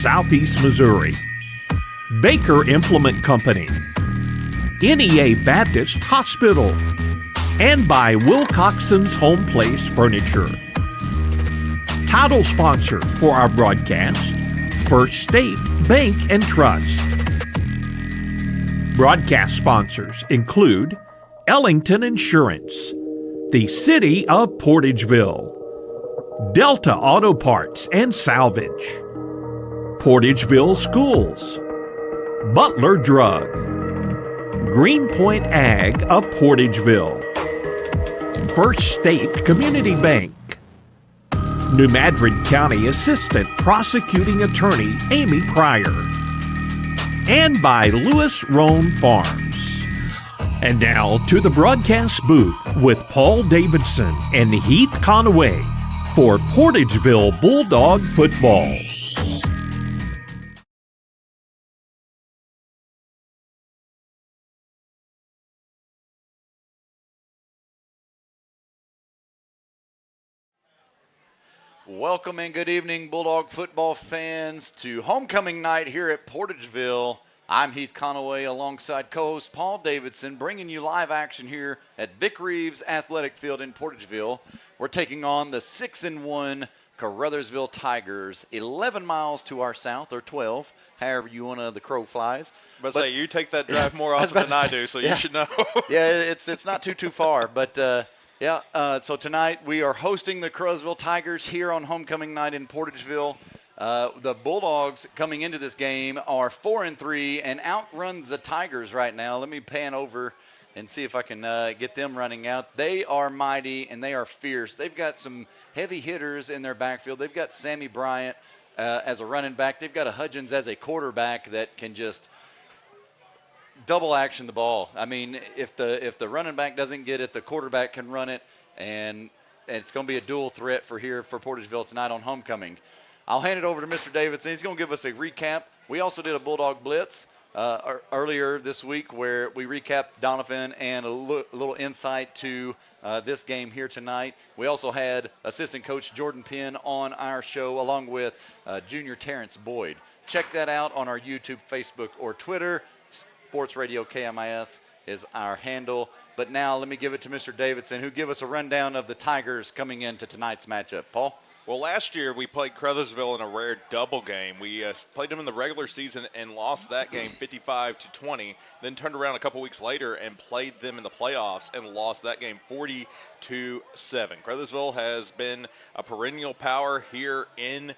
Southeast Missouri, Baker Implement Company, NEA Baptist Hospital, and by Wilcoxon's Home Place Furniture. Title sponsor for our broadcast, First State Bank and Trust. Broadcast sponsors include Ellington Insurance, the City of Portageville, Delta Auto Parts and Salvage, Portageville Schools, Butler Drug, Greenpoint Ag of Portageville, First State Community Bank, New Madrid County Assistant Prosecuting Attorney Amy Pryor, and by Lewis Roan Farms. And now to the broadcast booth with Paul Davidson and Heath Conaway for Portageville Bulldog football. Welcome and good evening, Bulldog football fans, to homecoming night here at Portageville. I'm Heath Conaway alongside co-host Paul Davidson, bringing you live action here at Vic Reeves Athletic Field in Portageville. We're taking on the 6-1 Caruthersville Tigers, 11 miles to our south, or 12, however you want to, the crow flies. But say, you take that drive more often than I do, so you should know. Yeah, it's not too far, but so tonight we are hosting the Caruthersville Tigers here on homecoming night in Portageville. The Bulldogs coming into this game are 4-3 and outrun the Tigers right now. Let me pan over and see if I can get them running out. They are mighty and they are fierce. They've got some heavy hitters in their backfield. They've got Sammy Bryant as a running back. They've got a Hudgens as a quarterback that can just double action the ball. I mean, if the running back doesn't get it, the quarterback can run it, and it's going to be a dual threat for Portageville tonight on homecoming. I'll hand it over to Mr. Davidson. He's going to give us a recap. We also did a Bulldog Blitz earlier this week where we recapped Donovan and a little insight to this game here tonight. We also had assistant coach Jordan Penn on our show along with junior Terrence Boyd. Check that out on our YouTube, Facebook, or Twitter. Sports Radio KMIS is our handle. But now let me give it to Mr. Davidson, who give us a rundown of the Tigers coming into tonight's matchup. Paul? Well, last year we played Caruthersville in a rare double game. We played them in the regular season and lost that game 55-20. Then turned around a couple weeks later and played them in the playoffs and lost that game 40-7. Caruthersville has been a perennial power here in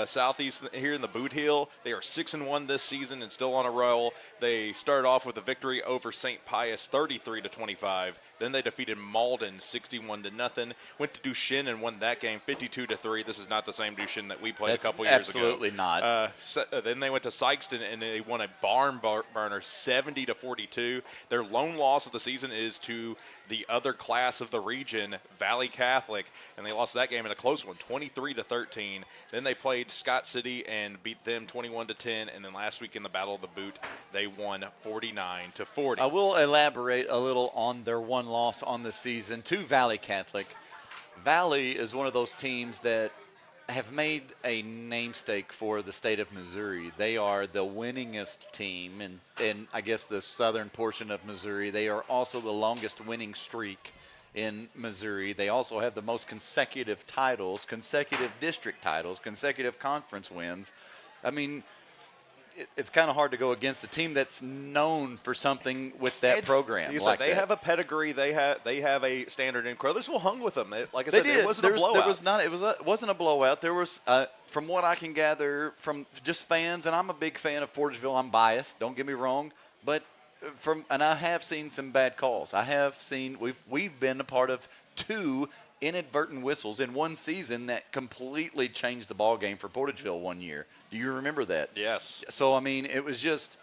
Southeast, here in the Boot Heel. They are 6-1 this season and still on a roll. They started off with a victory over St. Pius 33-25. Then they defeated Malden 61-0. Went to Duchesne and won that game 52-3. This is not the same Duchesne that we played a couple years ago. Absolutely not. Then they went to Sykeston and they won a barn burner 70-42. Their lone loss of the season is to the other class of the region, Valley Catholic, and they lost that game in a close one, 23-13. Then they played Scott City and beat them 21-10, and then last week in the Battle of the Boot, they won 49-40. I will elaborate a little on their one loss on the season to Valley Catholic. Valley is one of those teams that have made a namesake for the state of Missouri. They are the winningest team in I guess the southern portion of Missouri. They are also the longest winning streak in Missouri. They also have the most consecutive titles, consecutive district titles, consecutive conference wins. I mean, it's kind of hard to go against a team that's known for something with that program. Like they have a pedigree. They have a standard, and Caruthersville hung with them. Like I said, it wasn't a blowout. It wasn't a blowout. There was, from what I can gather from just fans, and I'm a big fan of Portageville. I'm biased. Don't get me wrong, but and I have seen some bad calls. I have seen we've been a part of two inadvertent whistles in one season that completely changed the ball game for Portageville one year. Do you remember that? Yes. So, I mean, it was just,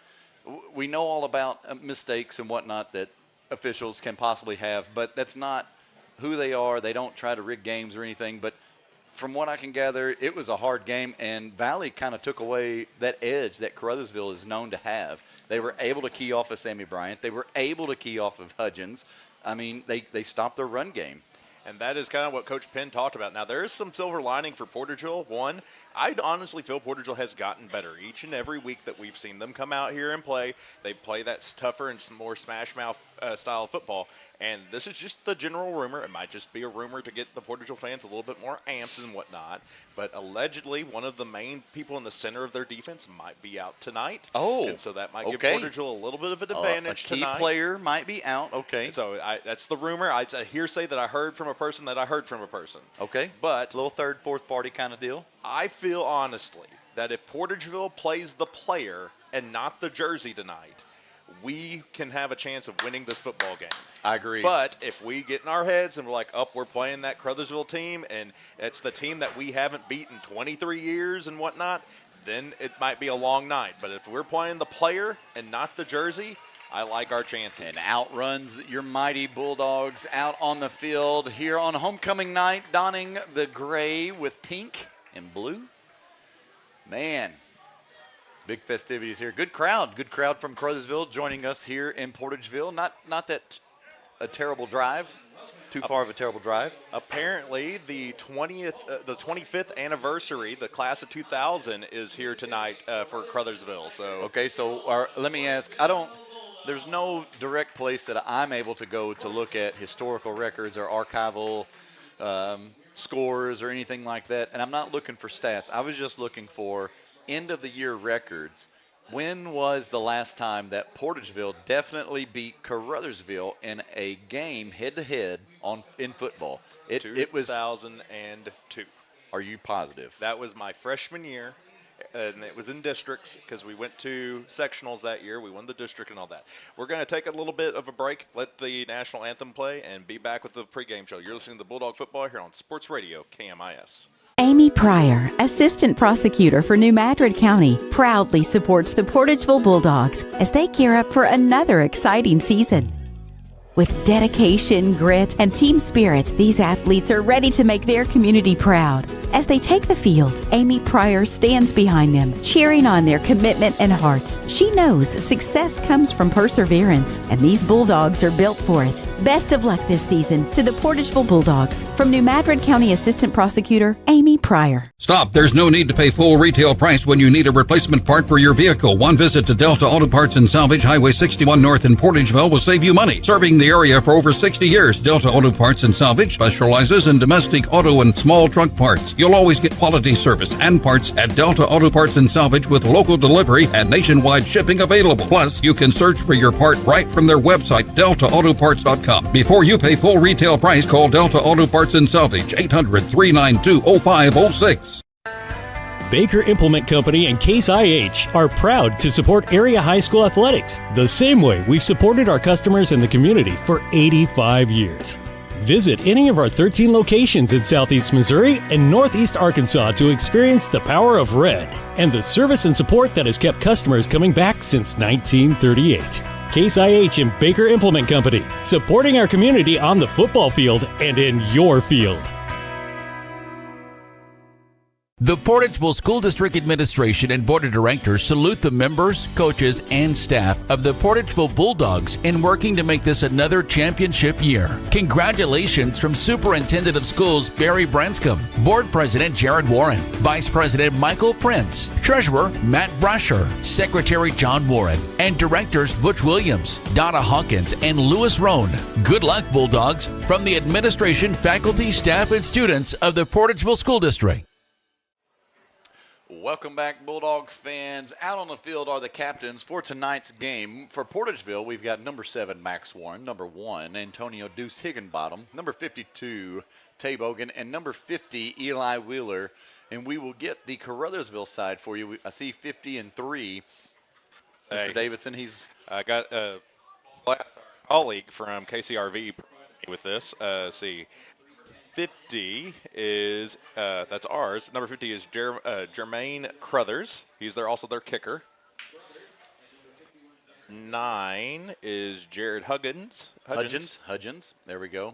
we know all about mistakes and whatnot that officials can possibly have, but that's not who they are. They don't try to rig games or anything, but from what I can gather, it was a hard game, and Valley kind of took away that edge that Caruthersville is known to have. They were able to key off of Sammy Bryant. They were able to key off of Hudgens. I mean, they stopped their run game. And that is kind of what Coach Penn talked about. Now, there is some silver lining for Portageville. One, I honestly feel Portageville has gotten better each and every week that we've seen them come out here and play. They play that tougher and some more smash mouth style of football. And this is just the general rumor. It might just be a rumor to get the Portageville fans a little bit more amped and whatnot. But allegedly, one of the main people in the center of their defense might be out tonight. Oh, and so that might give Portageville a little bit of an advantage tonight. A key player might be out. Okay. So that's the rumor. It's a hearsay that I heard from a person that I heard from a person. Okay. But a little third, fourth party kind of deal. I feel honestly that if Portageville plays the player and not the jersey tonight, we can have a chance of winning this football game. I agree. But if we get in our heads and we're like, we're playing that Caruthersville team, and it's the team that we haven't beaten 23 years and whatnot, then it might be a long night. But if we're playing the player and not the jersey, I like our chances. And outruns your mighty Bulldogs out on the field here on homecoming night, donning the gray with pink and blue. Man, big festivities here. Good crowd from Caruthersville joining us here in Portageville. Not that a terrible drive, too far of a terrible drive. Apparently, the 25th anniversary, the class of 2000, is here tonight for Caruthersville. So okay, so let me ask. There's no direct place that I'm able to go to look at historical records or archival scores or anything like that, and I'm not looking for stats. I was just looking for end-of-the-year records. When was the last time that Portageville definitely beat Caruthersville in a game head-to-head in football? It was 2002. Are you positive? That was my freshman year, and it was in districts because we went to sectionals that year. We won the district and all that. We're going to take a little bit of a break, let the national anthem play, and be back with the pregame show. You're listening to Bulldog Football here on Sports Radio KMIS. Amy Pryor, Assistant Prosecutor for New Madrid County, proudly supports the Portageville Bulldogs as they gear up for another exciting season. With dedication, grit, and team spirit, these athletes are ready to make their community proud. As they take the field, Amy Pryor stands behind them, cheering on their commitment and heart. She knows success comes from perseverance, and these Bulldogs are built for it. Best of luck this season to the Portageville Bulldogs. From New Madrid County Assistant Prosecutor Amy Pryor. Stop. There's no need to pay full retail price when you need a replacement part for your vehicle. One visit to Delta Auto Parts and Salvage, Highway 61 North in Portageville will save you money. Serving the area for over 60 years, Delta Auto Parts and Salvage specializes in domestic auto and small truck parts. You'll always get quality service and parts at Delta Auto Parts and Salvage with local delivery and nationwide shipping available. Plus, you can search for your part right from their website, deltaautoparts.com. Before you pay full retail price, call Delta Auto Parts and Salvage, 800-392-0506. Baker Implement Company and Case IH are proud to support area high school athletics the same way we've supported our customers and the community for 85 years. Visit any of our 13 locations in Southeast Missouri and Northeast Arkansas to experience the power of red and the service and support that has kept customers coming back since 1938. Case IH and Baker Implement Company, supporting our community on the football field and in your field. The Portageville School District Administration and Board of Directors salute the members, coaches, and staff of the Portageville Bulldogs in working to make this another championship year. Congratulations from Superintendent of Schools Barry Branscombe, Board President Jared Warren, Vice President Michael Prince, Treasurer Matt Brasher, Secretary John Warren, and Directors Butch Williams, Donna Hawkins, and Lewis Roan. Good luck, Bulldogs, from the administration, faculty, staff, and students of the Portageville School District. Welcome back, Bulldog fans. Out on the field are the captains for tonight's game. For Portageville, we've got number 7, Max Warren, number 1, Antonio Deuce Higginbottom, number 52, Tay Bogan, and number 50, Eli Wheeler. And we will get the Caruthersville side for you. I see 50 and 3. Mr. Davidson, I got a colleague from KCRV with this. See. 50 is, that's ours. Number 50 is Jermaine Crothers. He's also their kicker. 9 is Jared Hudgens. There we go.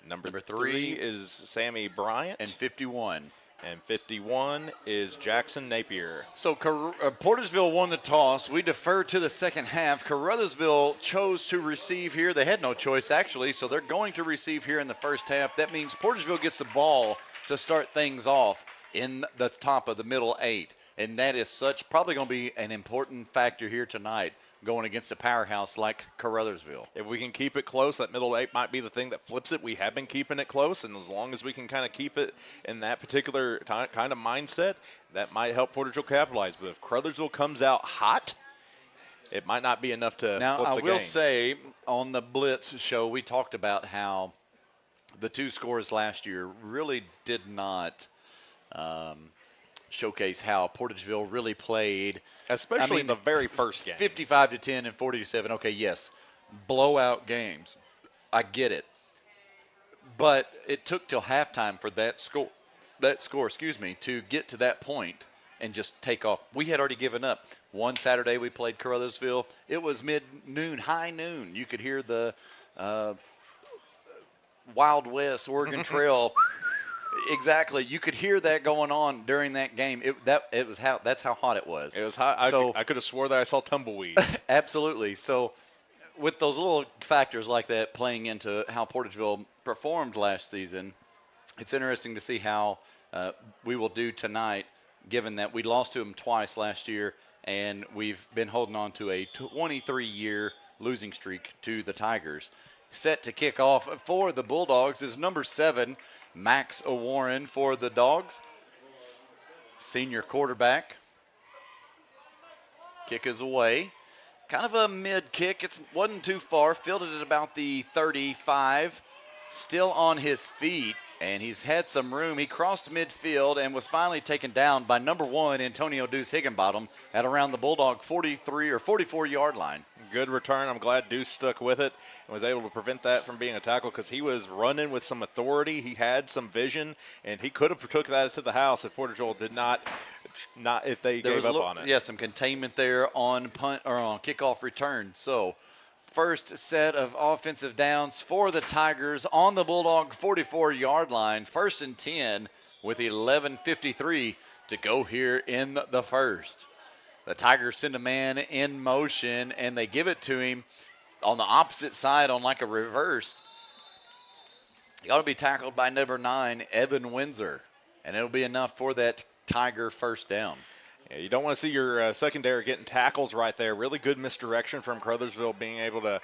Number 3 is Sammy Bryant. And 51. And 51 is Jackson Napier. So Portageville won the toss. We defer to the second half. Caruthersville chose to receive here. They had no choice, actually, so they're going to receive here in the first half. That means Portageville gets the ball to start things off. in the top of the middle 8. And that is probably going to be an important factor here tonight going against a powerhouse like Caruthersville. If we can keep it close, that middle 8 might be the thing that flips it. We have been keeping it close, and as long as we can kind of keep it in that particular kind of mindset, that might help Portageville capitalize. But if Caruthersville comes out hot, it might not be enough to now, flip the game. I will say on the Blitz show, we talked about how the 2 scores last year really did not showcase how Portageville really played. Especially in the very first game. 55-10 and 40-7. Okay, yes, blowout games. I get it. But it took till halftime for that score, to get to that point and just take off. We had already given up. One Saturday we played Caruthersville. It was mid-noon, high noon. You could hear the Wild West Oregon Trail. Exactly. You could hear that going on during that game. That's how hot it was. It was hot. So, I could have swore that I saw tumbleweeds. Absolutely. So with those little factors like that playing into how Portageville performed last season, it's interesting to see how we will do tonight, given that we lost to them twice last year, and we've been holding on to a 23-year losing streak to the Tigers. Set to kick off for the Bulldogs is number 7, Max O'Warren for the Dogs, senior quarterback. Kick is away. Kind of a mid kick. It wasn't too far. Fielded at about the 35. Still on his feet, and he's had some room. He crossed midfield and was finally taken down by number 1, Antonio Deuce Higginbottom, at around the Bulldog 43 or 44-yard line. Good return. I'm glad Deuce stuck with it and was able to prevent that from being a tackle because he was running with some authority. He had some vision, and he could have took that to the house if Portageville did not if they gave up on it. Yeah, some containment there on punt or on kickoff return. So first set of offensive downs for the Tigers on the Bulldog 44-yard line. 1st and 10 with 11:53 to go here in the first. The Tigers send a man in motion, and they give it to him on the opposite side on like a reverse. He ought to be tackled by number 9, Evan Windsor, and it'll be enough for that Tiger first down. Yeah, you don't want to see your secondary getting tackles right there. Really good misdirection from Caruthersville, being able to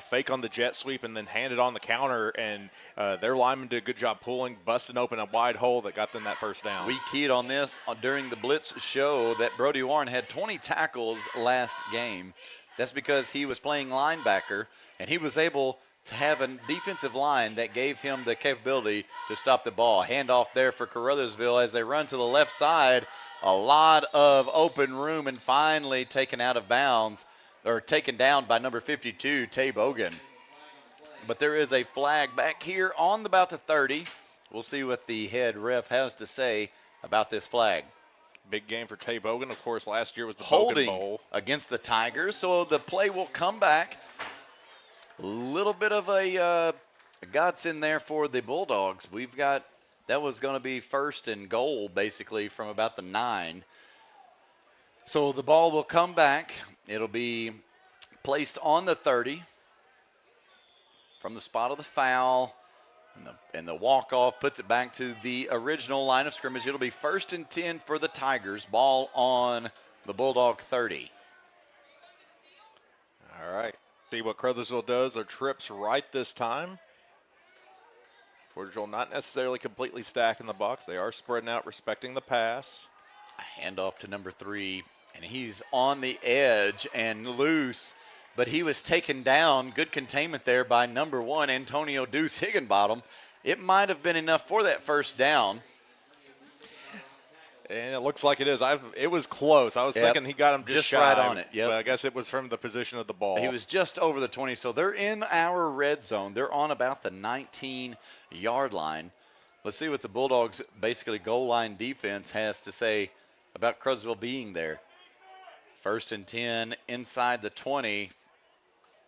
fake on the jet sweep and then hand it on the counter, and their linemen did a good job pulling, busting open a wide hole that got them that first down. We keyed on this during the Blitz show that Brody Warren had 20 tackles last game. That's because he was playing linebacker, and he was able to have a defensive line that gave him the capability to stop the ball. Handoff there for Caruthersville as they run to the left side. A lot of open room, and finally taken out of bounds, or taken down by number 52, Tay Bogan. But there is a flag back here on about the 30. We'll see what the head ref has to say about this flag. Big game for Tay Bogan. Of course, last year was the Holding Bogan Bowl against the Tigers, so the play will come back. A little bit of a guts in there for the Bulldogs. That was going to be 1st and goal, basically, from about the 9. So the ball will come back. It'll be placed on the 30 from the spot of the foul. And the walk-off puts it back to the original line of scrimmage. It'll be 1st and 10 for the Tigers. Ball on the Bulldog 30. All right. See what Caruthersville does. Their trips right this time. Portageville not necessarily completely stacking the box. They are spreading out, respecting the pass. A handoff to number 3, and he's on the edge and loose, but he was taken down. Good containment there by number 1, Antonio Deuce Higginbottom. It might have been enough for that first down. And it looks like it is. It was close. I was thinking he got him just shy, right on it. Yep. But I guess it was from the position of the ball. He was just over the 20, so they're in our red zone. They're on about the 19-yard line. Let's see what the Bulldogs' basically goal line defense has to say about Caruthersville being there. 1st and 10 inside the 20.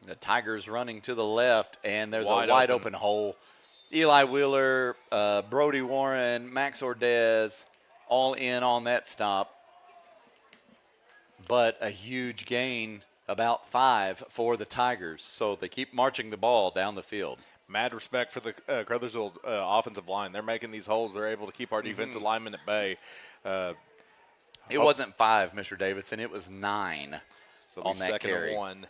The Tigers running to the left, and there's a wide open hole. Eli Wheeler, Brody Warren, Max Ordez, all in on that stop. But a huge gain, about 5 for the Tigers. So they keep marching the ball down the field. Mad respect for the Caruthersville offensive line. They're making these holes. They're able to keep our defensive linemen at bay. It wasn't 5, Mr. Davidson. It was 9 So on that second carry. and 1.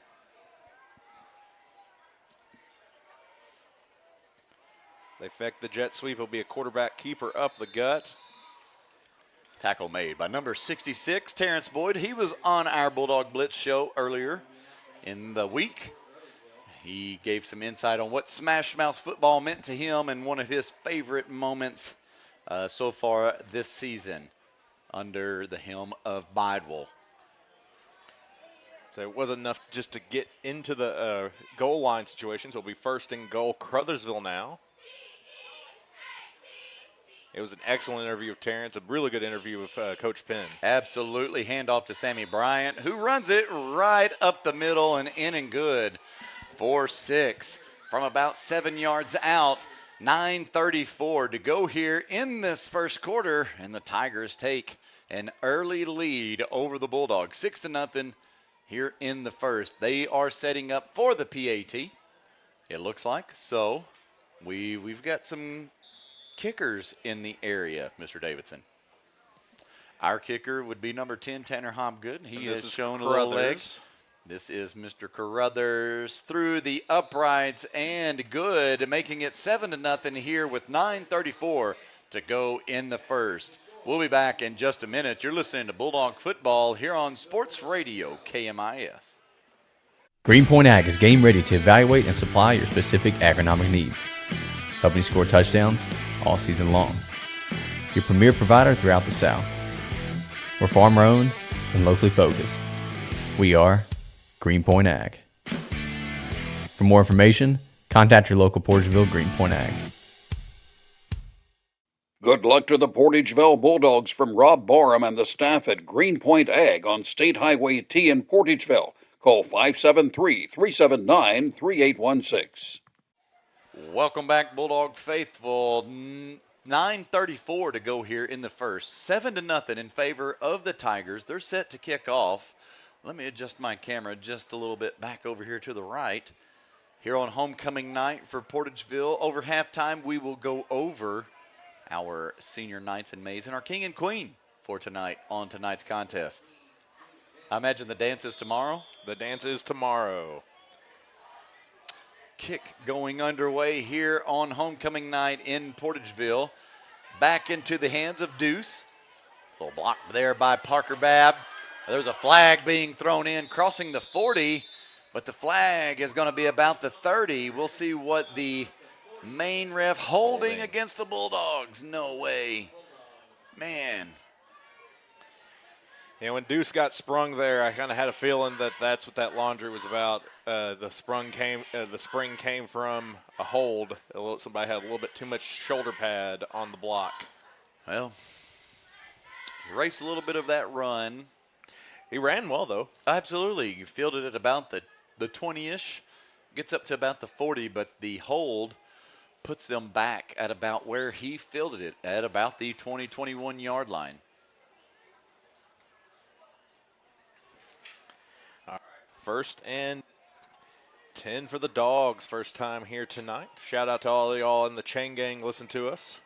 They effect the jet sweep. It'll be a quarterback keeper up the gut. Tackle made by number 66, Terrence Boyd. He was on our Bulldog Blitz show earlier in the week. He gave some insight on what Smash Mouth football meant to him and one of his favorite moments so far this season under the helm of Bidewell. So it wasn't enough just to get into the goal line situation. So it'll be first and goal, Caruthersville now. It was an excellent interview with Terrence, a really good interview with Coach Penn. Absolutely. Handoff to Sammy Bryant, who runs it right up the middle and in and good. 4-6 from about 7 yards out. 9:34 to go here in this first quarter, and the Tigers take an early lead over the Bulldogs, 6-0 here in the first. They are setting up for the PAT, it looks like. So we've got some kickers in the area, Mr. Davidson. Our kicker would be number 10, Tanner Hobgood. He has shown a little legs. This is Mr. Caruthers through the uprights and good, making it 7-0 here with 9:34 to go in the first. We'll be back in just a minute. You're listening to Bulldog Football here on Sports Radio KMIS. Greenpoint Ag is game ready to evaluate and supply your specific agronomic needs, helping you score touchdowns all season long. Your premier provider throughout the South. We're farmer-owned and locally focused. We are Greenpoint Ag. For more information, contact your local Portageville Greenpoint Ag. Good luck to the Portageville Bulldogs from Rob Barham and the staff at Greenpoint Ag on State Highway T in Portageville. Call 573-379-3816. Welcome back, Bulldog faithful. 9:34 to go here in the first. 7-0 in favor of the Tigers. They're set to kick off. Let me adjust my camera just a little bit back over here to the right. Here on homecoming night for Portageville, over halftime, we will go over our senior knights and maids and our king and queen for tonight on tonight's contest. I imagine the dance is tomorrow. The dance is tomorrow. Kick going underway here on homecoming night in Portageville. Back into the hands of Deuce. Little block there by Parker Babb. There's a flag being thrown in, crossing the 40, but the flag is going to be about the 30. We'll see what the main ref holding against the Bulldogs. No way. Man. Yeah, when Deuce got sprung there, I kind of had a feeling that that's what that laundry was about. The spring came from a hold. Somebody had a little bit too much shoulder pad on the block. Well, erase a little bit of that run. He ran well, though. Absolutely. You fielded it about the 20-ish. Gets up to about the 40, but the hold puts them back at about where he fielded it, at about the 20-21 yard line. All right. First and 10 for the Dogs. First time here tonight. Shout out to all of y'all in the chain gang listen to us.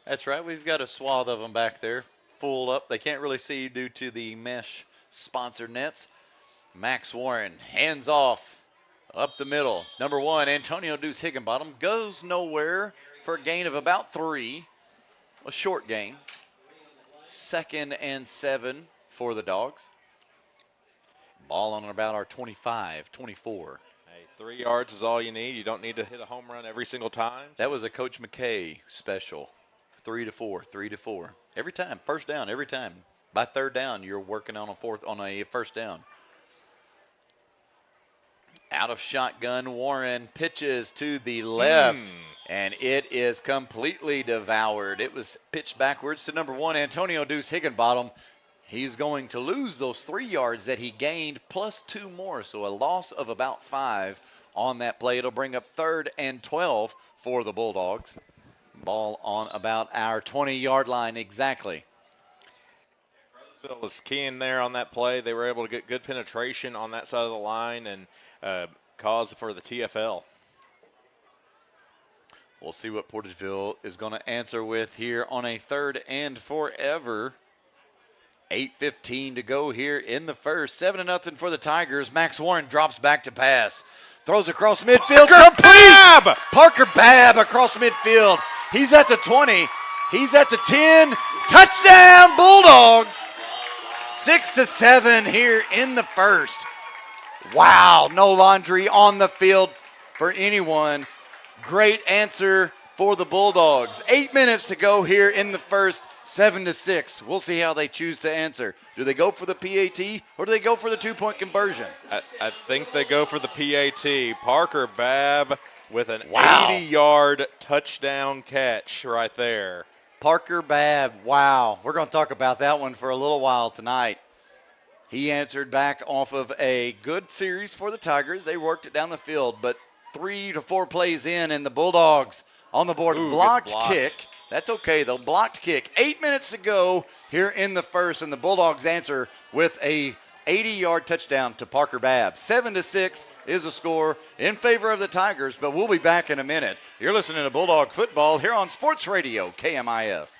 That's right. We've got a swath of them back there, full up. They can't really see due to the mesh sponsor nets. Max Warren, hands off, up the middle. Number 1, Antonio Deuce Higginbottom, goes nowhere for a gain of about 3. A short gain. 2nd and 7 for the Dogs. Ball on about our 25, 24. Hey, 3 yards is all you need. You don't need to hit a home run every single time. That was a Coach McKay special. 3 to 4, 3 to 4. Every time, first down, every time. By third down, you're working on a first down. Out of shotgun, Warren pitches to the left, and it is completely devoured. It was pitched backwards to number 1, Antonio Deuce Higginbottom. He's going to lose those 3 yards that he gained plus 2 more, so a loss of about 5 on that play. It'll bring up 3rd and 12 for the Bulldogs. Ball on about our 20-yard line exactly. Caruthersville was keying there on that play. They were able to get good penetration on that side of the line and cause for the TFL. We'll see what Portageville is going to answer with here on a 3rd and forever. 8:15 to go here in the first. 7-0 for the Tigers. Max Warren drops back to pass. Throws across midfield. Complete! Parker Babb across midfield. He's at the 20. He's at the 10. Touchdown, Bulldogs. 6-7 here in the first. Wow, no laundry on the field for anyone. Great answer for the Bulldogs. 8 minutes to go here in the first. 7-6. We'll see how they choose to answer. Do they go for the PAT or do they go for the 2-point conversion? I think they go for the PAT. Parker Babb with an 80-yard touchdown catch right there. Parker Babb, wow. We're going to talk about that one for a little while tonight. He answered back off of a good series for the Tigers. They worked it down the field, but 3 to 4 plays in, and the Bulldogs on the board. Blocked kick. That's okay, though. Blocked kick. 8 minutes to go here in the first, and the Bulldogs answer with a 80-yard touchdown to Parker Babb. 7-6 is the score in favor of the Tigers, but we'll be back in a minute. You're listening to Bulldog Football here on Sports Radio, KMIS.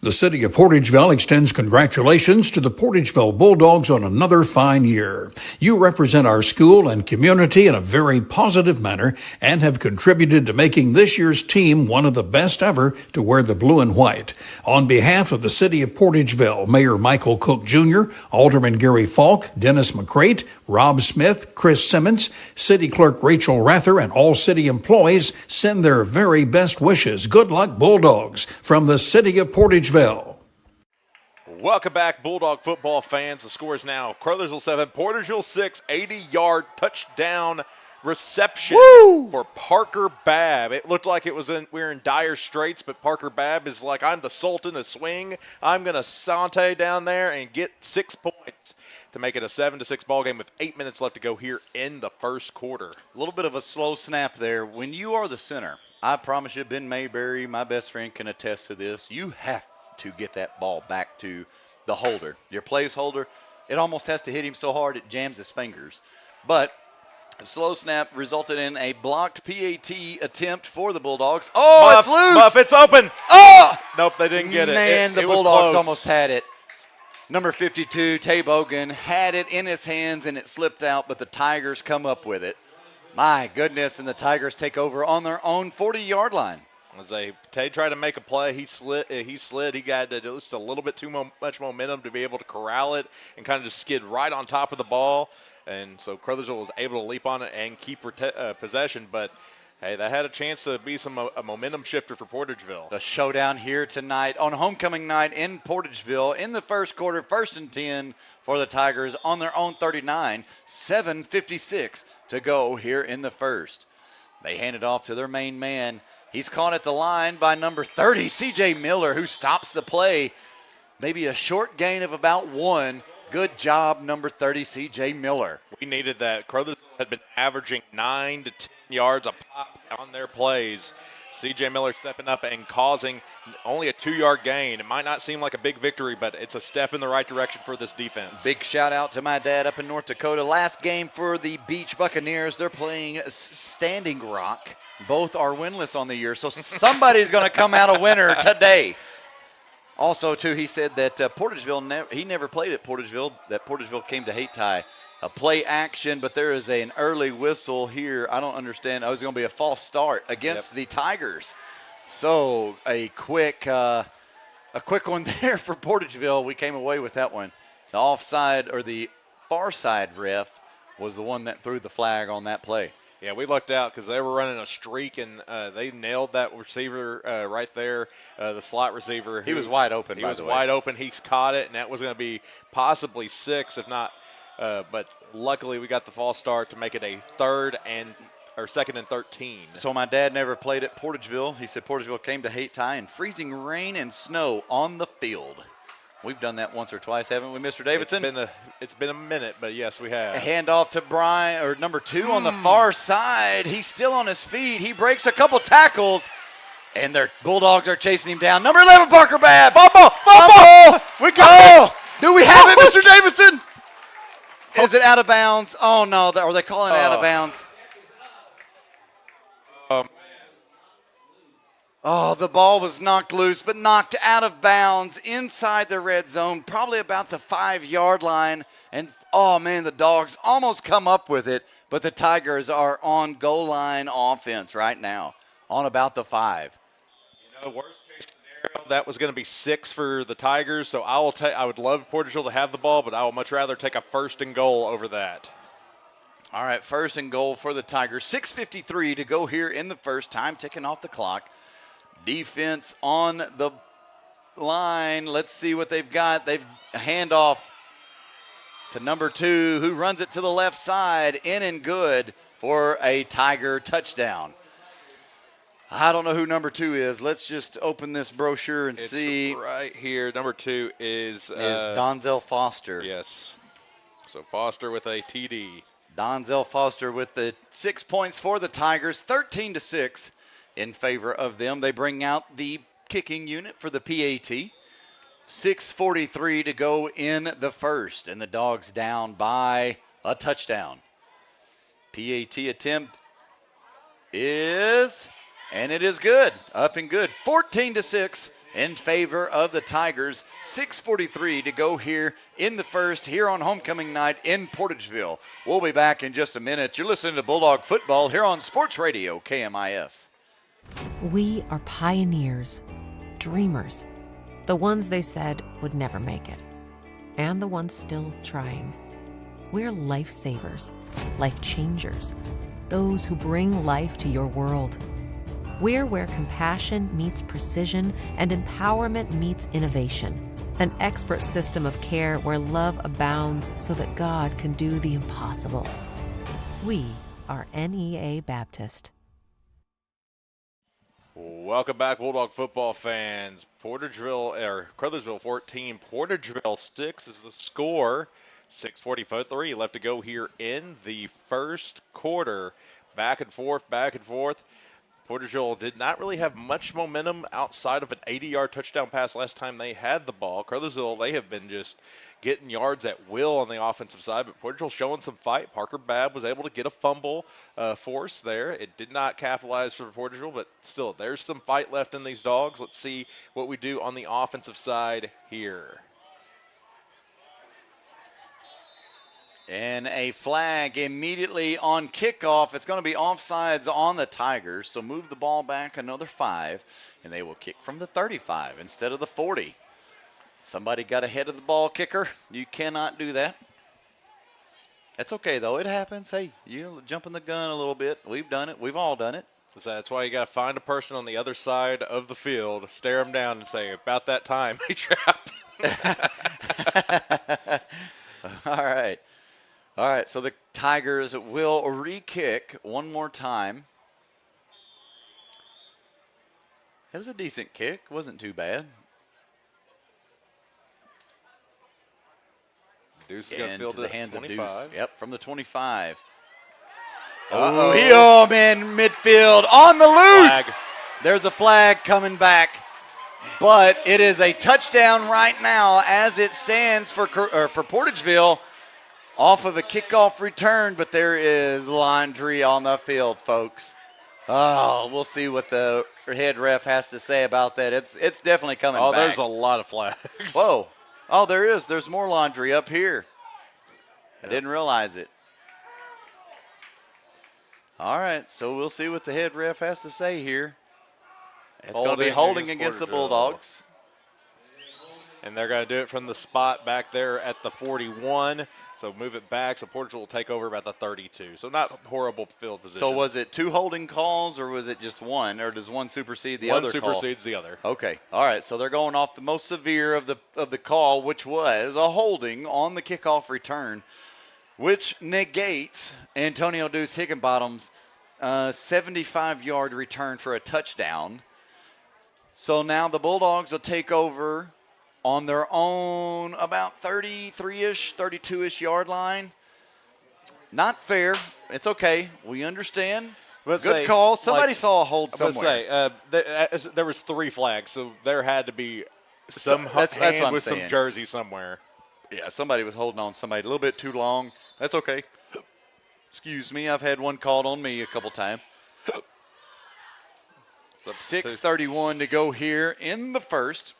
The city of Portageville extends congratulations to the Portageville Bulldogs on another fine year. You represent our school and community in a very positive manner and have contributed to making this year's team one of the best ever to wear the blue and white. On behalf of the city of Portageville, Mayor Michael Cook Jr., Alderman Gary Falk, Dennis McCrate, Rob Smith, Chris Simmons, City Clerk Rachel Rather, and all city employees send their very best wishes. Good luck, Bulldogs, from the city of Portageville. Welcome back, Bulldog football fans. The score is now Caruthersville 7, Portageville 6, 80-yard touchdown reception for Parker Babb. It looked like we were in dire straits, but Parker Babb is like, I'm the Sultan of swing. I'm going to saute down there and get 6 points to make it a 7-6 ball game with 8 minutes left to go here in the first quarter. A little bit of a slow snap there. When you are the center, I promise you, Ben Mayberry, my best friend, can attest to this. You have to get that ball back to the holder. Your placeholder, it almost has to hit him so hard it jams his fingers. But a slow snap resulted in a blocked PAT attempt for the Bulldogs. Oh, Muff, it's loose. Muff, it's open. Oh! Nope, they didn't get it. Man, the it was Bulldogs close. almost had it. Number 52, Tay Bogan, had it in his hands and it slipped out, but the Tigers come up with it. My goodness, and the Tigers take over on their own 40-yard line. As Tay tried to make a play, he slid. He got just a little bit too much momentum to be able to corral it and kind of just skid right on top of the ball. And so Caruthersville was able to leap on it and keep possession. But, hey, that had a chance to be a momentum shifter for Portageville. The showdown here tonight on homecoming night in Portageville in the first quarter, 1st and 10 for the Tigers on their own 39, 7:56 to go here in the first. They hand it off to their main man. He's caught at the line by number 30, C.J. Miller, who stops the play. Maybe a short gain of about 1. Good job, number 30, C.J. Miller. We needed that. Caruthersville had been averaging 9 to 10 yards a pop on their plays. C.J. Miller stepping up and causing only a 2-yard gain. It might not seem like a big victory, but it's a step in the right direction for this defense. Big shout out to my dad up in North Dakota. Last game for the Beach Buccaneers. They're playing Standing Rock. Both are winless on the year, so somebody's going to come out a winner today. Also, too, he said that Portageville, he never played at Portageville, that Portageville came to hate tie. A play action, but there is an early whistle here. I don't understand. Oh, it's going to be a false start against the Tigers. So a quick one there for Portageville. We came away with that one. The offside or the far side ref was the one that threw the flag on that play. Yeah, we lucked out because they were running a streak, and they nailed that receiver right there, the slot receiver. He was wide open, He was wide open. He caught it, and that was going to be possibly 6, if not. But luckily, we got the false start to make it a 2nd and 13. So my dad never played at Portageville. He said Portageville came to hate tie in freezing rain and snow on the field. We've done that once or twice, haven't we, Mr. Davidson? It's been a minute, but yes, we have. A handoff to Brian, or number 2 on the far side. He's still on his feet. He breaks a couple tackles, and their Bulldogs are chasing him down. Number 11, Parker Babb. Fumble! We got it. Do we have it, Mr. Davidson? Is it out of bounds? Oh, no. Are they calling it out of bounds? Oh, the ball was knocked loose, but knocked out of bounds inside the red zone, probably about the 5-yard line. And, oh, man, the Dogs almost come up with it, but the Tigers are on goal line offense right now on about the 5. Worst case scenario, that was going to be 6 for the Tigers, so I would love Portageville to have the ball, but I would much rather take a 1st and goal over that. All right, 1st and goal for the Tigers. 6:53 to go here in the first. Time ticking off the clock. Defense on the line. Let's see what they've got. They've a handoff to number 2, who runs it to the left side, in and good for a Tiger touchdown. I don't know who number 2 is. Let's just open this brochure and see. Right here, number 2 is Donzel Foster. Yes. So Foster with a TD. Donzel Foster with the 6 points for the Tigers, 13-6 in favor of them. They bring out the kicking unit for the PAT. 6:43 to go in the first, and the Dogs down by a touchdown. PAT attempt is, and it is good, up and good. 14-6 in favor of the Tigers. 6:43 to go here in the first, here on homecoming night in Portageville. We'll be back in just a minute. You're listening to Bulldog Football here on Sports Radio KMIS. We are pioneers, dreamers, the ones they said would never make it, and the ones still trying. We're lifesavers, life changers, those who bring life to your world. We're where compassion meets precision and empowerment meets innovation. An expert system of care where love abounds so that God can do the impossible. We are NEA Baptist. Welcome back, Bulldog football fans. Caruthersville 14, Portageville 6 is the score. 6:43 left to go here in the first quarter. Back and forth. Portageville did not really have much momentum outside of an 80-yard touchdown pass last time they had the ball. Caruthersville, they have been just getting yards at will on the offensive side, but Portageville showing some fight. Parker Babb was able to get a fumble force there. It did not capitalize for Portageville, but still, there's some fight left in these Dogs. Let's see what we do on the offensive side here. And a flag immediately on kickoff. It's going to be offsides on the Tigers, so move the ball back another 5, and they will kick from the 35 instead of the 40. Somebody got ahead of the ball kicker. You cannot do that. That's okay, though. It happens. Hey, you jumping the gun a little bit. We've done it. We've all done it. So that's why you got to find a person on the other side of the field, stare them down, and say, about that time, hey, trap. All right, so the Tigers will re-kick one more time. It was a decent kick. Wasn't too bad. Deuce is going to field to the hands 25. of Deuce. Yep, from the 25. Oh, man, midfield on the loose. Flag. There's a flag coming back. But it is a touchdown right now as it stands for Portageville off of a kickoff return, but there is laundry on the field, folks. Oh, we'll see what the head ref has to say about that. It's definitely coming back. Oh, there's a lot of flags. Whoa. Oh, there is. There's more laundry up here. I didn't realize it. All right, so we'll see what the head ref has to say here. It's going to be holding against the Bulldogs. And they're going to do it from the spot back there at the 41. So move it back. So Portageville will take over about the 32. So not horrible field position. So was it 2 holding calls or was it just 1? Or does one supersede the other call? One supersedes the other. Okay. All right. So they're going off the most severe of the call, which was a holding on the kickoff return, which negates Antonio Deuce Higginbottom's 75-yard return for a touchdown. So now the Bulldogs will take over on their own about 33-ish, 32-ish yard line. Not fair. It's okay. We understand. Good call. Somebody saw a hold somewhere. There was 3 flags, so there had to be some that's what I'm with saying. some jersey somewhere. Yeah, somebody was holding on somebody a little bit too long. That's okay. Excuse me. I've had one called on me a couple times. 6:31 to go here in the first.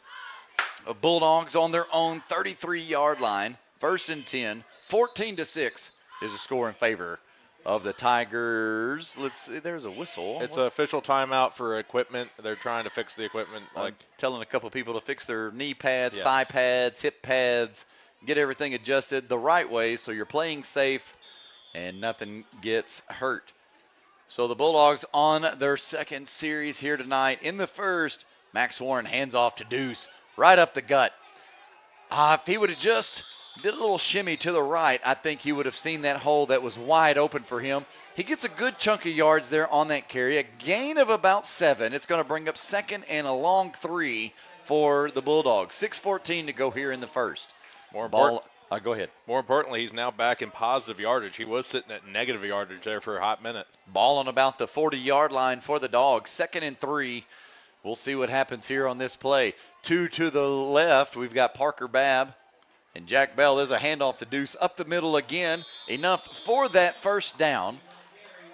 Bulldogs on their own 33-yard line. 1st and 10. 14-6 is the score in favor of the Tigers. Let's see, there's a whistle. It's an official timeout for equipment. They're trying to fix the equipment. Telling a couple people to fix their knee pads, Yes. thigh pads, hip pads, get everything adjusted the right way so you're playing safe and nothing gets hurt. So the Bulldogs on their second series here tonight. In the first, Max Warren hands off to Deuce, right up the gut. If he would have just did a little shimmy to the right, I think he would have seen that hole that was wide open for him. He gets a good chunk of yards there on that carry, a gain of about 7. It's going to bring up 2nd and a long 3 for the Bulldogs. 6:14 to go here in the first. More important, Go ahead. More importantly, he's now back in positive yardage. He was sitting at negative yardage there for a hot minute. Ball on about the 40-yard line for the Dogs. 2nd and 3. We'll see what happens here on this play. 2 to the left. We've got Parker Babb and Jack Bell. There's a handoff to Deuce up the middle again. Enough for that first down.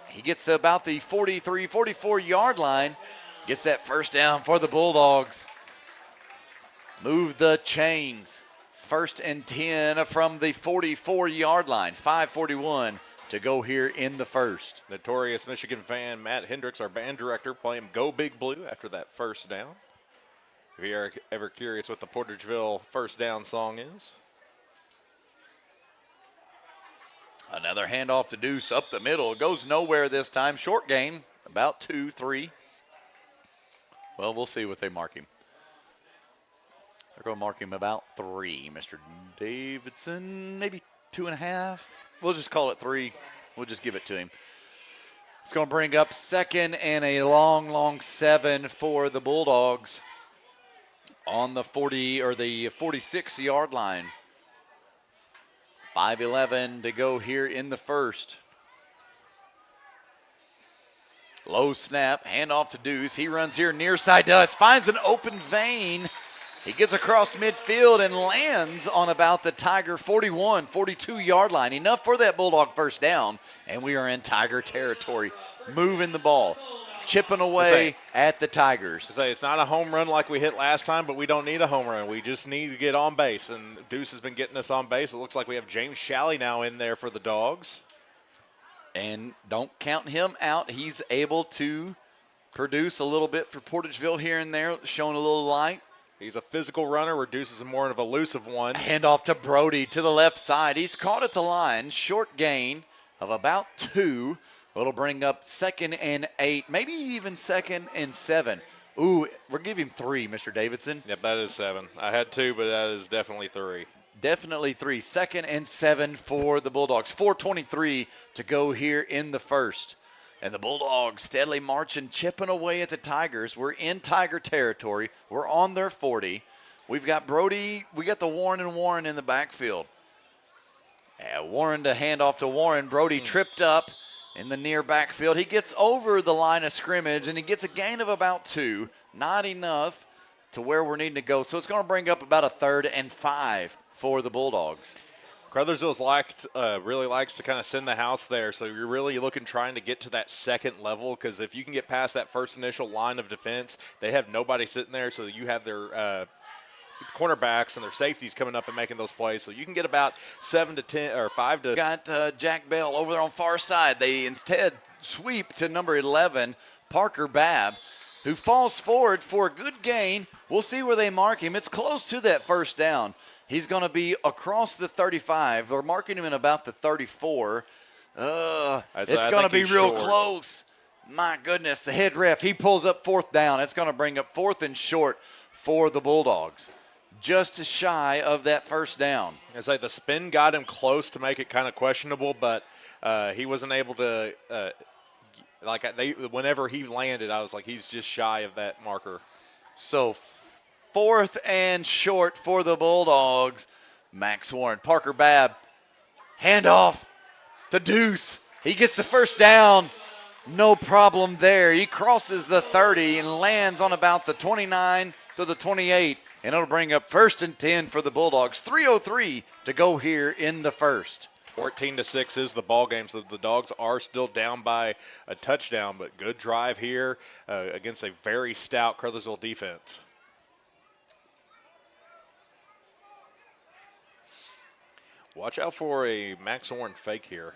He gets to about the 43, 44-yard line. Gets that first down for the Bulldogs. Move the chains. 1st and 10 from the 44-yard line. 5:41 to go here in the first. Notorious Michigan fan Matt Hendricks, our band director, playing Go Big Blue after that first down. If you're ever curious what the Portageville first down song is. Another handoff to Deuce up the middle. It goes nowhere this time. Short gain, about 2, 3. Well, we'll see what they mark him. They're going to mark him about 3, Mr. Davidson. Maybe 2.5. We'll just call it 3. We'll just give it to him. It's going to bring up 2nd and a long, long 7 for the Bulldogs on the 40 or the 46-yard line. 5:11 to go here in the first. Low snap, handoff to Deuce. He runs here near side to us, finds an open vein. He gets across midfield and lands on about the Tiger 41, 42-yard line. Enough for that Bulldog first down, and we are in Tiger territory. Moving the ball, chipping away at the Tigers. It's not a home run like we hit last time, but we don't need a home run. We just need to get on base, and Deuce has been getting us on base. It looks like we have James Shalley now in there for the Dogs. And don't count him out. He's able to produce a little bit for Portageville here and there, showing a little light. He's a physical runner, where Deuce is more of an elusive one. Handoff to Brody to the left side. He's caught at the line. Short gain of about 2. It'll bring up 2nd and 8, maybe even 2nd and 7. Ooh, we're giving 3, Mr. Davidson. Yep, that is 7. I had 2, but that is definitely 3. Definitely 3. 2nd and 7 for the Bulldogs. 4:23 to go here in the first. And the Bulldogs steadily marching, chipping away at the Tigers. We're in Tiger territory. We're on their 40. We've got Brody. We got the Warren and Warren in the backfield. Warren to hand off to Warren. Brody tripped up in the near backfield. He gets over the line of scrimmage, and he gets a gain of about 2. Not enough to where we're needing to go. So it's going to bring up about a 3rd and 5 for the Bulldogs. Caruthersville really likes to kind of send the house there, so you're really trying to get to that second level, because if you can get past that first initial line of defense, they have nobody sitting there, so you have their cornerbacks and their safeties coming up and making those plays, so you can get about 7 to 10 or 5 to. Got Jack Bell over there on far side. They instead sweep to number 11, Parker Babb, who falls forward for a good gain. We'll see where they mark him. It's close to that first down. He's going to be across the 35. They're marking him in about the 34. It's going to be real close. My goodness, the head ref, he pulls up 4th down. It's going to bring up 4th and short for the Bulldogs. Just shy of that first down. It's like the spin got him close to make it kind of questionable, but he wasn't able to whenever he landed, I was like, he's just shy of that marker. So 4th and short for the Bulldogs. Max Warren, Parker Babb, handoff to Deuce. He gets the first down. No problem there. He crosses the 30 and lands on about the 29 to the 28. And it'll bring up 1st and 10 for the Bulldogs. 3:03 to go here in the first. 14-6 is the ball game, so the Dogs are still down by a touchdown, but good drive here against a very stout Caruthersville defense. Watch out for a Max Warren fake here.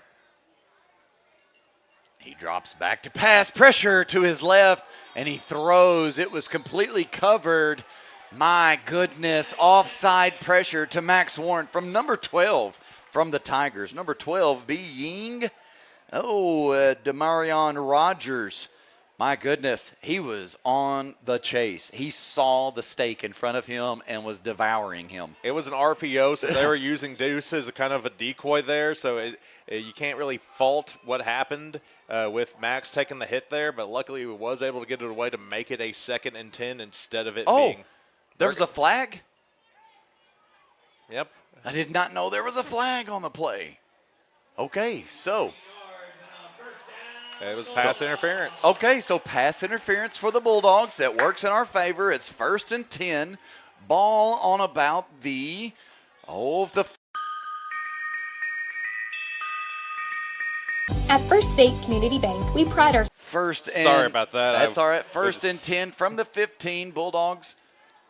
He drops back to pass, pressure to his left, and he throws. It was completely covered. My goodness, offside pressure to Max Warren from number 12 from the Tigers. Number 12 being, Demarion Rogers. My goodness, he was on the chase. He saw the steak in front of him and was devouring him. It was an RPO, so they were using Deuce as a kind of a decoy there, so you can't really fault what happened with Max taking the hit there, but luckily he was able to get it away to make it a 2nd and 10 instead of it being. There was a flag? Yep. I did not know there was a flag on the play. Okay, so. It was pass interference. Okay, so pass interference for the Bulldogs. That works in our favor. It's 1st and 10. Ball on about the At First State Community Bank, we pride ourselves. Sorry about that. That's all right. 1st and 10 from the 15. Bulldogs.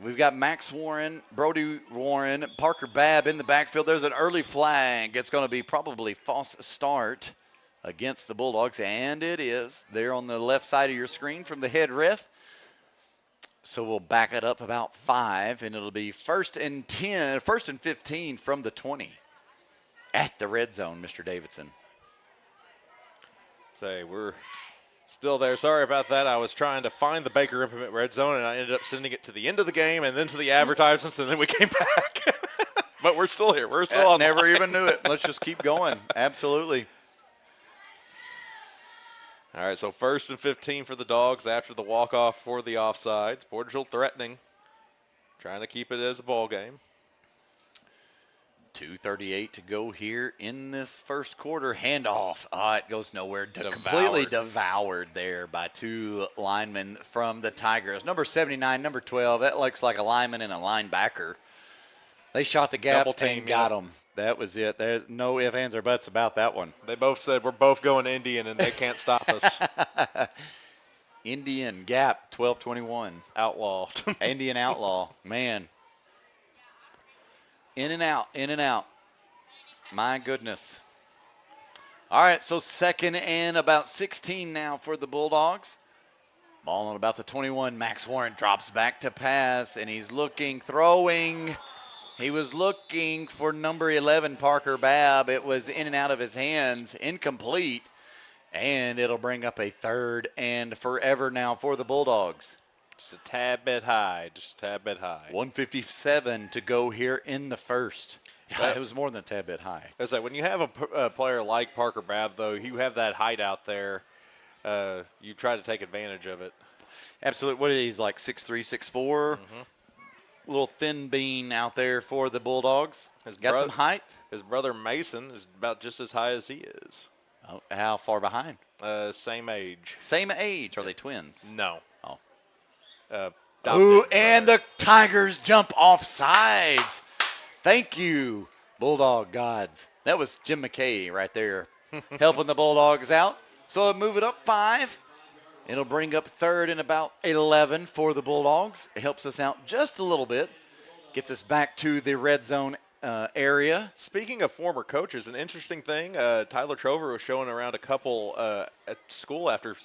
We've got Max Warren, Brody Warren, Parker Babb in the backfield. There's an early flag. It's going to be probably false start against the Bulldogs, and it is there on the left side of your screen from the head ref. So we'll back it up about 5, and it'll be 1st and 15 from the 20 at the red zone, Mr. Davidson. We're still there. Sorry about that. I was trying to find the Baker Implement red zone, and I ended up sending it to the end of the game and then to the advertisements, and then we came back. But we're still here. We're still on. Never even knew it. Let's just keep going. Absolutely. All right, so 1st and 15 for the Dogs after the walk-off for the offsides. Portageville threatening, trying to keep it as a ball game. 2:38 to go here in this first quarter. Handoff. It goes nowhere. Completely devoured there by 2 linemen from the Tigers. Number 79, number 12. That looks like a lineman and a linebacker. They shot the gap and got him. That was it. There's no ifs, ands, or buts about that one. They both said we're both going Indian, and they can't stop us. Indian gap, 12-21. Outlaw. Indian outlaw. Man. In and out, in and out. My goodness. All right, so 2nd and about 16 now for the Bulldogs. Ball on about the 21. Max Warren drops back to pass, and he's looking, throwing. He was looking for number 11, Parker Babb. It was in and out of his hands, incomplete, and it'll bring up a 3rd and forever now for the Bulldogs. Just a tad bit high, 1:57 to go here in the first. Yeah, it was more than a tad bit high. It's like when you have a player like Parker Babb, though, you have that height out there. You try to take advantage of it. Absolutely. What is he? He's like 6'3", 6'4". Mm-hmm. Little thin bean out there for the Bulldogs. Got some height. His brother Mason is about just as high as he is. Oh, how far behind? Same age. Same age. Are they twins? No. Oh. And the Tigers jump off sides. Thank you, Bulldog gods. That was Jim McKay right there helping the Bulldogs out. So it'll move it up 5. It'll bring up 3rd and about 11 for the Bulldogs. It helps us out just a little bit. Gets us back to the red zone area. Speaking of former coaches, an interesting thing, Tyler Trover was showing around a couple at school after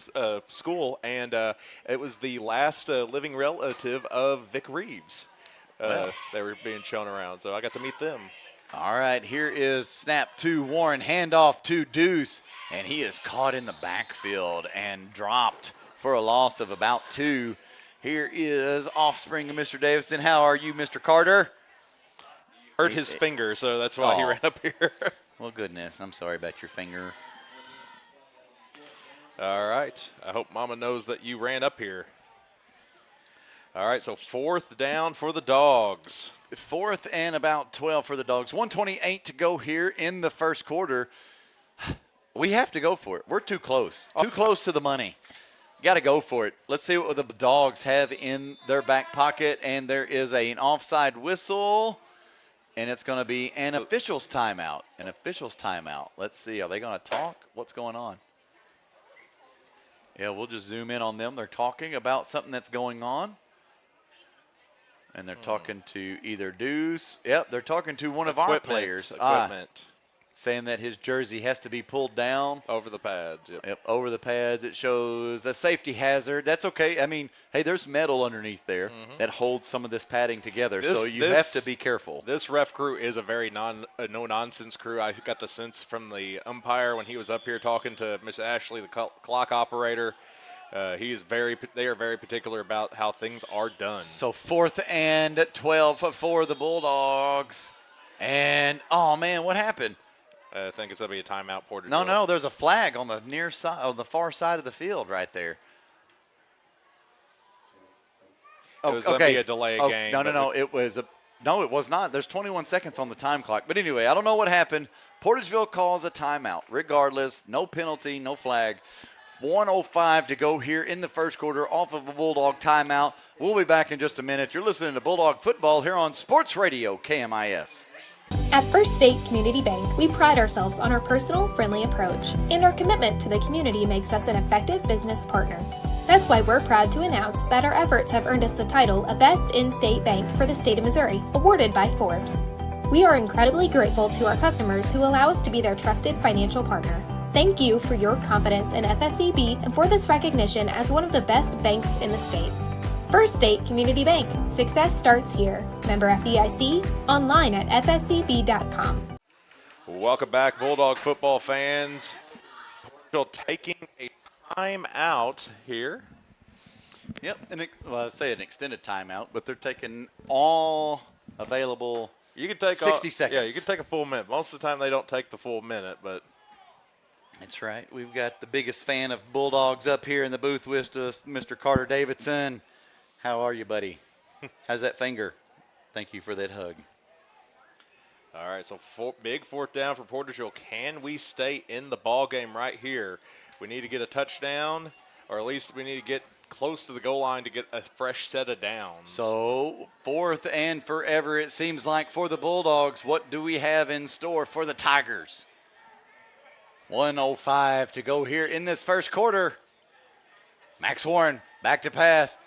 school, and it was the last living relative of Vic Reeves. They were being shown around, so I got to meet them. All right, here is snap to Warren, handoff to Deuce, and he is caught in the backfield and dropped for a loss of about 2. Here is offspring of Mr. Davidson. How are you, Mr. Carter? Hurt his finger, so that's why he ran up here. Well, goodness, I'm sorry about your finger. All right, I hope Mama knows that you ran up here. All right, so 4th down for the Dogs. 4th and about 12 for the Dogs. 1:28 to go here in the first quarter. We have to go for it. We're too close. Too close to the money. Got to go for it. Let's see what the Dogs have in their back pocket. And there is an offside whistle. And it's going to be an official's timeout. An official's timeout. Let's see. Are they going to talk? What's going on? Yeah, we'll just zoom in on them. They're talking about something that's going on. And they're talking to either Deuce. Yep, they're talking to one of our players. Equipment. Saying that his jersey has to be pulled down. Over the pads. Yep, over the pads. It shows a safety hazard. That's okay. I mean, hey, there's metal underneath there that holds some of this padding together, so you have to be careful. This ref crew is a very no-nonsense crew. I got the sense from the umpire when he was up here talking to Miss Ashley, the clock operator. They are very particular about how things are done. So 4th and 12 for the Bulldogs. And, oh, man, what happened? I think it's going to be a timeout, Portageville. No, there's a flag on the near side, on the far side of the field right there. It was going to be a delay game. No, it was not. There's 21 seconds on the time clock. But anyway, I don't know what happened. Portageville calls a timeout. Regardless, no penalty, no flag. 1:05 to go here in the first quarter off of a Bulldog timeout. We'll be back in just a minute. You're listening to Bulldog Football here on Sports Radio KMIS. At First State Community Bank, we pride ourselves on our personal, friendly approach, and our commitment to the community makes us an effective business partner. That's why we're proud to announce that our efforts have earned us the title of Best In-State Bank for the state of Missouri, awarded by Forbes. We are incredibly grateful to our customers who allow us to be their trusted financial partner. Thank you for your confidence in FSCB and for this recognition as one of the best banks in the state. First State Community Bank. Success starts here. Member FDIC. Online at fscb.com. Welcome back, Bulldog football fans. Portageville taking a timeout here. Yep, I'd say an extended timeout, but they're taking all available. You can take 60 seconds. Yeah, you can take a full minute. Most of the time they don't take the full minute, but. That's right. We've got the biggest fan of Bulldogs up here in the booth with us, Mr. Carter Davidson. How are you, buddy? How's that finger? Thank you for that hug. All right, so big 4th down for Portageville. Can we stay in the ball game right here? We need to get a touchdown, or at least we need to get close to the goal line to get a fresh set of downs. So 4th and forever, it seems like, for the Bulldogs. What do we have in store for the Tigers? 1:05 to go here in this first quarter. Max Warren back to pass.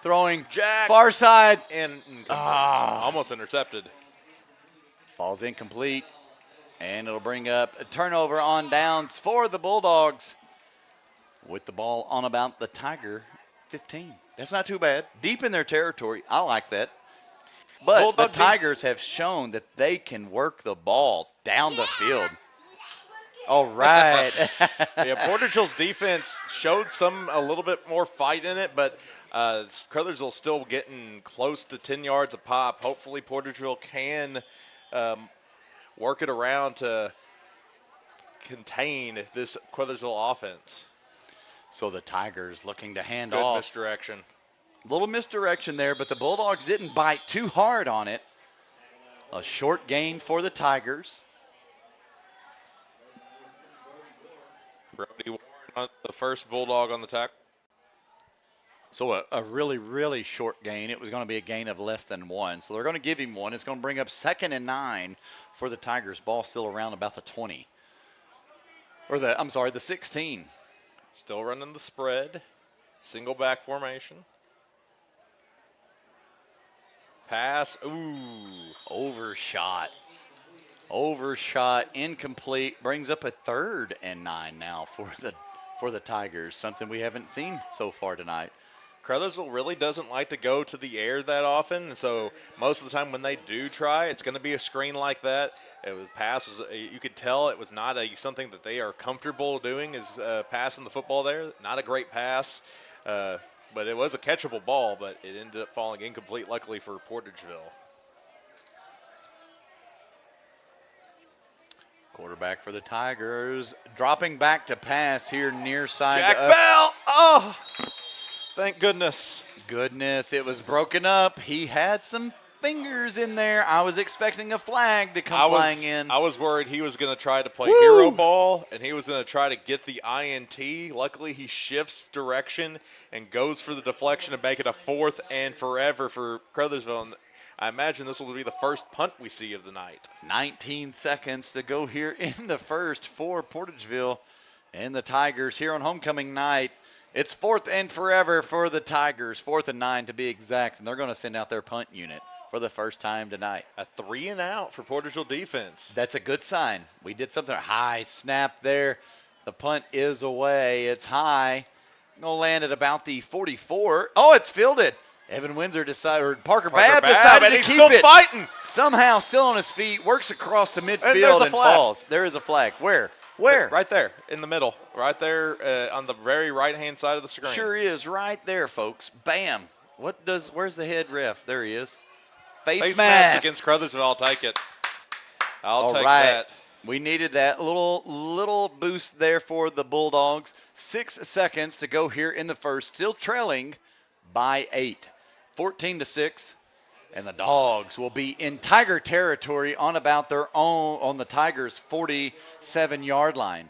Throwing Jack far side. And almost intercepted. Falls incomplete. And it'll bring up a turnover on downs for the Bulldogs. With the ball on about the Tiger 15. That's not too bad. Deep in their territory. I like that. But Bulldog the Tigers have shown that they can work the ball down the field. All right. Yeah, Portageville's defense showed a little bit more fight in it, but Caruthersville's still getting close to 10 yards a pop. Hopefully Portageville can work it around to contain this Caruthersville offense. So the Tigers looking to hand Good off. Misdirection. Little misdirection there, but the Bulldogs didn't bite too hard on it. A short gain for the Tigers. Brody Warren, the first Bulldog on the tackle. So a really, really short gain. It was going to be a gain of less than 1. So they're going to give him 1. It's going to bring up 2nd and 9 for the Tigers. Ball still around about the 20. Or the 16. Still running the spread. Single back formation. Pass. Ooh. Overshot, incomplete. Brings up a 3rd and 9 now for the Tigers. Something we haven't seen so far tonight. Caruthersville really doesn't like to go to the air that often, so most of the time when they do try, it's going to be a screen like that. You could tell it was not something that they are comfortable doing, is passing the football there. Not a great pass, but it was a catchable ball, but it ended up falling incomplete, luckily for Portageville. Quarterback for the Tigers, dropping back to pass here near side. Jack Bell! Oh! Thank goodness. It was broken up. He had some fingers in there. I was expecting a flag to come flying in. I was worried he was going to try to play hero ball, and he was going to try to get the INT. Luckily, he shifts direction and goes for the deflection to make it a 4th and forever for Caruthersville. And I imagine this will be the first punt we see of the night. 19 seconds to go here in the first for Portageville and the Tigers here on homecoming night. It's 4th and forever for the Tigers, 4th and 9 to be exact, and they're going to send out their punt unit for the first time tonight. A 3 and out for Portageville defense. That's a good sign. We did something. High snap there. The punt is away. It's high. Going to land at about the 44. Oh, it's fielded. Evan Windsor decided, or Parker Babb decided to he's keep still it. Fighting. Somehow still on his feet, works across the there's midfield a and flag. falls. There is a flag. Where? Where? Right there in the middle. Right there on the very right-hand side of the screen. Sure is. Right there, folks. Bam. Where's the head ref? There he is. Face mask against Caruthersville. I'll take it. I'll take right. that. We needed that little boost there for the Bulldogs. 6 seconds to go here in the first. Still trailing by 8. 14-6. And the Dogs will be in Tiger territory on about their own, on the Tigers' 47-yard line.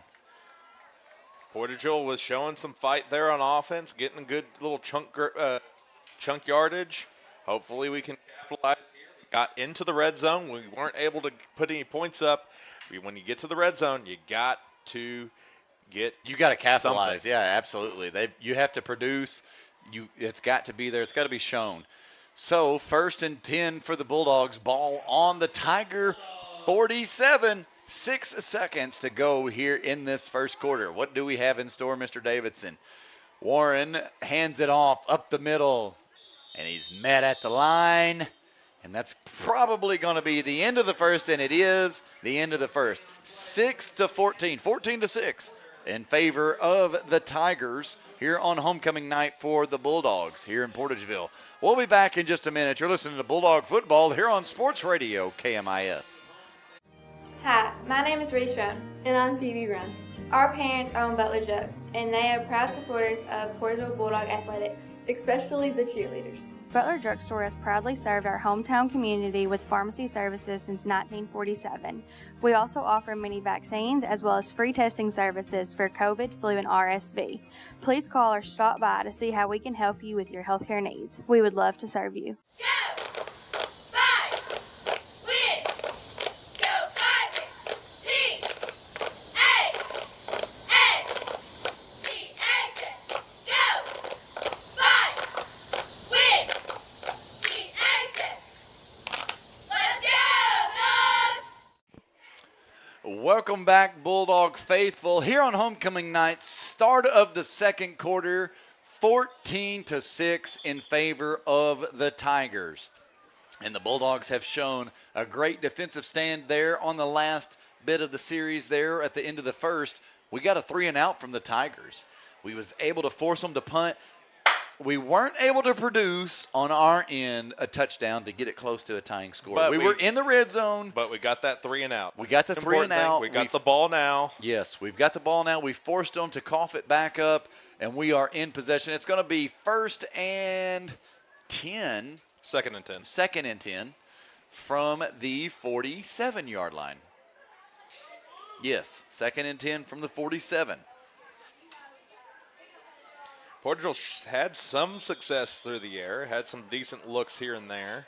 Portageville was showing some fight there on offense, getting a good little chunk yardage. Hopefully we can capitalize here. We got into the red zone. We weren't able to put any points up. When you get to the red zone, you got to get You got to capitalize. something. Yeah, absolutely. You have to produce. It's got to be there. It's got to be shown. So 1st and 10 for the Bulldogs. Ball on the Tiger 47. 6 seconds to go here in this first quarter. What do we have in store, Mr. Davidson? Warren hands it off up the middle, and he's met at the line. And that's probably going to be the end of the first, and it is the end of the first. 6-14, 14-6 in favor of the Tigers here on homecoming night for the Bulldogs here in Portageville. We'll be back in just a minute. You're listening to Bulldog Football here on Sports Radio KMIS. Hi, my name is Reese Roan. And I'm Phoebe Run. Our parents own Butler Jug, and they are proud supporters of Portageville Bulldog Athletics. Especially the cheerleaders. Butler Drugstore has proudly served our hometown community with pharmacy services since 1947. We also offer many vaccines as well as free testing services for COVID, flu, and RSV. Please call or stop by to see how we can help you with your healthcare needs. We would love to serve you. Welcome back, Bulldog faithful. Here on homecoming night, start of the second quarter, 14-6 in favor of the Tigers. And the Bulldogs have shown a great defensive stand there on the last bit of the series there at the end of the first. We got a 3 and out from the Tigers. We was able to force them to punt. We weren't able to produce on our end a touchdown to get it close to a tying score. But we were in the red zone. But we got that 3 and out. We got the 3 and out. We got the ball now. Yes, we've got the ball now. We forced them to cough it back up, and we are in possession. It's going to be 1st and 10. 2nd and 10. 2nd and 10 from the 47-yard line. Yes, 2nd and 10 from the 47. Portageville had some success through the air, had some decent looks here and there.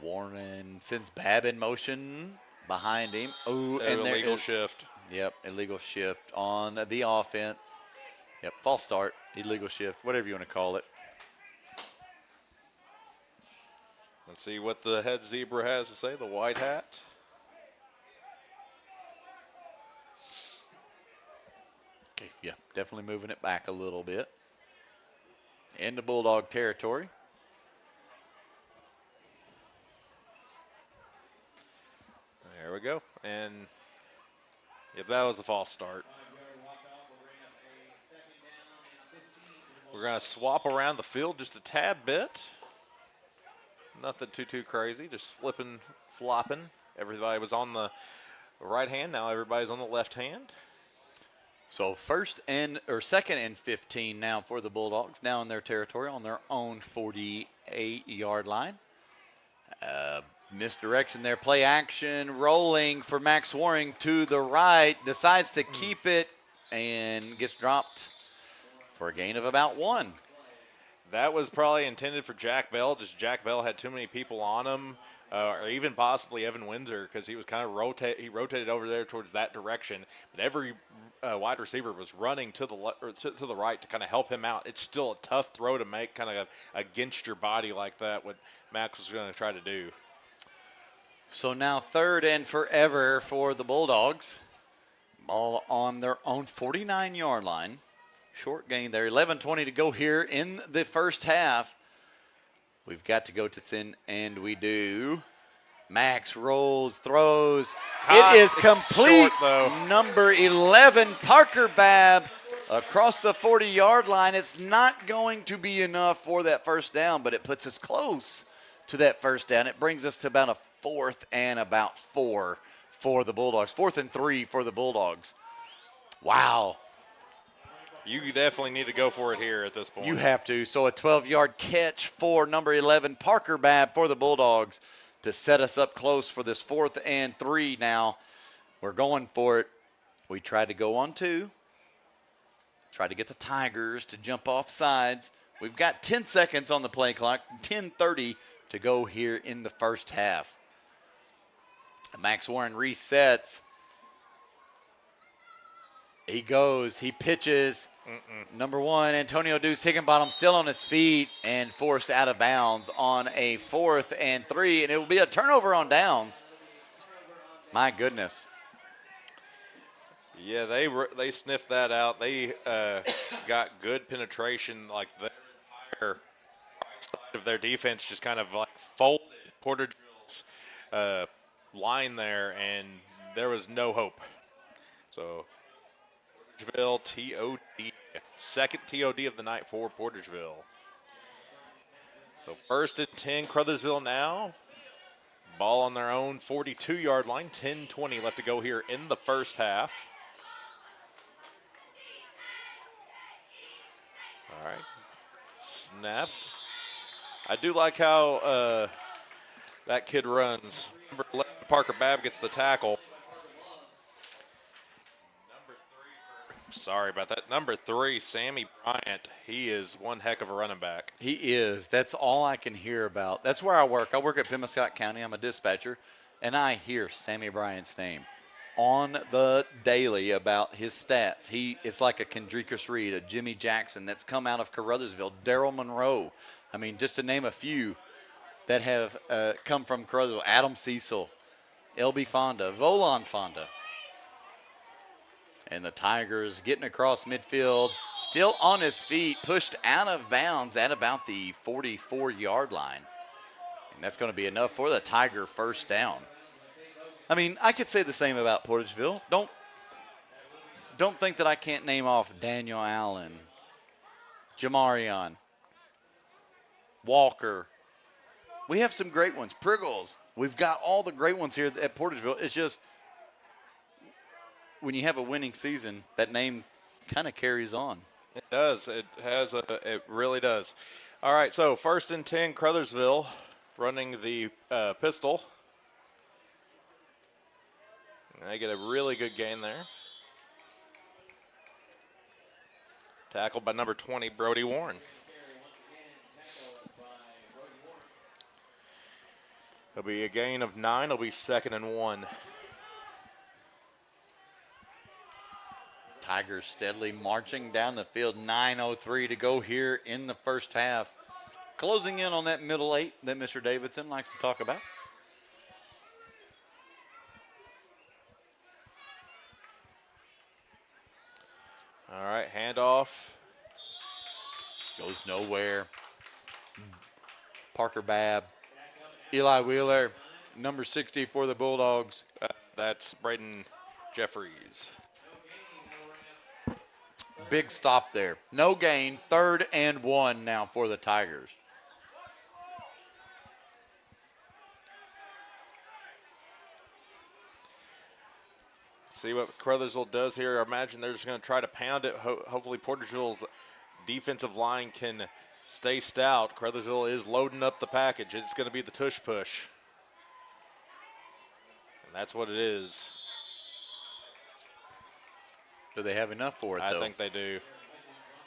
Warren sends Babb in motion behind him. Oh, and there illegal is, shift. Yep, illegal shift on the offense. Yep, false start, illegal shift, whatever you want to call it. Let's see what the head zebra has to say, the white hat. Okay, yeah, definitely moving it back a little bit. Into Bulldog territory. There we go. And if that was a false start. We're going to swap around the field just a tad bit. Nothing too crazy, just flipping, flopping. Everybody was on the right hand, now everybody's on the left hand. So 2nd and 15 now for the Bulldogs, now in their territory on their own 48-yard line. Misdirection there, play action, rolling for Max Waring to the right, decides to keep it and gets dropped for a gain of about 1. That was probably intended for Jack Bell. Just Jack Bell had too many people on him, or even possibly Evan Windsor, because he was kind of he rotated over there towards that direction. But every wide receiver was running to the right to kind of help him out. It's still a tough throw to make, kind of against your body like that. What Max was going to try to do. So now 3rd and forever for the Bulldogs. Ball on their own 49-yard line. Short gain there. 11:20 to go here in the first half. We've got to go to Tsin, and we do. Max rolls, throws. It is complete. Short, number 11, Parker Babb, across the 40-yard line. It's not going to be enough for that first down, but it puts us close to that first down. It brings us to about a 4th and about 4 for the Bulldogs. 4th and 3 for the Bulldogs. Wow. You definitely need to go for it here at this point. You have to. So a 12-yard catch for number 11, Parker Babb, for the Bulldogs to set us up close for this 4th and 3 now. We're going for it. We tried to go on 2. Tried to get the Tigers to jump off sides. We've got 10 seconds on the play clock, 10:30 to go here in the first half. Max Warren resets. He goes, he pitches. Number 1, Antonio Deuce Higginbottom still on his feet and forced out of bounds on a 4th and 3, and it will be a turnover on downs. My goodness. Yeah, they sniffed that out. They got good penetration, like the entire right side of their defense just kind of like folded Portageville's line there, and there was no hope. So Portageville TOD, second TOD of the night for Portageville. So 1st and 10, Caruthersville now. Ball on their own 42-yard line, 10:20 left to go here in the first half. All right, snap. I do like how that kid runs. Number 11, Parker Babb gets the tackle. Sorry about that. Number 3, Sammy Bryant. He is one heck of a running back. He is. That's all I can hear about. That's where I work. I work at Pemiscot County. I'm a dispatcher, and I hear Sammy Bryant's name on the daily about his stats. It's like a Kendrickus Reed, a Jimmy Jackson that's come out of Caruthersville, Daryl Monroe. I mean, just to name a few that have come from Caruthersville. Adam Cecil, LB Fonda, Volon Fonda. And the Tigers getting across midfield, still on his feet, pushed out of bounds at about the 44-yard line. And that's going to be enough for the Tiger first down. I mean, I could say the same about Portageville. Don't think that I can't name off Daniel Allen, Jamarion, Walker. We have some great ones. Priggles. We've got all the great ones here at Portageville. It's just when you have a winning season, that name kind of carries on. It does. It really does. All right, so 1st and 10, Caruthersville running the pistol. And they get a really good gain there. Tackled by number 20, Brody Warren. It'll be a gain of 9. It'll be 2nd and 1. Tigers steadily marching down the field. 9:03 to go here in the first half. Closing in on that middle 8 that Mr. Davidson likes to talk about. All right, handoff. Goes nowhere. Parker Babb. Eli Wheeler, number 60 for the Bulldogs. That's Braden Jeffries. Big stop there. No gain. 3rd and 1 now for the Tigers. See what Caruthersville does here. I imagine they're just going to try to pound it. Hopefully Portageville's defensive line can stay stout. Caruthersville is loading up the package. It's going to be the tush push. And that's what it is. Do they have enough for it, though? I think they do.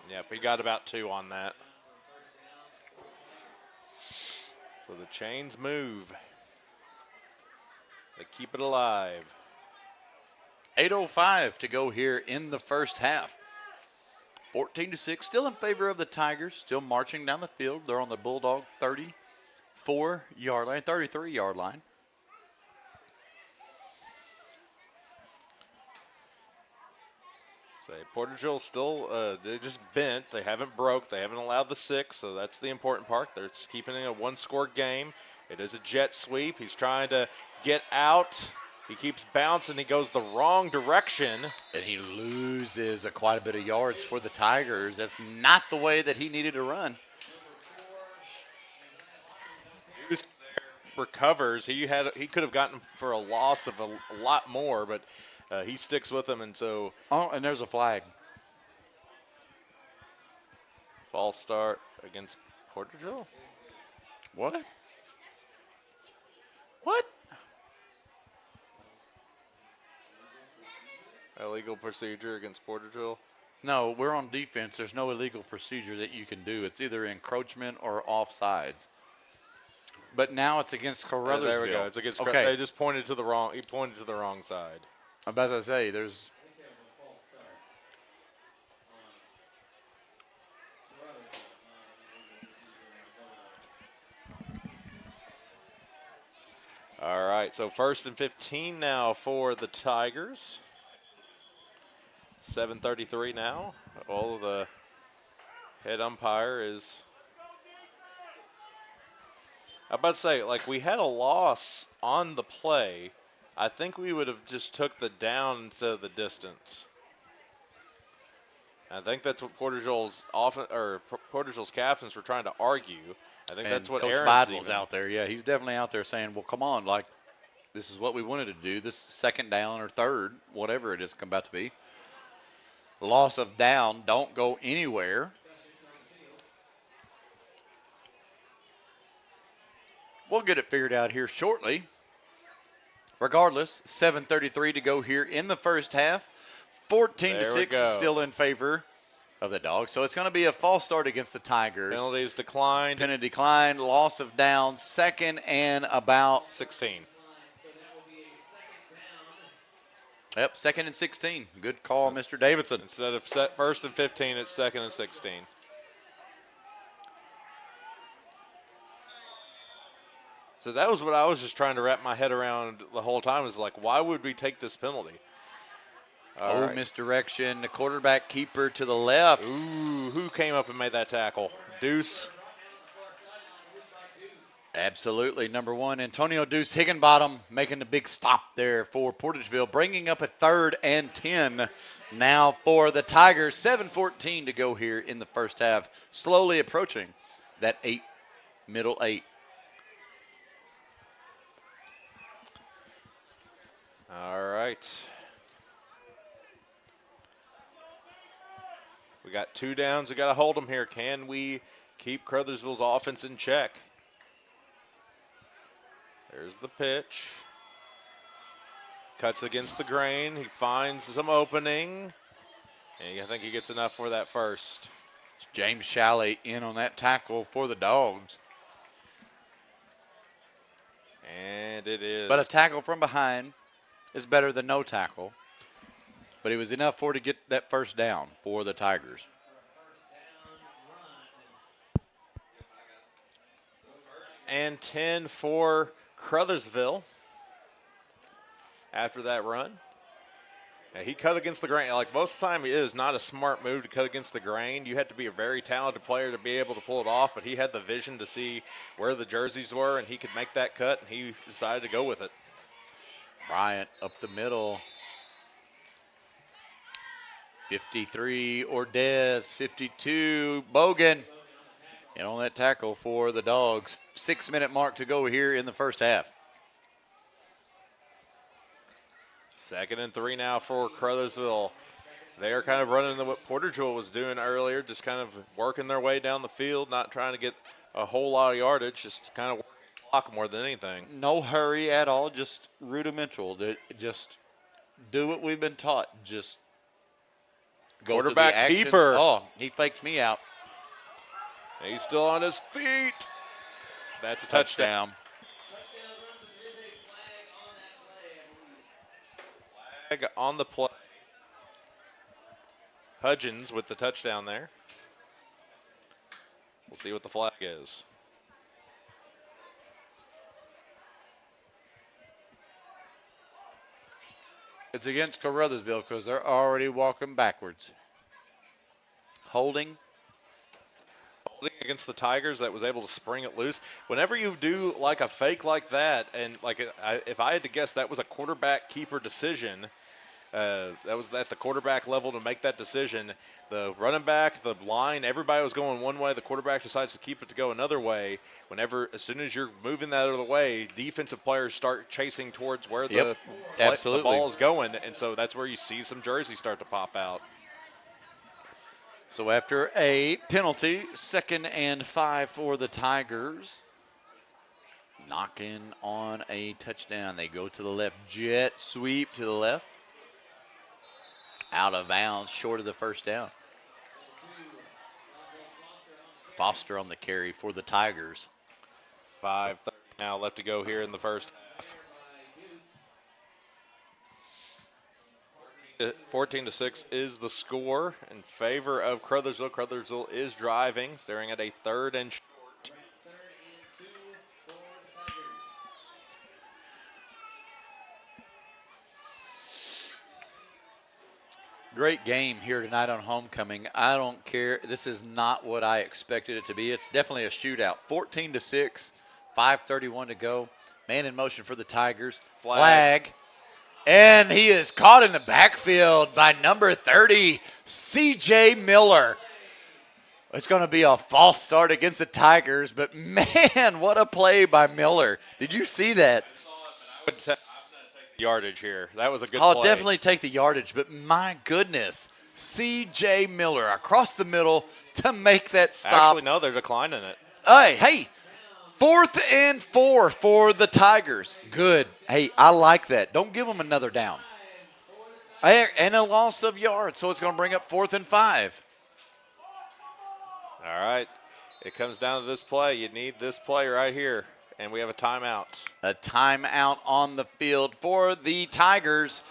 Yep, we got about 2 on that. So the chains move. They keep it alive. 8:05 to go here in the first half. 14-6, still in favor of the Tigers, still marching down the field. They're on the Bulldog 34-yard line, 33-yard line. So Portageville still, they just bent. They haven't broke. They haven't allowed the 6, so that's the important part. They're just keeping it a one-score game. It is a jet sweep. He's trying to get out. He keeps bouncing. He goes the wrong direction. And he loses quite a bit of yards for the Tigers. That's not the way that he needed to run. Deuce recovers. He could have gotten for a loss of a lot more, but he sticks with him, and so. Oh, and there's a flag. False start against Portageville. What? What? Illegal procedure against Portageville. No, we're on defense. There's no illegal procedure that you can do. It's either encroachment or offsides. But now it's against Caruthersville. There we go. It's against. Okay. They just pointed to the wrong. He pointed to the wrong side. I'm about to say there's. All right. So 1st and 15 now for the Tigers. 7:33 now. All of the head umpire is. I'm about to say, like, we had a loss on the play. I think we would have just took the down instead of the distance. I think that's what Portageville's captains were trying to argue. I think that's what Coach Aaron's Bidwell's out there. Yeah, he's definitely out there saying, well, come on, like, this is what we wanted to do. This second down or third, whatever it is about to be. Loss of down, don't go anywhere. We'll get it figured out here shortly. Regardless, 7:33 to go here in the first half. 14-6 is still in favor of the Dogs. So it's going to be a false start against the Tigers. Penalties declined. Penalty declined. Loss of down. 2nd and about 16. Yep, 2nd and 16. Good call, Mr. Davidson. Instead of 1st and 15, it's 2nd and 16. So that was what I was just trying to wrap my head around the whole time, is like, why would we take this penalty? All right. Misdirection. The quarterback keeper to the left. Ooh, who came up and made that tackle? Deuce. Absolutely. Number 1, Antonio Deuce Higginbottom making the big stop there for Portageville, bringing up a 3rd and 10 now for the Tigers. 7:14 to go here in the first half, slowly approaching that middle 8. All right. We got 2 downs. We got to hold them here. Can we keep Caruthersville's offense in check? There's the pitch. Cuts against the grain. He finds some opening. And I think he gets enough for that first. James Shalley in on that tackle for the Dogs. And it is. But a tackle from behind is better than no tackle. But it was enough to get that first down for the Tigers. And 10 for Caruthersville after that run. And he cut against the grain. Like most of the time, it is not a smart move to cut against the grain. You have to be a very talented player to be able to pull it off, but he had the vision to see where the jerseys were, and he could make that cut, and he decided to go with it. Bryant up the middle. 53 Ordez, 52 Bogan. And on that tackle for the Dogs. 6-minute mark to go here in the first half. 2nd and 3 now for Caruthersville. They are kind of running what Portageville was doing earlier, just kind of working their way down the field, not trying to get a whole lot of yardage, just kind of working the clock more than anything. No hurry at all, just rudimental. Just do what we've been taught. Just go quarterback to the actions. keeper. Oh, he faked me out. He's still on his feet. That's a touchdown. Flag on the play. Hudgens with the touchdown there. We'll see what the flag is. It's against Caruthersville because they're already walking backwards. Holding against the Tigers that was able to spring it loose. Whenever you do like a fake like that, and like if I had to guess, that was a quarterback keeper decision. That was at the quarterback level to make that decision. The running back, the line, everybody was going one way. The quarterback decides to keep it to go another way. As soon as you're moving that out of the way, defensive players start chasing towards where the ball is going, and so that's where you see some jerseys start to pop out. So after a penalty, 2nd and 5 for the Tigers. Knocking on a touchdown. They go to the left. Jet sweep to the left. Out of bounds, short of the first down. Foster on the carry for the Tigers. 5:30 now left to go here in the first half. 14-6 is the score in favor of Caruthersville. Caruthersville is driving, staring at a 3rd and short. Great game here tonight on homecoming. I don't care. This is not what I expected it to be. It's definitely a shootout. 14-6, 5:31 to go. Man in motion for the Tigers. Flag. And he is caught in the backfield by number 30, C.J. Miller. It's going to be a false start against the Tigers, but man, what a play by Miller. Did you see that? Yardage here. That was a good play. I'll definitely take the yardage, but my goodness, C.J. Miller across the middle to make that stop. Actually, no, they're declining it. Hey, 4th and 4 for the Tigers. Good. Hey, I like that. Don't give them another down. And a loss of yards, so it's going to bring up 4th and 5. All right. It comes down to this play. You need this play right here, and we have a timeout. A timeout on the field for the Tigers.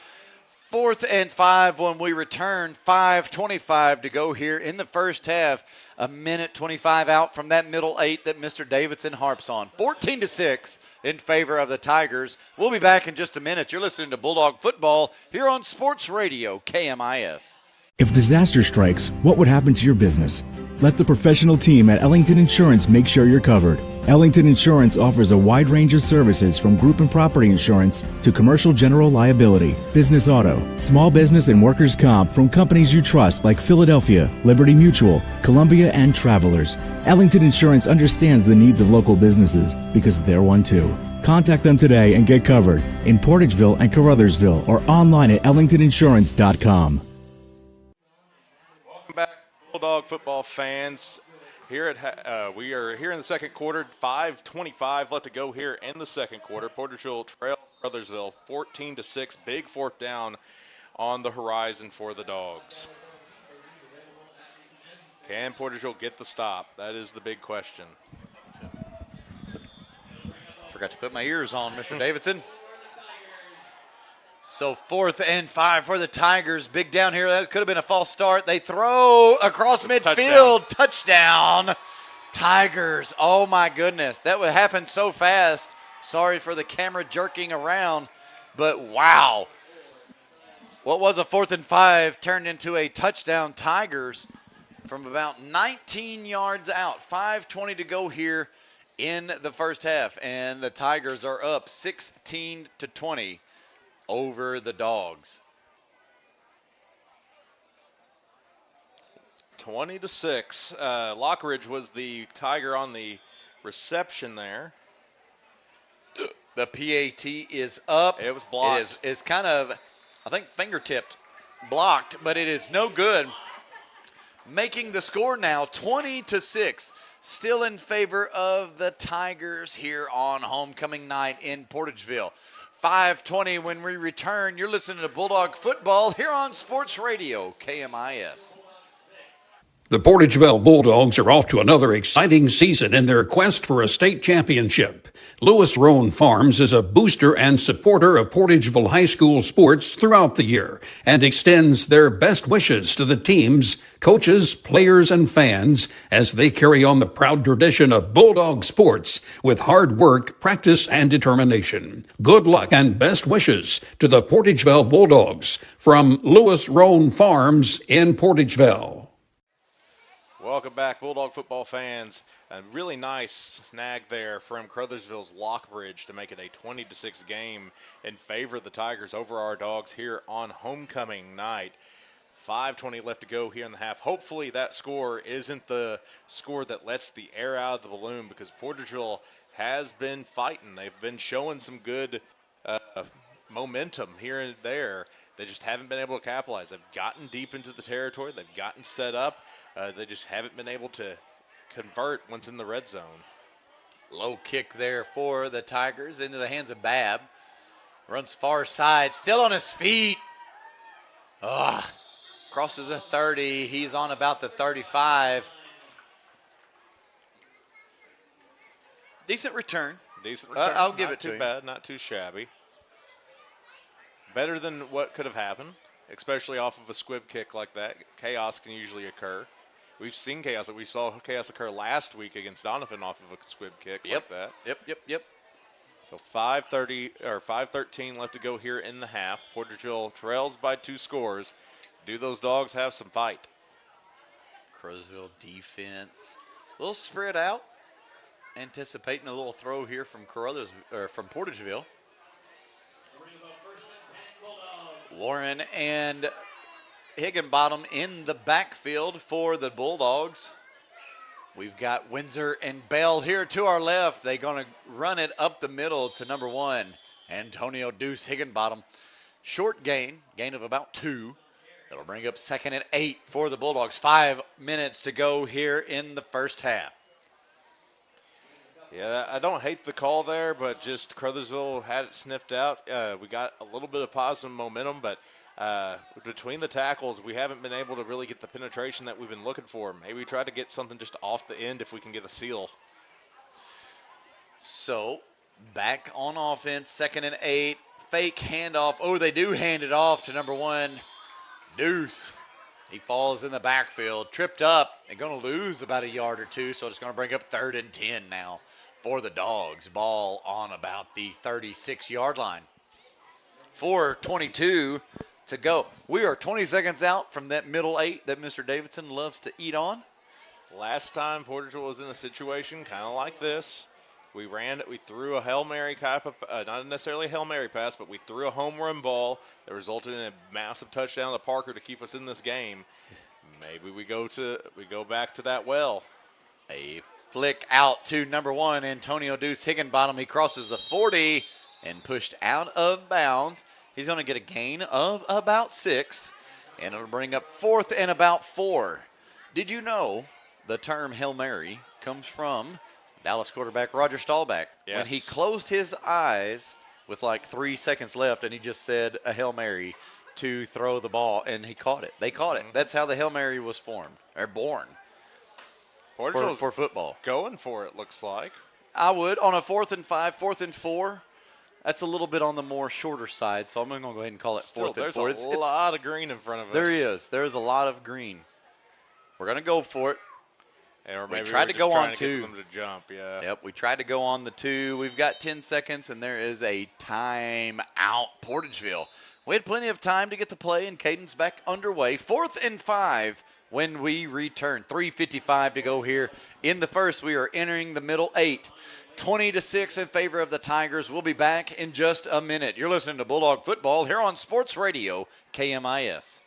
4th and 5 when we return. 5:25 to go here in the first half. A minute 25 out from that middle 8 that Mr. Davidson harps on. 14-6 in favor of the Tigers. We'll be back in just a minute. You're listening to Bulldog Football here on Sports Radio KMIS. If disaster strikes, what would happen to your business? Let the professional team at Ellington Insurance make sure you're covered. Ellington Insurance offers a wide range of services from group and property insurance to commercial general liability, business auto, small business and workers' comp from companies you trust like Philadelphia, Liberty Mutual, Columbia, and Travelers. Ellington Insurance understands the needs of local businesses because they're one too. Contact them today and get covered in Portageville and Caruthersville or online at ellingtoninsurance.com. Welcome back, Bulldog football fans. We are here in the second quarter. 5:25 left to go here in the second quarter. Portageville trails Caruthersville 14-6. Big 4th down on the horizon for the Dogs. Can Portageville get the stop? That is the big question. Forgot to put my ears on, Mr. Davidson. So 4th and 5 for the Tigers. Big down here. That could have been a false start. They throw across midfield. Touchdown. Tigers. Oh, my goodness. That would happen so fast. Sorry for the camera jerking around, but wow. What was a 4th and 5 turned into a touchdown. Tigers from about 19 yards out. 5:20 to go here in the first half, and the Tigers are up 16-20. Over the Dogs. 20-6. Lockridge was the Tiger on the reception there. The PAT is up. It was blocked. It's kind of, I think, finger-tipped, blocked, but it is no good. Making the score now 20-6. Still in favor of the Tigers here on homecoming night in Portageville. 5:20 when we return. You're listening to Bulldog Football here on Sports Radio KMIS. The Portageville Bulldogs are off to another exciting season in their quest for a state championship. Lewis Roan Farms is a booster and supporter of Portageville High School sports throughout the year and extends their best wishes to the teams, coaches, players, and fans as they carry on the proud tradition of Bulldog sports with hard work, practice, and determination. Good luck and best wishes to the Portageville Bulldogs from Lewis Roan Farms in Portageville. Welcome back, Bulldog football fans. A really nice snag there from Caruthersville's Lockbridge to make it a 20-6 game in favor of the Tigers over our Dogs here on homecoming night. 5:20 left to go here in the half. Hopefully that score isn't the score that lets the air out of the balloon, because Portageville has been fighting. They've been showing some good momentum here and there. They just haven't been able to capitalize. They've gotten deep into the territory. They've gotten set up. They just haven't been able to convert once in the red zone. Low kick there for the Tigers into the hands of Babb. Runs far side, still on his feet. Crosses a 30. He's on about the 35. Decent return. Decent return. I'll give it to him. Not too bad, not too shabby. Better than what could have happened, especially off of a squib kick like that. Chaos can usually occur. We've seen chaos. We saw chaos occur last week against Donovan off of a squib kick like that. Yep. So 5:13 left to go here in the half. Portageville trails by 2 scores. Do those Dogs have some fight? Caruthersville defense, a little spread out. Anticipating a little throw here from from Portageville. Warren and Higginbottom in the backfield for the Bulldogs. We've got Windsor and Bell here to our left. They're going to run it up the middle to number 1, Antonio Deuce Higginbottom. Short gain of about 2. That'll bring up 2nd and 8 for the Bulldogs. 5 minutes to go here in the first half. Yeah, I don't hate the call there, but just Caruthersville had it sniffed out. We got a little bit of positive momentum, but between the tackles, we haven't been able to really get the penetration that we've been looking for. Maybe try to get something just off the end if we can get a seal. So, back on offense, 2nd and 8. Fake handoff. Oh, they do hand it off to number 1, Deuce. He falls in the backfield, tripped up, and going to lose about a yard or 2, so it's going to bring up 3rd and 10 now for the Dogs. Ball on about the 36-yard line. 4:22 to go. We are 20 seconds out from that middle 8 that Mr. Davidson loves to eat on. Last time Portageville was in a situation kind of like this. We threw a Hail Mary type of, not necessarily a Hail Mary pass, but we threw a home run ball that resulted in a massive touchdown to Parker to keep us in this game. Maybe we go back to that well. A flick out to number 1, Antonio Deuce Higginbottom. He crosses the 40 and pushed out of bounds. He's going to get a gain of about 6, and it'll bring up 4th and about 4. Did you know the term Hail Mary comes from Dallas quarterback Roger Staubach? Yes. When he closed his eyes with like 3 seconds left and he just said a Hail Mary to throw the ball, and he caught it. They caught it. That's how the Hail Mary was formed, or born for football. Going for it, looks like. I would. On a 4th and 5, 4th and 4, that's a little bit on the more shorter side, so I'm going to go ahead and call it 4th and 4. There's a lot of green in front of us. There is. There's a lot of green. We're going to go for it. Or maybe we tried to go on 2. Them to jump, yeah. Yep, we tried to go on the 2. We've got 10 seconds, and there is a time out, Portageville. We had plenty of time to get the play and cadence back underway. 4th and 5 when we return. 3:55 to go here in the first. We are entering the middle 8. 20-6 in favor of the Tigers. We'll be back in just a minute. You're listening to Bulldog Football here on Sports Radio, KMIS.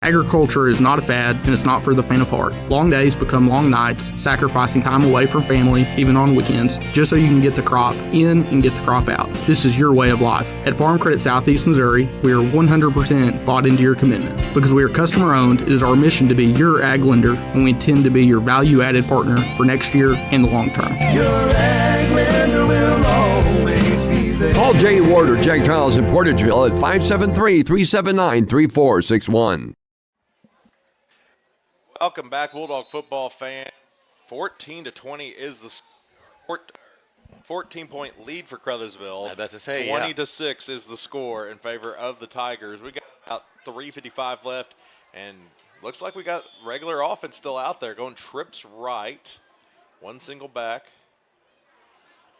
Agriculture is not a fad, and it's not for the faint of heart. Long days become long nights, sacrificing time away from family, even on weekends, just so you can get the crop in and get the crop out. This is your way of life. At Farm Credit Southeast Missouri, we are 100% bought into your commitment. Because we are customer-owned, it is our mission to be your ag lender, and we intend to be your value-added partner for next year and the long term. Your ag lender will always be there. Call Jay Ward or Jack Giles in Portageville at 573-379-3461. Welcome back, Bulldog football fans. 14-20 is the 14-point lead for Caruthersville. I was about to say, 20-6 is the score in favor of the Tigers. We got about 3:55 left, and looks like we got regular offense still out there going trips right. One single back.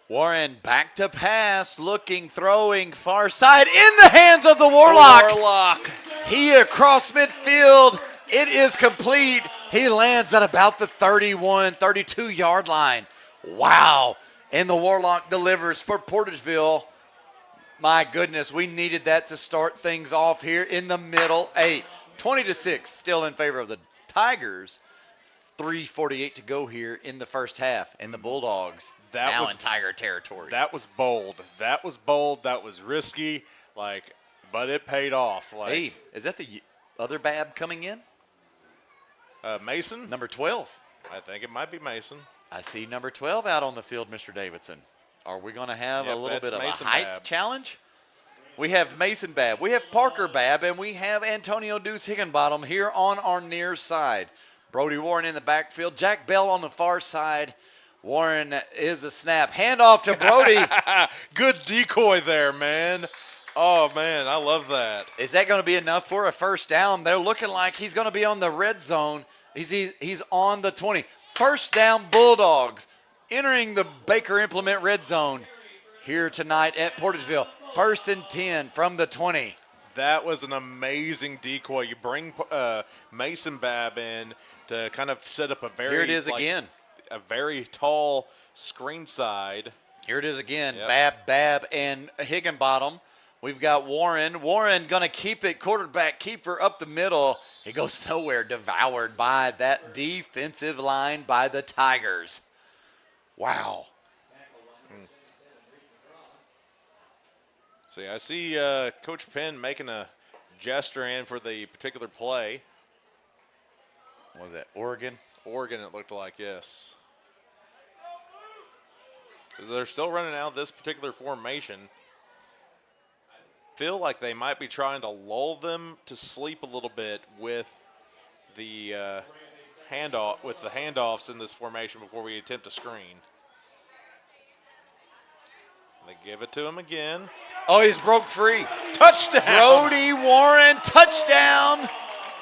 Warren back to pass, looking, throwing, far side, in the hands of the Warlock. He across midfield. It is complete. He lands at about the 31, 32-yard line. Wow. And the Warlock delivers for Portageville. My goodness, we needed that to start things off here in the middle 8. 20-6, still in favor of the Tigers. 3:48 to go here in the first half, and the Bulldogs now in Tiger territory. That was bold. That was bold. That was risky. But it paid off. Hey, is that the other Bab coming in? Mason? Number 12. I think it might be Mason. I see number 12 out on the field, Mr. Davidson. Are we going to have a little bit of Mason a height Babb challenge? We have Mason Babb, we have Parker Babb, and we have Antonio Deuce Higginbottom here on our near side. Brody Warren in the backfield, Jack Bell on the far side. Warren is a snap. Handoff to Brody. Good decoy there, man. Oh, man, I love that. Is that going to be enough for a first down? They're looking like he's going to be on the red zone. He's on the 20. First down, Bulldogs entering the Baker Implement red zone here tonight at Portageville. 1st and 10 from the 20. That was an amazing decoy. You bring Mason Babb in to kind of set up a very here it is again. A very tall screen side. Here it is again. Yep. Babb, and Higginbottom. We've got Warren. Warren going to keep it, quarterback keeper up the middle. He goes nowhere, devoured by that defensive line by the Tigers. Wow. See, I see Coach Penn making a gesture in for the particular play. What was that, Oregon? Oregon, it looked like, yes. They're still running out this particular formation. Feel like they might be trying to lull them to sleep a little bit with the handoffs in this formation before we attempt a screen. They give it to him again. Oh, he's broke free. Touchdown. Brody Warren, touchdown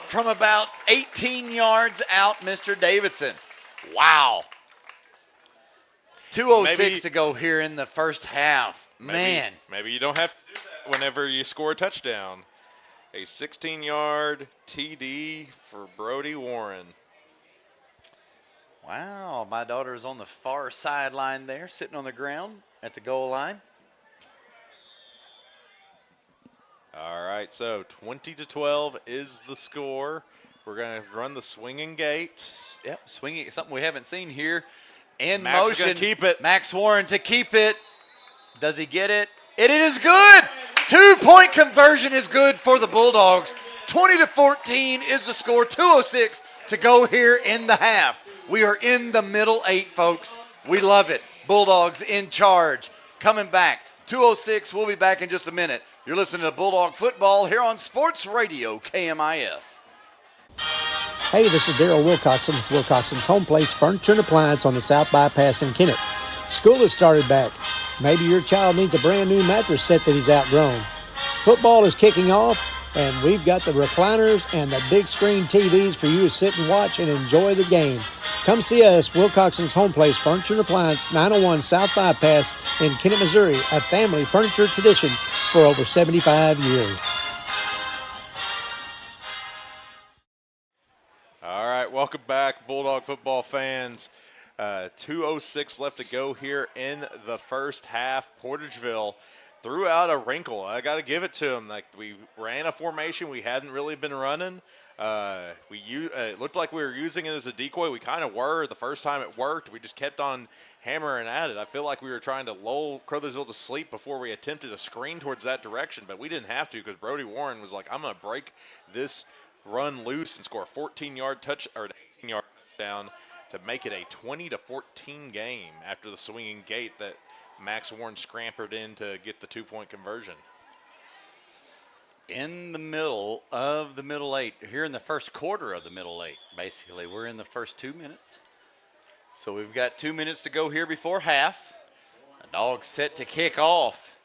from about 18 yards out, Mr. Davidson. Wow. 2:06 to go here in the first half. Man. Maybe you don't have to do that whenever you score a touchdown. A 16-yard TD for Brody Warren. Wow, my daughter is on the far sideline there, sitting on the ground at the goal line. All right, so 20-12 is the score. We're going to run the swinging gate. Yep, swinging, something we haven't seen here. In Max motion. Is gonna keep it. Max Warren to keep it. Does he get it? It is good. 2-point conversion is good for the Bulldogs. 20-14 is the score. 2:06 to go here in the half. We are in the middle 8, folks. We love it. Bulldogs in charge. Coming back. 2:06. We'll be back in just a minute. You're listening to Bulldog Football here on Sports Radio KMIS. Hey, this is Daryl Wilcoxon with Wilcoxon's Home Place Furniture and Appliance on the South Bypass in Kennett. School has started back. Maybe your child needs a brand new mattress set that he's outgrown. Football is kicking off, and we've got the recliners and the big screen TVs for you to sit and watch and enjoy the game. Come see us, Wilcoxon's Home Place Furniture and Appliance, 901 South Bypass in Kennett, Missouri, a family furniture tradition for over 75 years. All right, welcome back, Bulldog football fans. 2:06 left to go here in the first half. Portageville threw out a wrinkle. I got to give it to them. Like, we ran a formation we hadn't really been running. It looked like we were using it as a decoy. We kind of were. The first time it worked, we just kept on hammering at it. I feel like we were trying to lull Caruthersville to sleep before we attempted a screen towards that direction, but we didn't have to because Brody Warren was like, I'm going to break this run loose and score a 14-yard touch or an 18-yard touchdown to make it a 20-14 game after the swinging gate that Max Warren scampered in to get the 2-point conversion. in the middle of the middle eight. Here in the first quarter of the middle eight, basically. We're in the first 2 minutes. So we've got 2 minutes to go here before half. The Dogs set to kick off.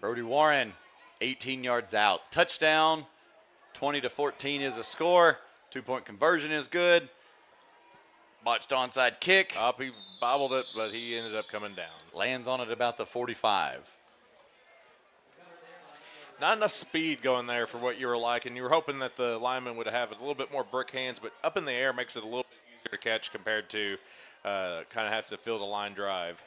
Brody Warren, 18 yards out. Touchdown, 20-14 is a score. 2-point conversion is good. Botched onside kick. Up, he bobbled it, but he ended up coming down. Lands on it about the 45. Not enough speed going there for what you were liking. You were hoping that the lineman would have a little bit more brick hands, but up in the air makes it a little bit easier to catch compared to kind of have to field a line drive.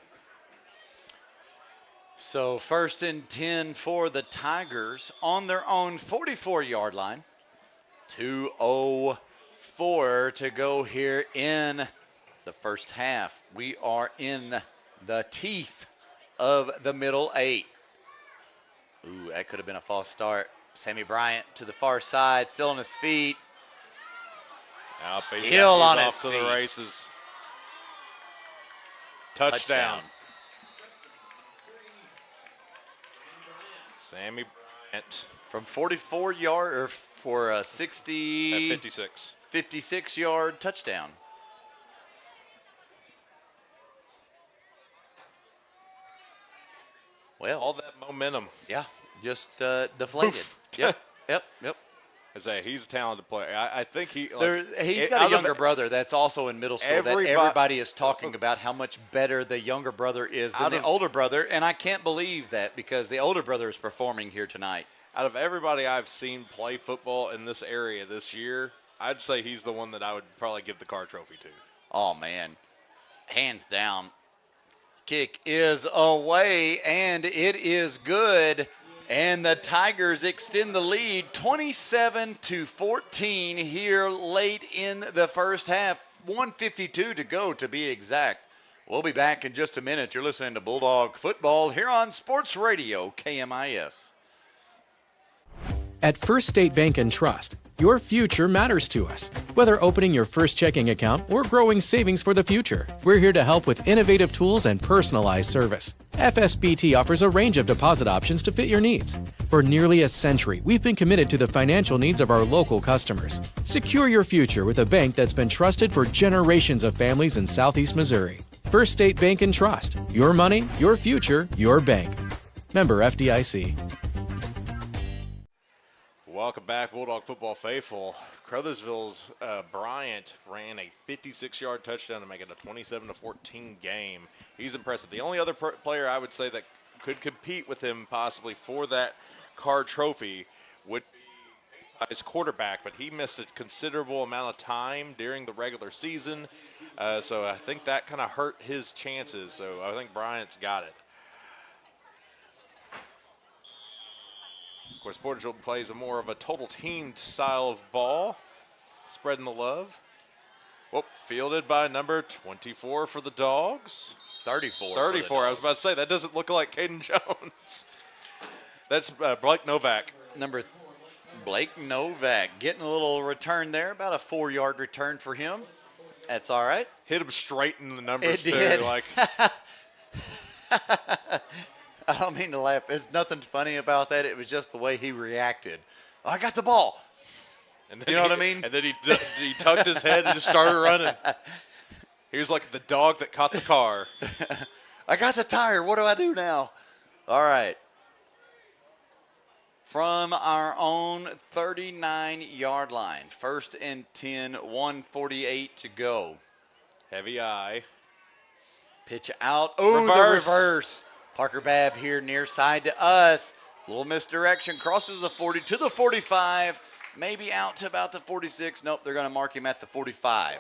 So 1st and 10 for the Tigers on their own 44-yard line. 2:04 to go here in the first half. We are in the teeth of the middle eight. Ooh, that could have been a false start. Sammy Bryant to the far side, still on his feet. Still on his feet. To the races. Touchdown. Sammy Bryant. From 44 yard or for a 56 yard touchdown. Well, all that momentum. Yeah, just deflated. Yep. I say he's a talented player. I think he's got a younger brother that's also in middle school that everybody is talking about how much better the younger brother is than the older brother, and I can't believe that because the older brother is performing here tonight. Out of everybody I've seen play football in this area this year, I'd say he's the one that I would probably give the Carr Trophy to. Oh, man. Hands down. Kick is away, and it is good. And the Tigers extend the lead 27-14 here late in the first half. 1:52 to go to be exact. We'll be back in just a minute. You're listening to Bulldog Football here on Sports Radio KMIS. At First State Bank and Trust, your future matters to us. Whether opening your first checking account or growing savings for the future, we're here to help with innovative tools and personalized service. FSBT offers a range of deposit options to fit your needs. For nearly a century, we've been committed to the financial needs of our local customers. Secure your future with a bank that's been trusted for generations of families in Southeast Missouri. First State Bank and Trust. Your money, your future, your bank. Member FDIC. Welcome back, Bulldog football faithful. Caruthersville's Bryant ran a 56-yard touchdown to make it a 27-14 game. He's impressive. The only other player I would say that could compete with him possibly for that Carr Trophy would be his quarterback, but he missed a considerable amount of time during the regular season, so I think that kind of hurt his chances. So I think Bryant's got it. Of course, Portageville plays a more of a total team style of ball, spreading the love. Whoop, fielded by number 24 for the Dogs. 34. 34. I was about to say, that doesn't look like Caden Jones. That's Blake Novak. Blake Novak getting a little return there, about a 4-yard return for him. That's all right. Hit him straight in the numbers it too. Did. Like. I don't mean to laugh. There's nothing funny about that. It was just the way he reacted. Oh, I got the ball. And then you know what I mean? And then he tucked his head and just started running. He was like the dog that caught the car. I got the tire. What do I do now? All right. From our own 39-yard line. 1st and 10, 1:48 to go. Heavy eye. Pitch out. Oh, the reverse. Parker Babb here near side to us. Little misdirection. Crosses the 40 to the 45. Maybe out to about the 46. Nope, they're going to mark him at the 45.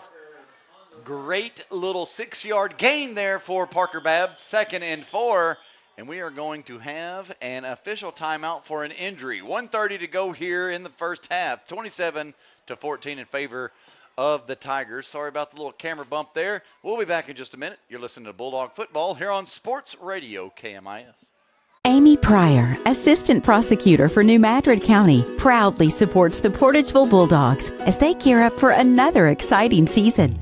Great little 6-yard gain there for Parker Babb. 2nd and 4. And we are going to have an official timeout for an injury. 1:30 to go here in the first half. 27-14 in favor of the Tigers. Sorry about the little camera bump there. We'll be back in just a minute. You're listening to Bulldog Football here on Sports Radio KMIS. Amy Pryor, Assistant Prosecutor for New Madrid County, proudly supports the Portageville Bulldogs as they gear up for another exciting season.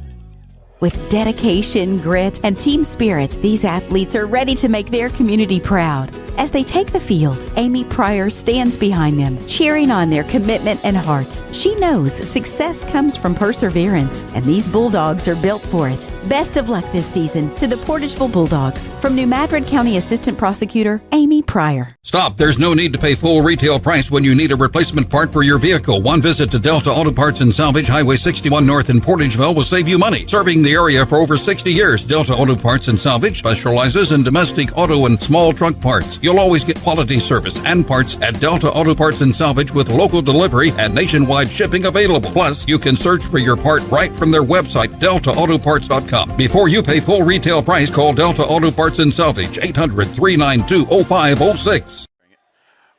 With dedication, grit, and team spirit, these athletes are ready to make their community proud. As they take the field, Amy Pryor stands behind them, cheering on their commitment and heart. She knows success comes from perseverance, and these Bulldogs are built for it. Best of luck this season to the Portageville Bulldogs. From New Madrid County Assistant Prosecutor Amy Pryor. Stop. There's no need to pay full retail price when you need a replacement part for your vehicle. One visit to Delta Auto Parts and Salvage, Highway 61 North in Portageville will save you money. Serving the area for over 60 years, Delta Auto Parts and Salvage specializes in domestic auto and small truck parts. You'll always get quality service and parts at Delta Auto Parts and Salvage with local delivery and nationwide shipping available. Plus, you can search for your part right from their website, deltaautoparts.com. Before you pay full retail price, call Delta Auto Parts and Salvage, 800-392-0506.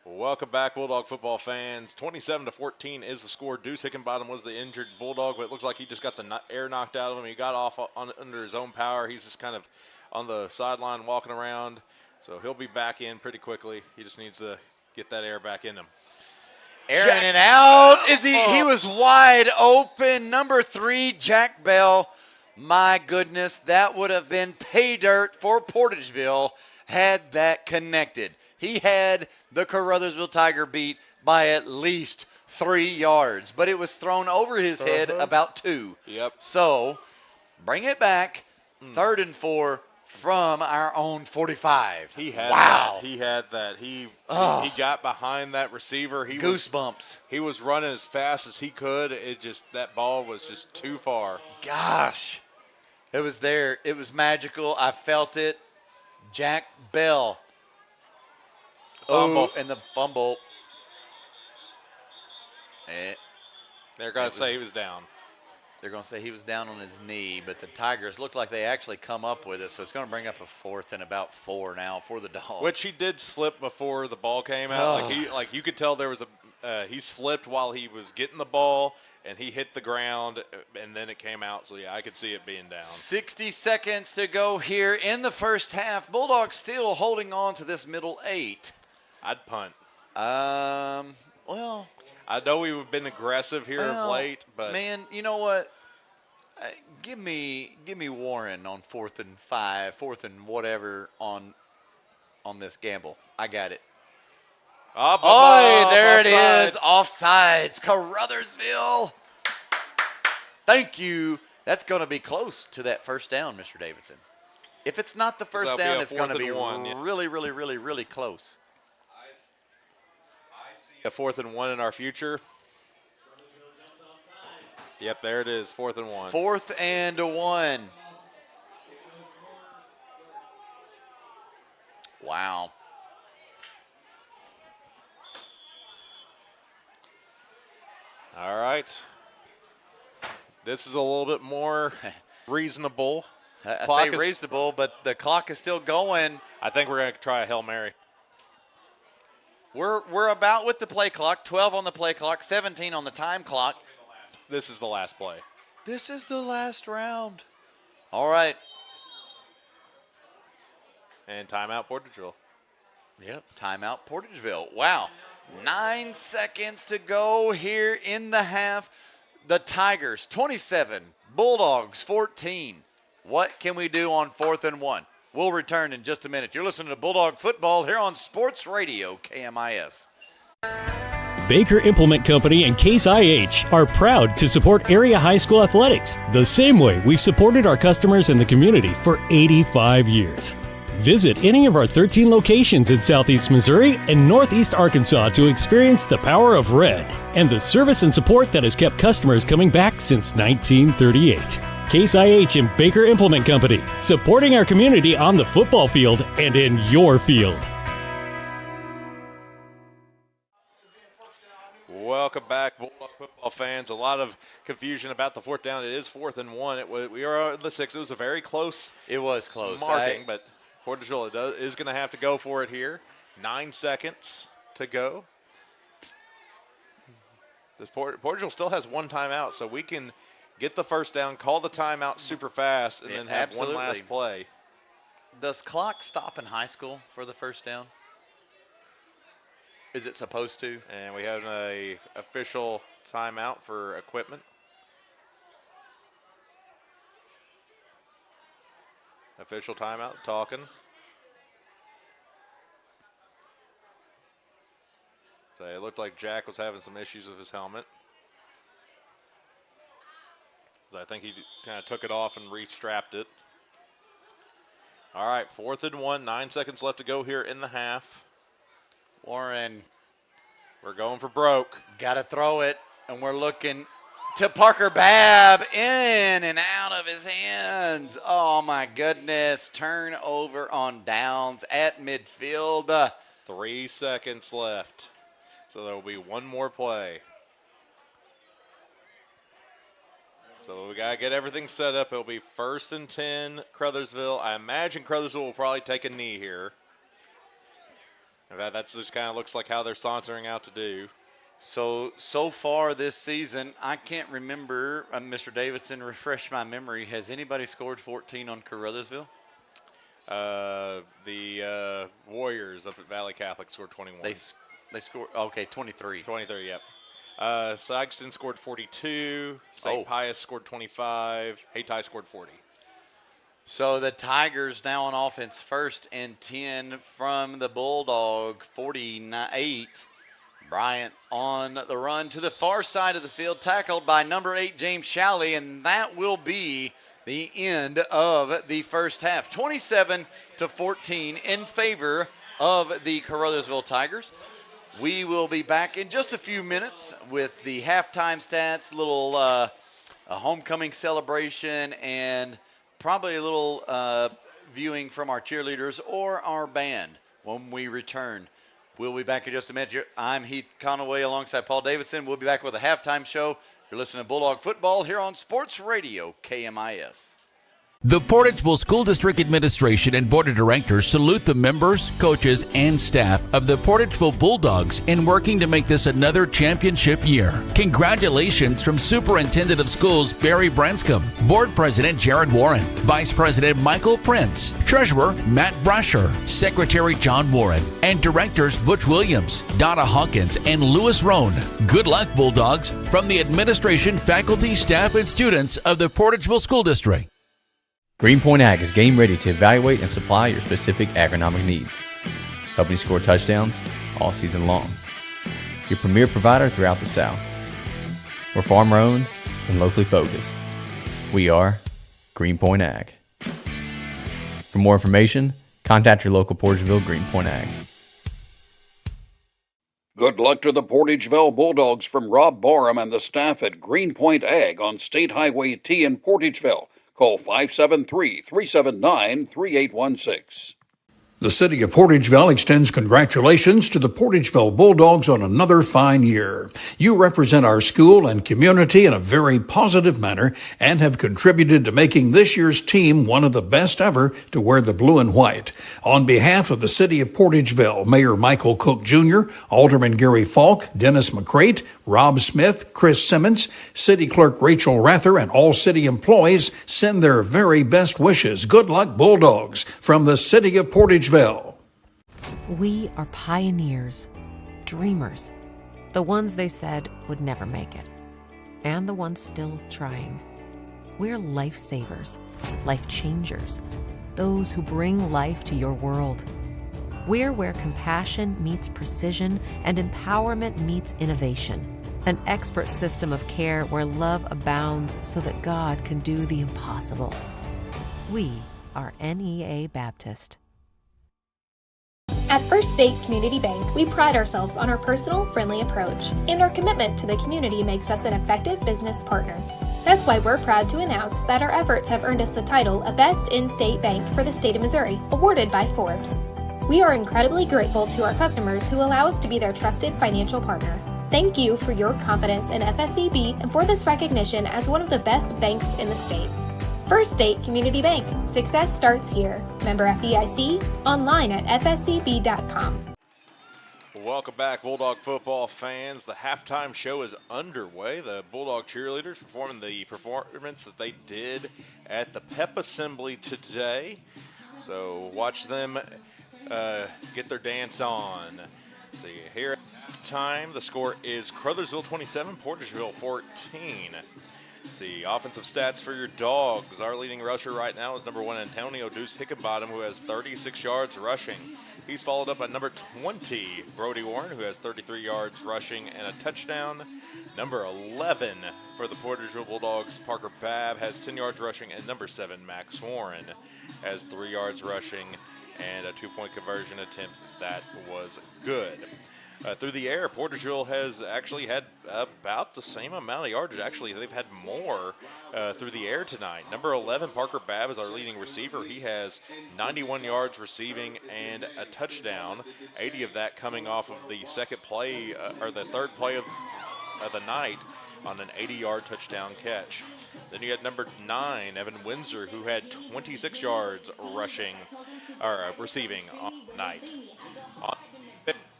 Welcome back, Bulldog football fans. 27-14 is the score. Deuce Hickenbottom was the injured Bulldog, but it looks like he just got the air knocked out of him. He got off under his own power. He's just kind of on the sideline walking around, so he'll be back in pretty quickly. He just needs to get that air back in him. Air in and out. He was wide open. Number 3, Jack Bell. My goodness, that would have been pay dirt for Portageville had that connected. He had the Caruthersville Tiger beat by at least 3 yards, but it was thrown over his head about 2. Yep. So bring it back. 3rd and 4 from our own 45. He had wow. that. He had that. He got behind that receiver. Goosebumps. He was running as fast as he could. That ball was just too far. Gosh. It was there. It was magical. I felt it. Jack Bell. Fumble. And the fumble. They're going to say he was down. They're going to say he was down on his knee, but the Tigers look like they actually come up with it, so it's going to bring up a 4th and about 4 now for the Dogs. Which he did slip before the ball came out. Like you could tell there was he slipped while he was getting the ball, and he hit the ground, and then it came out. So, yeah, I could see it being down. 60 seconds to go here in the first half. Bulldogs still holding on to this middle 8. I'd punt. Well, I know we've been aggressive here of late, but man, you know what? Give me Warren on 4th and 5, 4th and whatever on this gamble. I got it. There it is. Offsides. Caruthersville. Thank you. That's going to be close to that first down, Mr. Davidson. If it's not the first down, it's going to be really, really, really, really close. A 4th and 1 in our future. Yep, there it is, 4th and 1. 4th and 1. Wow. All right. This is a little bit more reasonable. I say reasonable, but the clock is still going. I think we're going to try a Hail Mary. We're about with the play clock, 12 on the play clock, 17 on the time clock. This is the last play. This is the last round. All right. And timeout Portageville. Yep, timeout Portageville. Wow. 9 seconds to go here in the half. The Tigers, 27. Bulldogs, 14. What can we do on 4th and 1? We'll return in just a minute. You're listening to Bulldog Football here on Sports Radio KMIS. Baker Implement Company and Case IH are proud to support area high school athletics the same way we've supported our customers in the community for 85 years. Visit any of our 13 locations in Southeast Missouri and Northeast Arkansas to experience the power of red and the service and support that has kept customers coming back since 1938. Case IH and Baker Implement Company, supporting our community on the football field and in your field. Welcome back, Bulldog football fans. A lot of confusion about the 4th down. It is 4th and 1. We are on the 6. It was a very close. It was close. Marking, but Portageville is going to have to go for it here. 9 seconds to go. Portageville still has 1 timeout, so we can get the first down, call the timeout super fast, and then have one last play. Does clock stop in high school for the first down? Is it supposed to? And we have an official timeout for equipment. Official timeout talking. So it looked like Jack was having some issues with his helmet. I think he kind of took it off and restrapped it. All right, 4th and 1, 9 seconds left to go here in the half. Warren. We're going for broke. Got to throw it, and we're looking to Parker Babb, in and out of his hands. Oh, my goodness. Turnover on downs at midfield. 3 seconds left. So there will be one more play. So we got to get everything set up. It'll be 1st and 10, Caruthersville. I imagine Caruthersville will probably take a knee here. In fact, that just kind of looks like how they're sauntering out to do. So far this season, I can't remember, Mr. Davidson, refresh my memory. Has anybody scored 14 on Caruthersville? The Warriors up at Valley Catholic scored 21. They scored, okay, 23. 23, yep. Sagston scored 42. St. Pius scored 25. Hayti scored 40. So the Tigers now on offense, 1st and 10 from the Bulldog, 48. Bryant on the run to the far side of the field, tackled by number 8, James Showley, and that will be the end of the first half. 27-14 in favor of the Caruthersville Tigers. We will be back in just a few minutes with the halftime stats, little a homecoming celebration, and probably a little viewing from our cheerleaders or our band when we return. We'll be back in just a minute. I'm Heath Conaway alongside Paul Davidson. We'll be back with a halftime show. You're listening to Bulldog Football here on Sports Radio KMIS. The Portageville School District Administration and Board of Directors salute the members, coaches, and staff of the Portageville Bulldogs in working to make this another championship year. Congratulations from Superintendent of Schools Barry Branscombe, Board President Jared Warren, Vice President Michael Prince, Treasurer Matt Brasher, Secretary John Warren, and Directors Butch Williams, Donna Hawkins, and Lewis Roan. Good luck, Bulldogs, from the administration, faculty, staff, and students of the Portageville School District. Greenpoint Ag is game ready to evaluate and supply your specific agronomic needs, helping you score touchdowns all season long. Your premier provider throughout the South. We're farmer owned and locally focused. We are Greenpoint Ag. For more information, contact your local Portageville Greenpoint Ag. Good luck to the Portageville Bulldogs from Rob Barham and the staff at Greenpoint Ag on State Highway T in Portageville. Call 573-379-3816. The City of Portageville extends congratulations to the Portageville Bulldogs on another fine year. You represent our school and community in a very positive manner and have contributed to making this year's team one of the best ever to wear the blue and white. On behalf of the City of Portageville, Mayor Michael Cook Jr., Alderman Gary Falk, Dennis McCrate, Rob Smith, Chris Simmons, City Clerk Rachel Rather, and all city employees send their very best wishes. Good luck, Bulldogs, from the City of Portageville. We are pioneers, dreamers, the ones they said would never make it, and the ones still trying. We're lifesavers, life changers, those who bring life to your world. We're where compassion meets precision and empowerment meets innovation. An expert system of care where love abounds so that God can do the impossible. We are NEA Baptist. At First State Community Bank, we pride ourselves on our personal, friendly approach, and our commitment to the community makes us an effective business partner. That's why we're proud to announce that our efforts have earned us the title of Best In-State Bank for the state of Missouri, awarded by Forbes. We are incredibly grateful to our customers who allow us to be their trusted financial partner. Thank you for your confidence in FSCB and for this recognition as one of the best banks in the state. First State Community Bank. Success starts here. Member FDIC. Online at fscb.com. Welcome back, Bulldog football fans. The halftime show is underway. The Bulldog cheerleaders performing the performance that they did at the Pep Assembly today. So watch them get their dance on. So here at halftime, the score is Caruthersville 27, Portageville 14. See, offensive stats for your Dogs. Our leading rusher right now is number 1, Antonio Deuce Hickenbottom, who has 36 yards rushing. He's followed up by number 20, Brody Warren, who has 33 yards rushing and a touchdown. Number 11 for the Portageville Bulldogs, Parker Babb, has 10 yards rushing, and number 7, Max Warren, has 3 yards rushing and a 2-point conversion attempt that was good. Through the air, Portageville has actually had about the same amount of yardage. Actually, they've had more through the air tonight. Number 11, Parker Babb, is our leading receiver. He has 91 yards receiving and a touchdown, 80 of that coming off of the second play, or the third play of the night on an 80-yard touchdown catch. Then you had number 9, Evan Windsor, who had 26 yards rushing, or receiving on the night.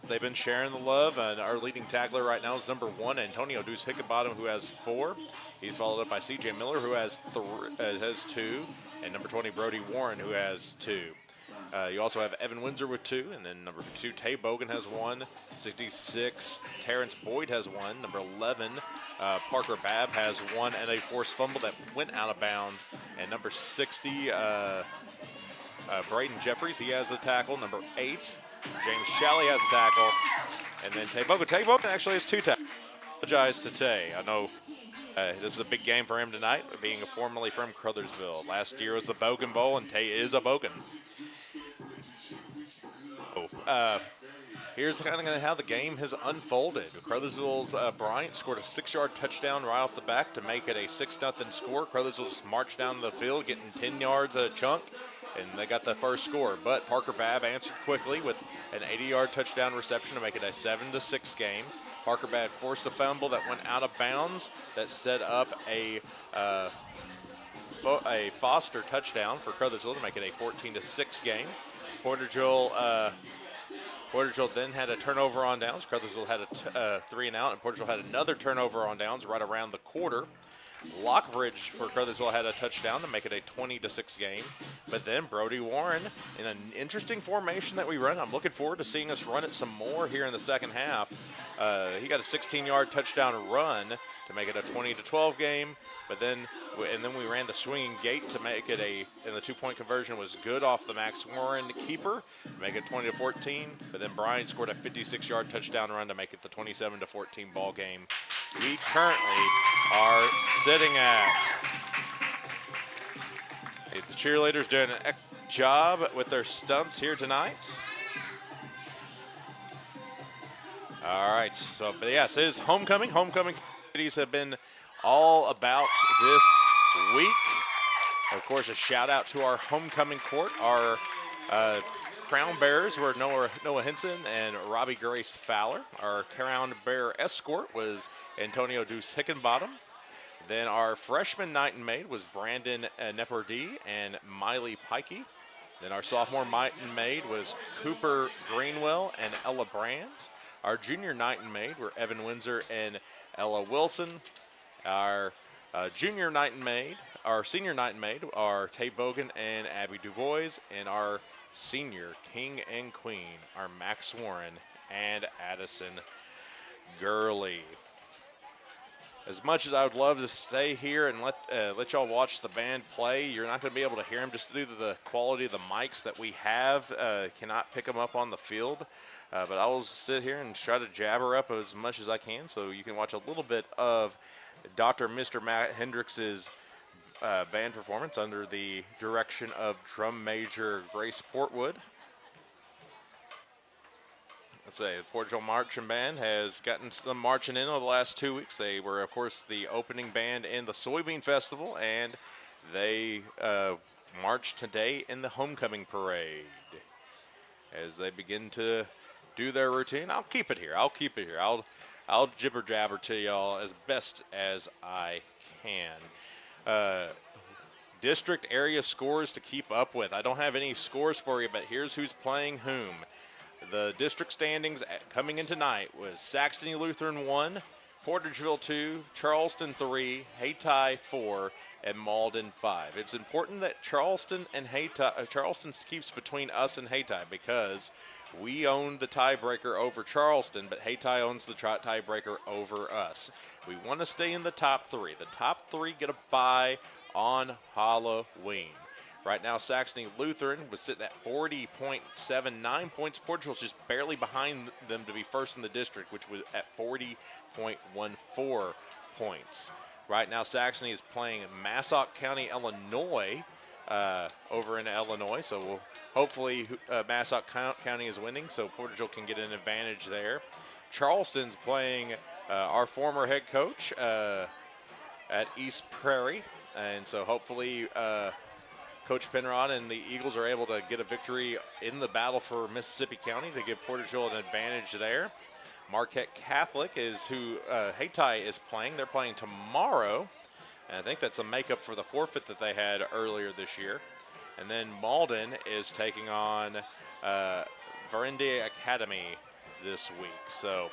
They've been sharing the love, and our leading tackler right now is number 1, Antonio Deuce Hickenbottom, who has 4. He's followed up by C.J. Miller, who has 2, and number 20, Brody Warren, who has 2. You also have Evan Windsor with 2, and then number 52, Tay Bogan has 1. 66, Terrence Boyd has 1. Number 11, Parker Babb has 1, and a forced fumble that went out of bounds. And number 60, Braden Jeffries, he has a tackle. Number 8, James Shalley has a tackle. And then Tay Bogan. Tay Bogan actually has 2 tackles. I apologize to Tay. I know this is a big game for him tonight, being formerly from Caruthersville. Last year was the Bogan Bowl, and Tay is a Bogan. Here's kind of how the game has unfolded. Caruthersville's Bryant scored a 6-yard touchdown right off the back to make it a 6-0 score. Caruthersville just marched down the field, getting 10 yards a chunk, and they got the first score. But Parker Babb answered quickly with an 80-yard touchdown reception to make it a 7-6 game. Parker Babb forced a fumble that went out of bounds that set up a Foster touchdown for Caruthersville to make it a 14-6 game. Portageville then had a turnover on downs. Caruthersville had a 3-and-out, and Portageville had another turnover on downs right around the quarter. Lockbridge for Caruthersville had a touchdown to make it a 20-6 game. But then Brody Warren, in an interesting formation that we run, I'm looking forward to seeing us run it some more here in the second half. He got a 16-yard touchdown run to make it a 20-12 game. But then we ran the swinging gate to make it and the 2-point conversion was good off the Max Warren keeper to make it 20-14. But then Bryan scored a 56-yard touchdown run to make it the 27-14 ball game. We currently are sitting at. The cheerleaders doing an excellent job with their stunts here tonight. All right, so but yes, it is homecoming. Homecoming activities have been all about this week. Of course, a shout out to our homecoming court, our crown bearers were Noah Henson and Robbie Grace Fowler. Our crown bearer escort was Antonio Deuce Hickenbottom. Then our freshman knight and maid was Brandon Neperdy and Miley Pikey. Then our sophomore knight and maid was Cooper Greenwell and Ella Brands. Our junior knight and maid were Evan Windsor and Ella Wilson. Our senior knight and maid are Tay Bogan and Abby DuBois, and our senior king and queen are Max Warren and Addison Gurley. As much as I would love to stay here and let y'all watch the band play, you're not going to be able to hear them just due to the quality of the mics that we have. Cannot pick them up on the field. But I will sit here and try to jabber up as much as I can so you can watch a little bit of Dr. Mr. Matt Hendricks's band performance under the direction of drum major Grace Portwood. Let's say the Portageville Marching Band has gotten some marching in over the last 2 weeks. They were, of course, the opening band in the Soybean Festival, and they marched today in the homecoming parade. As they begin to do their routine, I'll keep it here. I'll jibber jabber to y'all as best as I can. District area scores to keep up with. I don't have any scores for you, but here's who's playing whom. The district standings coming in tonight was Saxony Lutheran 1, Portageville 2, Charleston 3, Hayti 4, and Malden 5. It's important that Charleston keeps between us and Hayti because We own the tiebreaker over Charleston, but Hayti owns the tiebreaker over us. We want to stay in the top three. The top three get a bye on Halloween. Right now, Saxony Lutheran was sitting at 40.79 points. Portageville's just barely behind them to be first in the district, which was at 40.14 points. Right now, Saxony is playing Massac County, Illinois, over in Illinois. So hopefully Massac County is winning, so Portageville can get an advantage there. Charleston's playing our former head coach at East Prairie, and so hopefully Coach Penrod and the Eagles are able to get a victory in the battle for Mississippi County to give Portageville an advantage there. Marquette Catholic is who Hayti is playing. They're playing tomorrow, and I think that's a makeup for the forfeit that they had earlier this year. And then Malden is taking on Verendia Academy this week. So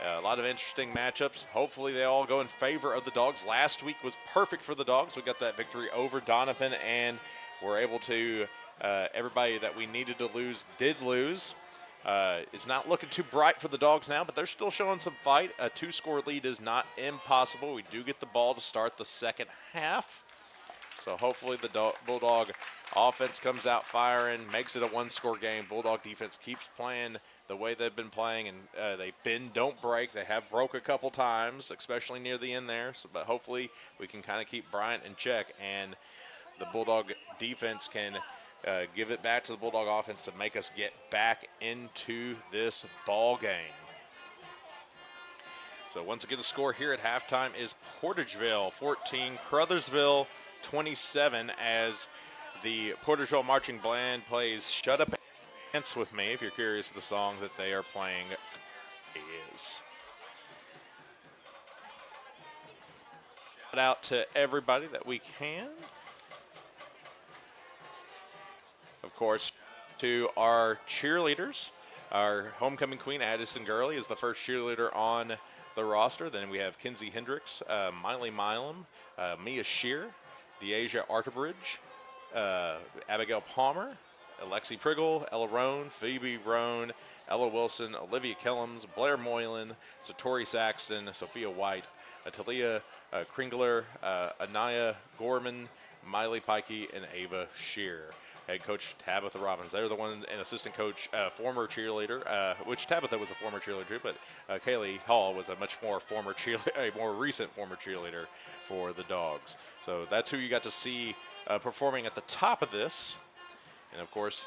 a lot of interesting matchups. Hopefully they all go in favor of the Dogs. Last week was perfect for the Dogs. We got that victory over Donovan, and we're able to, everybody that we needed to lose did lose. It's not looking too bright for the Dogs now, but they're still showing some fight. A 2-score lead is not impossible. We do get the ball to start the second half. So hopefully the Bulldog offense comes out firing, makes it a 1-score game. Bulldog defense keeps playing the way they've been playing, and they bend, don't break. They have broke a couple times, especially near the end there. So, but hopefully we can kind of keep Bryant in check, and the Bulldog defense can give it back to the Bulldog offense to make us get back into this ball game. So once again, the score here at halftime is Portageville 14, Caruthersville 27, as the Portageville Marching Band plays Shut Up and Dance With Me. If you're curious, the song that they are playing is. Shout out to everybody that we can. Of course, to our cheerleaders. Our homecoming queen, Addison Gurley, is the first cheerleader on the roster. Then we have Kinsey Hendricks, Miley Milam, Mia Shear, Deasia Arterbridge, Abigail Palmer, Alexi Priggle, Ella Roan, Phoebe Roan, Ella Wilson, Olivia Kellums, Blair Moylan, Satori Saxton, Sophia White, Talia Kringler, Anaya Gorman, Miley Pikey, and Ava Shear. Head coach Tabitha Robbins. They're the one, and assistant coach, former cheerleader, which Tabitha was a former cheerleader too, but Kaylee Hall was a much more former cheerleader, a more recent former cheerleader for the Dogs. So that's who you got to see performing at the top of this. And of course,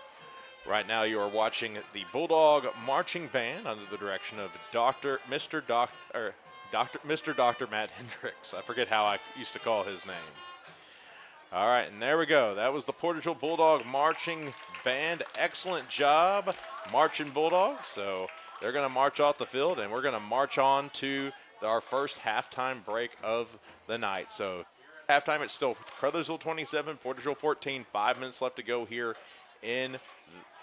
right now you are watching the Bulldog Marching Band under the direction of Mr. Dr. Matt Hendricks. I forget how I used to call his name. All right, and there we go. That was the Portageville Bulldog Marching Band. Excellent job, marching Bulldogs. So they're going to march off the field, and we're going to march on to our first halftime break of the night. So halftime, it's still Caruthersville 27, Portageville 14. 5 minutes left to go here in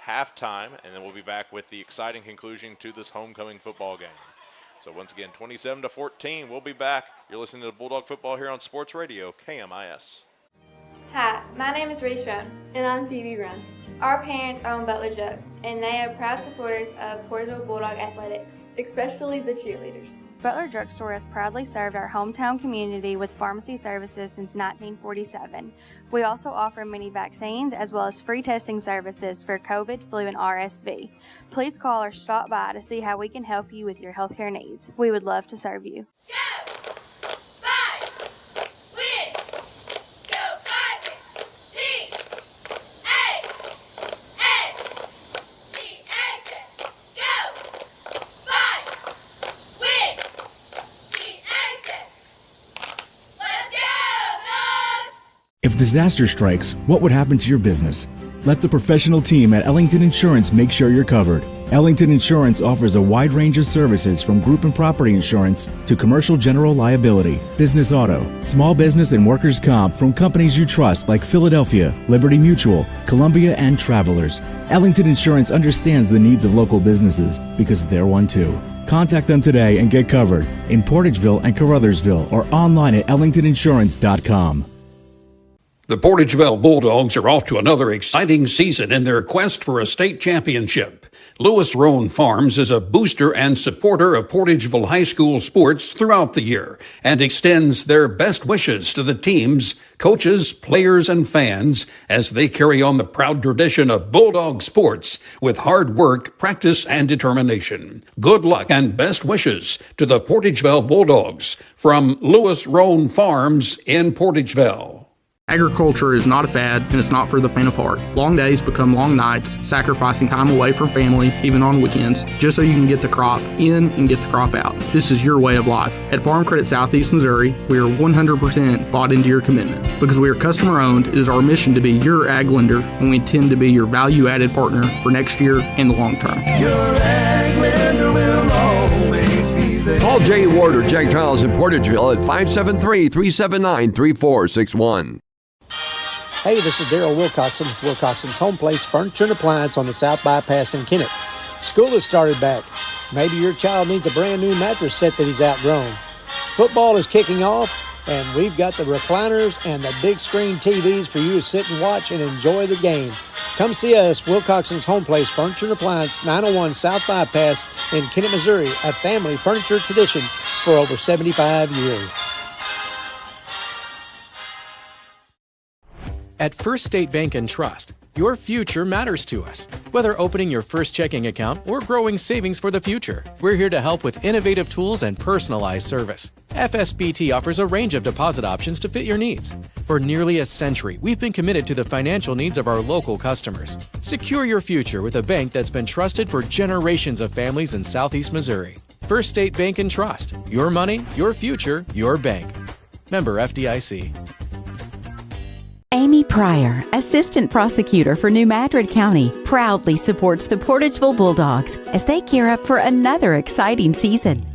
halftime, and then we'll be back with the exciting conclusion to this homecoming football game. So once again, 27-14. We'll be back. You're listening to Bulldog Football here on Sports Radio, KMIS. Hi, my name is Reese Roan. And I'm Phoebe Run. Our parents own Butler Jug, and they are proud supporters of Portageville Bulldog athletics. Especially the cheerleaders. Butler Drugstore has proudly served our hometown community with pharmacy services since 1947. We also offer many vaccines as well as free testing services for COVID, flu, and RSV. Please call or stop by to see how we can help you with your healthcare needs. We would love to serve you. If disaster strikes, what would happen to your business? Let the professional team at Ellington Insurance make sure you're covered. Ellington Insurance offers a wide range of services from group and property insurance to commercial general liability, business auto, small business and workers' comp from companies you trust like Philadelphia, Liberty Mutual, Columbia, and Travelers. Ellington Insurance understands the needs of local businesses because they're one too. Contact them today and get covered in Portageville and Caruthersville or online at ellingtoninsurance.com. The Portageville Bulldogs are off to another exciting season in their quest for a state championship. Lewis Roan Farms is a booster and supporter of Portageville High School sports throughout the year and extends their best wishes to the teams, coaches, players, and fans as they carry on the proud tradition of Bulldog sports with hard work, practice, and determination. Good luck and best wishes to the Portageville Bulldogs from Lewis Roan Farms in Portageville. Agriculture is not a fad, and it's not for the faint of heart. Long days become long nights, sacrificing time away from family, even on weekends, just so you can get the crop in and get the crop out. This is your way of life. At Farm Credit Southeast Missouri, we are 100% bought into your commitment. Because we are customer-owned, it is our mission to be your ag lender, and we intend to be your value-added partner for next year and the long term. Your ag lender will always be there. Call Jay Ward or Jack Giles in Portageville at 573-379-3461. Hey, this is Daryl Wilcoxon with Wilcoxon's Home Place Furniture and Appliance on the South Bypass in Kennett. School has started back. Maybe your child needs a brand new mattress set that he's outgrown. Football is kicking off, and we've got the recliners and the big screen TVs for you to sit and watch and enjoy the game. Come see us, Wilcoxon's Home Place Furniture and Appliance, 901 South Bypass in Kennett, Missouri, a family furniture tradition for over 75 years. At First State Bank and Trust, your future matters to us. Whether opening your first checking account or growing savings for the future, we're here to help with innovative tools and personalized service. FSBT offers a range of deposit options to fit your needs. For nearly a century, we've been committed to the financial needs of our local customers. Secure your future with a bank that's been trusted for generations of families in Southeast Missouri. First State Bank and Trust. Your money, your future, your bank. Member FDIC. Amy Pryor, Assistant Prosecutor for New Madrid County, proudly supports the Portageville Bulldogs as they gear up for another exciting season.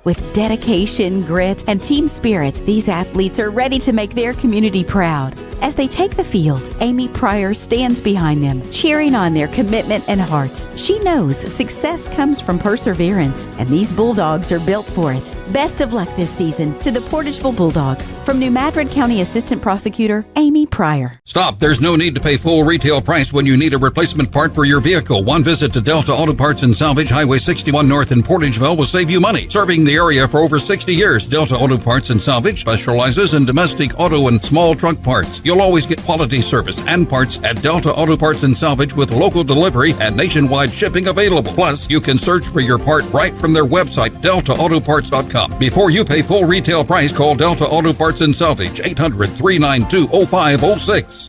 With dedication, grit, and team spirit, these athletes are ready to make their community proud. As they take the field, Amy Pryor stands behind them, cheering on their commitment and heart. She knows success comes from perseverance, and these Bulldogs are built for it. Best of luck this season to the Portageville Bulldogs. From New Madrid County Assistant Prosecutor Amy Pryor. Stop. There's no need to pay full retail price when you need a replacement part for your vehicle. One visit to Delta Auto Parts and Salvage, Highway 61 North in Portageville will save you money. Serving the area for over 60 years, Delta Auto Parts and Salvage specializes in domestic auto and small truck parts. You'll always get quality service and parts at Delta Auto Parts and Salvage with local delivery and nationwide shipping available. Plus, you can search for your part right from their website, deltaautoparts.com. Before you pay full retail price, call Delta Auto Parts and Salvage, 800-392-0506.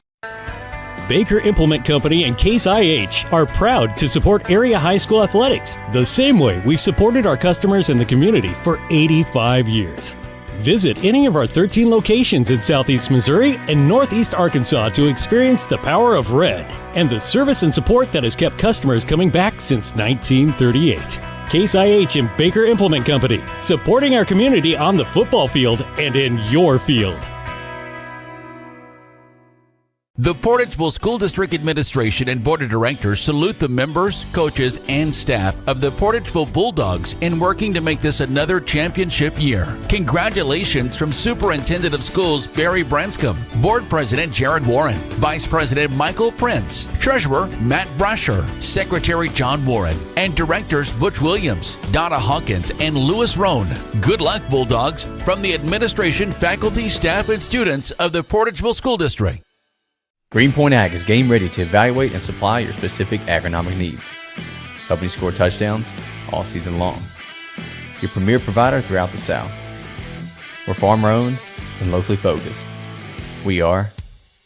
Baker Implement Company and Case IH are proud to support area high school athletics the same way we've supported our customers in the community for 85 years. Visit any of our 13 locations in Southeast Missouri and Northeast Arkansas to experience the power of red and the service and support that has kept customers coming back since 1938. Case IH and Baker Implement Company, supporting our community on the football field and in your field. The Portageville School District Administration and Board of Directors salute the members, coaches, and staff of the Portageville Bulldogs in working to make this another championship year. Congratulations from Superintendent of Schools Barry Branscombe, Board President Jared Warren, Vice President Michael Prince, Treasurer Matt Brasher, Secretary John Warren, and Directors Butch Williams, Donna Hawkins, and Lewis Roan. Good luck, Bulldogs, from the administration, faculty, staff, and students of the Portageville School District. Greenpoint Ag is game ready to evaluate and supply your specific agronomic needs, helping you score touchdowns all season long. Your premier provider throughout the South. We're farmer owned and locally focused. We are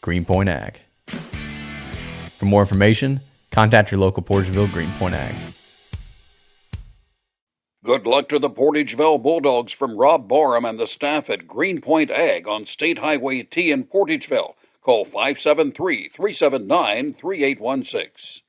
Greenpoint Ag. For more information, contact your local Portageville Greenpoint Ag. Good luck to the Portageville Bulldogs from Rob Barham and the staff at Greenpoint Ag on State Highway T in Portageville. Call 573-379-3816.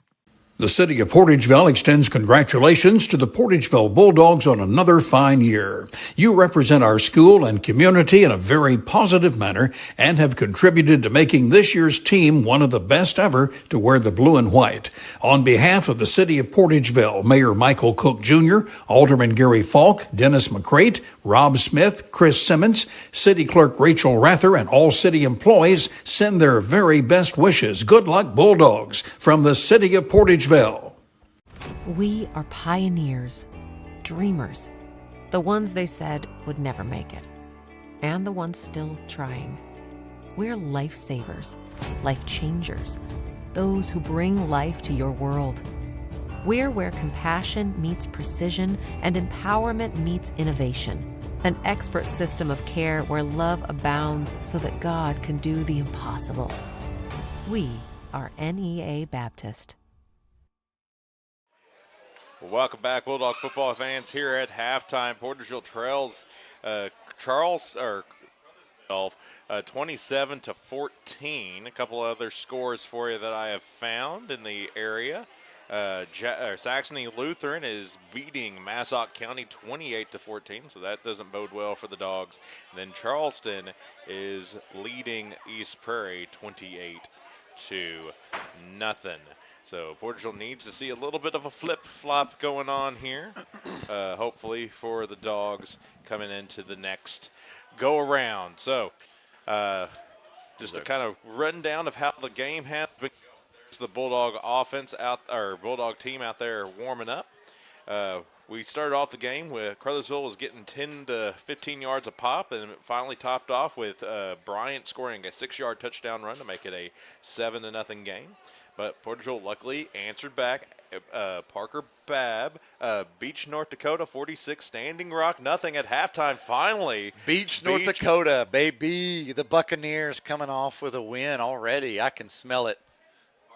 The city of Portageville extends congratulations to the Portageville Bulldogs on another fine year. You represent our school and community in a very positive manner and have contributed to making this year's team one of the best ever to wear the blue and white. On behalf of the city of Portageville, Mayor Michael Cook Jr., Alderman Gary Falk, Dennis McCrate, Rob Smith, Chris Simmons, City Clerk Rachel Rather, and all city employees send their very best wishes. Good luck, Bulldogs, from the city of Portageville. We are pioneers, dreamers, the ones they said would never make it, and the ones still trying. We're lifesavers, life changers, those who bring life to your world. We're where compassion meets precision and empowerment meets innovation. An expert system of care where love abounds so that God can do the impossible. We are NEA Baptist. Well, welcome back, Bulldog football fans. Here at halftime, Portageville trails 27-14. A couple other scores for you that I have found in the area. Saxony Lutheran is beating Massac County 28-14, so that doesn't bode well for the Dogs. And then Charleston is leading East Prairie 28-0. So Portageville needs to see a little bit of a flip-flop going on here, hopefully for the Dogs coming into the next go-around. So just a kind of rundown of how the game has been. There's the Bulldog offense Bulldog team out there warming up. We started off the game with Caruthersville was getting 10 to 15 yards a pop, and it finally topped off with Bryant scoring a 6-yard touchdown run to make it a 7-0 game. But Portageville luckily answered back. Parker Babb, Beach, North Dakota, 46, Standing Rock, nothing at halftime. Finally, Beach, North Dakota, baby. The Buccaneers coming off with a win already. I can smell it.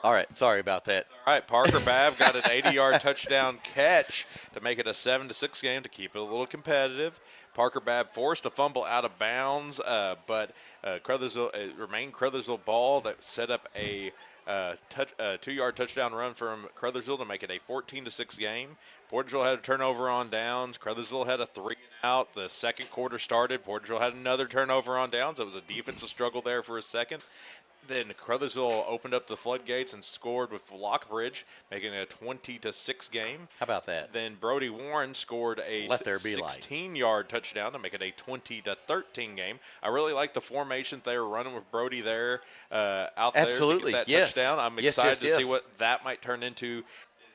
All right, sorry about that. All right, Parker Babb got an 80-yard touchdown catch to make it a 7-6 game to keep it a little competitive. Parker Babb forced a fumble out of bounds, but it remained Caruthersville ball that set up a 2-yard touchdown run from Caruthersville to make it a 14-6 game. Portageville had a turnover on downs. Caruthersville had a 3-and-out. The second quarter started. Portageville had another turnover on downs. It was a defensive struggle there for a second. Then Caruthersville opened up the floodgates and scored with Lockbridge, making it a 20-6 game. How about that? Then Brody Warren scored a 16-yard touchdown to make it a 20-13 game. I really like the formation they were running with Brody there out there to get that touchdown. I'm excited to see what that might turn into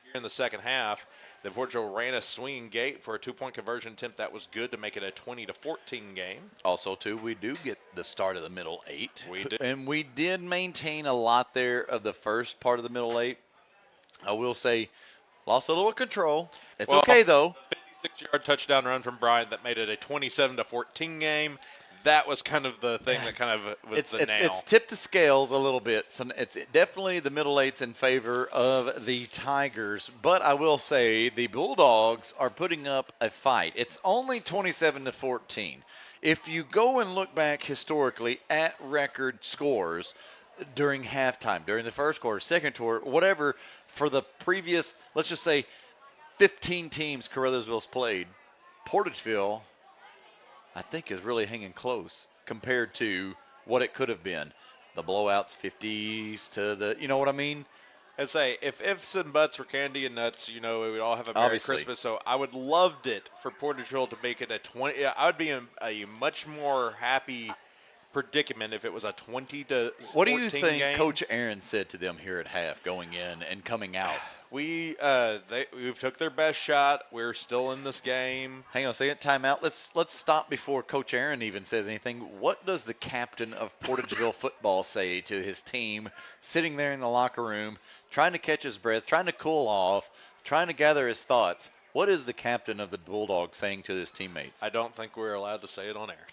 here in the second half. Then Portageville ran a swinging gate for a 2-point conversion attempt that was good to make it a 20-14 game. Also, too, we do get the start of the middle eight. We do. And we did maintain a lot there of the first part of the middle eight. I will say, lost a little control. It's okay, though. 56-yard touchdown run from Bryant that made it a 27-14 game. That was kind of the thing that kind of was the nail. It's tipped the scales a little bit. So it's definitely the middle eight's in favor of the Tigers. But I will say the Bulldogs are putting up a fight. It's only 27-14. If you go and look back historically at record scores during halftime, during the first quarter, second quarter, whatever, for the previous, let's just say, 15 teams Caruthersville's played, Portageville, I think, is really hanging close compared to what it could have been. The blowouts, 50s to the, you know what I mean? I say, if ifs and buts were candy and nuts, we would all have a Merry Christmas. So I would loved it for Portageville to make it a 20. I would be in a much more happy predicament if it was a 20-14 What do you think game. Coach Aaron said to them here at half, going in and coming out? We took their best shot. We're still in this game. Hang on a second. Timeout. Let's stop before Coach Aaron even says anything. What does the captain of Portageville football say to his team sitting there in the locker room, trying to catch his breath, trying to cool off, trying to gather his thoughts? What is the captain of the Bulldogs saying to his teammates? I don't think we're allowed to say it on air.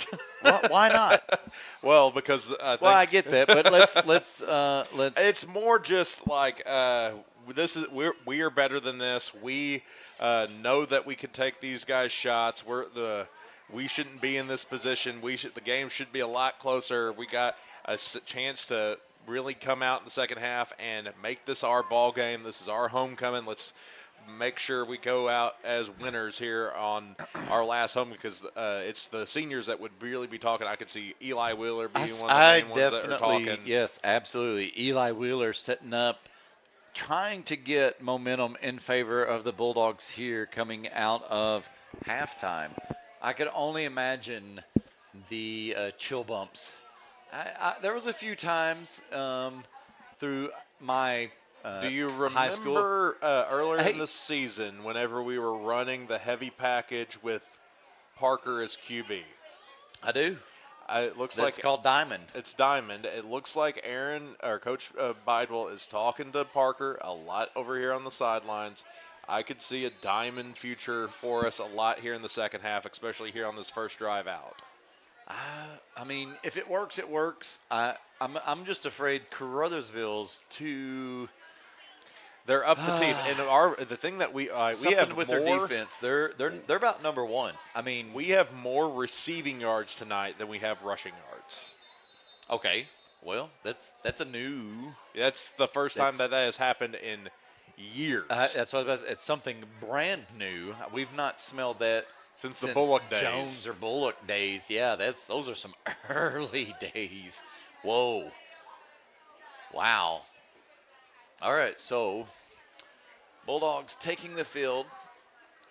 Why not? Well, because I get that, but let's. It's more just like we are better than this. We know that we can take these guys' shots. We shouldn't be in this position. The game should be a lot closer. We got a chance to really come out in the second half and make this our ball game. This is our homecoming. Let's make sure we go out as winners here on our last home, because it's the seniors that would really be talking. I could see Eli Wheeler being one of the main ones that are talking. Yes, absolutely. Eli Wheeler setting up, trying to get momentum in favor of the Bulldogs here coming out of halftime. I could only imagine the chill bumps. There was a few times through my do you high school. remember earlier in the season whenever we were running the heavy package with Parker as QB? I do. It looks That's like called Diamond. It's Diamond. It looks like Coach Bidwell is talking to Parker a lot over here on the sidelines. I could see a Diamond future for us a lot here in the second half, especially here on this first drive out. I mean, if it works, it works. I'm just afraid Caruthersville's too. They're up the teeth, and the thing that we have with more, their defense. They're about number one. I mean, we have more receiving yards tonight than we have rushing yards. Okay, well that's a new. That's the first time that has happened in years. That's what I was. It's something brand new. We've not smelled that since the Bullock days. Jones or Bullock days. Yeah, those are some early days. Whoa. Wow. All right, so Bulldogs taking the field.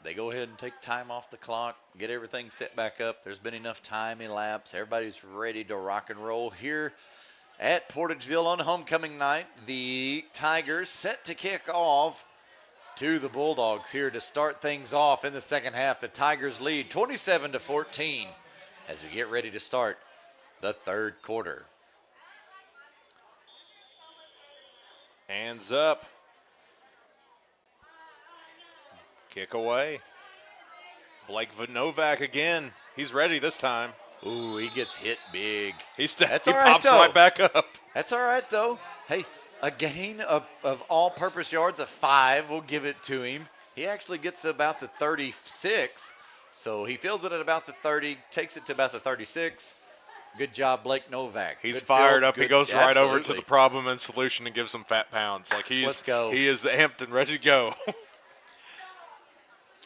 They go ahead and take time off the clock, get everything set back up. There's been enough time elapsed. Everybody's ready to rock and roll here at Portageville on homecoming night. The Tigers set to kick off to the Bulldogs here to start things off in the second half. The Tigers lead 27-14 as we get ready to start the third quarter. Hands up. Kick away. Blake Novak again. He's ready this time. Ooh, he gets hit big. He pops right back up. That's all right, though. Hey, a gain of all-purpose yards of 5. We'll give it to him. He actually gets about the 36, so he fields it at about the 30, takes it to about the 36. Good job, Blake Novak. He's good fired field, up. good, He goes right over to absolutely. the problem and solution and gives some fat pounds. Like Let's go. He is amped and ready to go.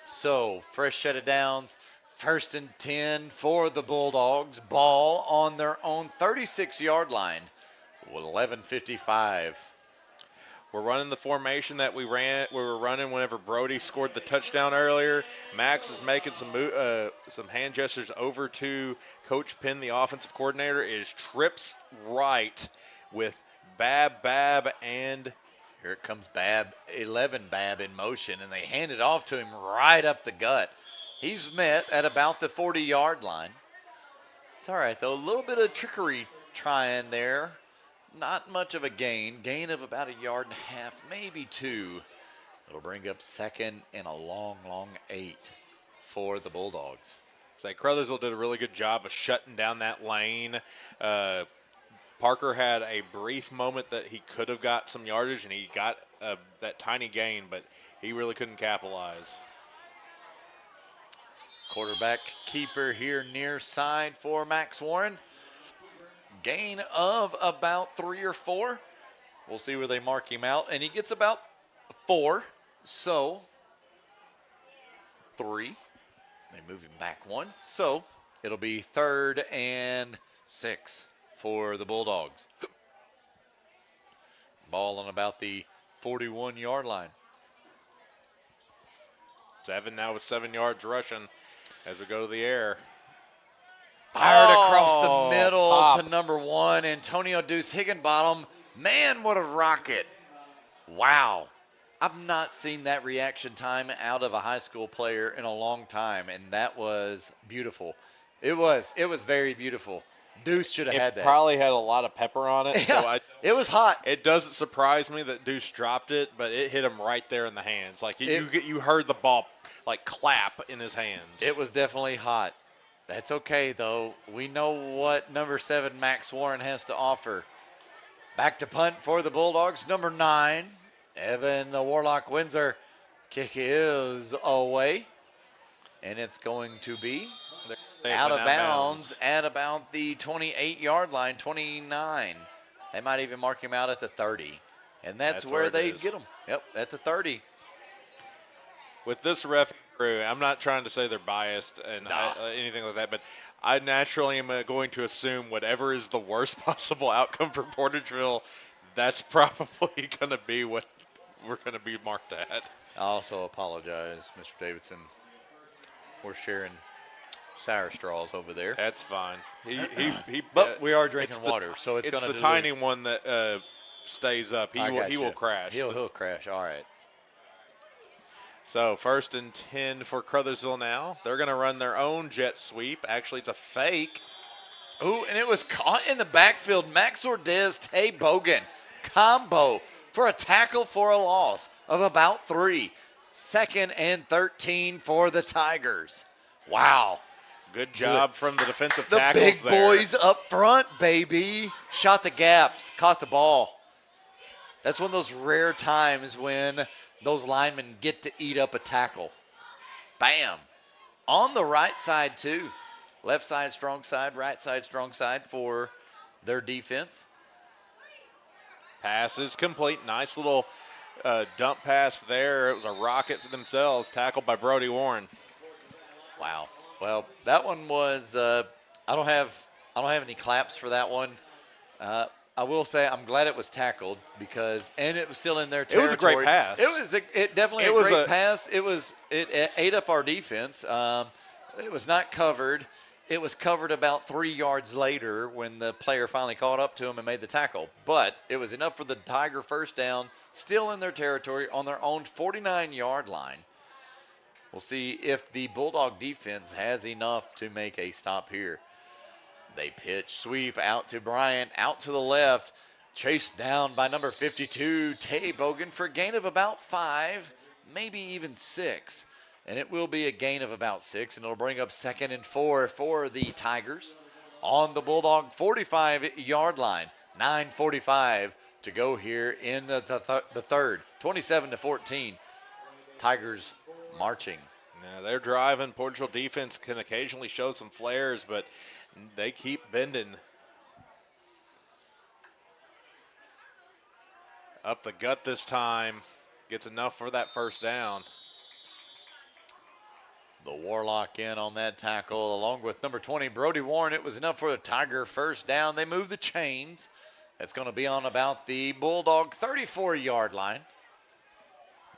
So, fresh set of downs. 1st and 10 for the Bulldogs. Ball on their own 36-yard line with 11:55. We're running the formation that we were running whenever Brody scored the touchdown earlier. Max is making some hand gestures over to Coach Penn, the offensive coordinator. Is trips right with Bab, and here it comes Bab, 11 Bab in motion, and they hand it off to him right up the gut. He's met at about the 40-yard line. It's all right, though. A little bit of trickery trying there. Not much of a gain of about 1.5 yards, maybe 2. It'll bring up 2nd and a long 8 for the Bulldogs. Caruthersville did a really good job of shutting down that lane. Parker had a brief moment that he could have got some yardage, and he got that tiny gain, but he really couldn't capitalize. Quarterback keeper here near side for Max Warren. Gain of about 3 or 4. We'll see where they mark him out. And he gets about 4. So 3. They move him back 1. So it'll be 3rd and 6 for the Bulldogs. Ball on about the 41-yard line. 7 now with 7 yards rushing as we go to the air. Fired across the middle to number 1, Antonio Deuce Higginbottom. Man, what a rocket. Wow. I've not seen that reaction time out of a high school player in a long time, and that was beautiful. It was very beautiful. Deuce should have had that. It probably had a lot of pepper on it. Yeah, so it was hot. It doesn't surprise me that Deuce dropped it, but it hit him right there in the hands. Like you heard the ball like clap in his hands. It was definitely hot. That's okay, though. We know what number 7 Max Warren has to offer. Back to punt for the Bulldogs. Number 9, Evan the Warlock Windsor. Kick is away. And it's going to be out of bounds at about the 28-yard line, 29. They might even mark him out at the 30. And that's where they'd get him. Yep, at the 30. With this ref crew, I'm not trying to say they're biased and anything like that, but I naturally am going to assume whatever is the worst possible outcome for Portageville, that's probably going to be what we're going to be marked at. I also apologize, Mr. Davidson. We're sharing sour straws over there. That's fine. But we are drinking water, so it's going to the tiny one that stays up. He will crash. He'll crash. All right. So 1st and 10 for Caruthersville now. They're going to run their own jet sweep. Actually, it's a fake. Ooh, and it was caught in the backfield. Max Ordez, Tay Bogan combo for a tackle for a loss of about 3. 2nd and 13 for the Tigers. Wow. Good job from the defensive tackles there. The big boys up front, baby. Shot the gaps, caught the ball. That's one of those rare times when those linemen get to eat up a tackle. Bam. On the right side, too. Left side, strong side, right side, strong side for their defense. Pass is complete. Nice little dump pass there. It was a rocket for themselves, tackled by Brody Warren. Wow. Well, that one was I don't have any claps for that one. I will say I'm glad it was tackled and it was still in their territory. It was a great pass. It definitely a great pass. It ate up our defense. It was not covered. It was covered about 3 yards later when the player finally caught up to him and made the tackle. But it was enough for the Tiger first down, still in their territory on their own 49-yard line. We'll see if the Bulldog defense has enough to make a stop here. They pitch, sweep out to Bryant, out to the left, chased down by number 52, Tay Bogan, for a gain of about 5, maybe even 6. And it will be a gain of about 6, and it'll bring up 2nd and 4 for the Tigers on the Bulldog 45-yard line. 9:45 to go here in the third. 27-14. Tigers marching. Now they're driving. Portageville defense can occasionally show some flares, but they keep bending. Up the gut this time. Gets enough for that first down. The Warlock in on that tackle along with number 20, Brody Warren. It was enough for a Tiger first down. They move the chains. That's going to be on about the Bulldog 34-yard line.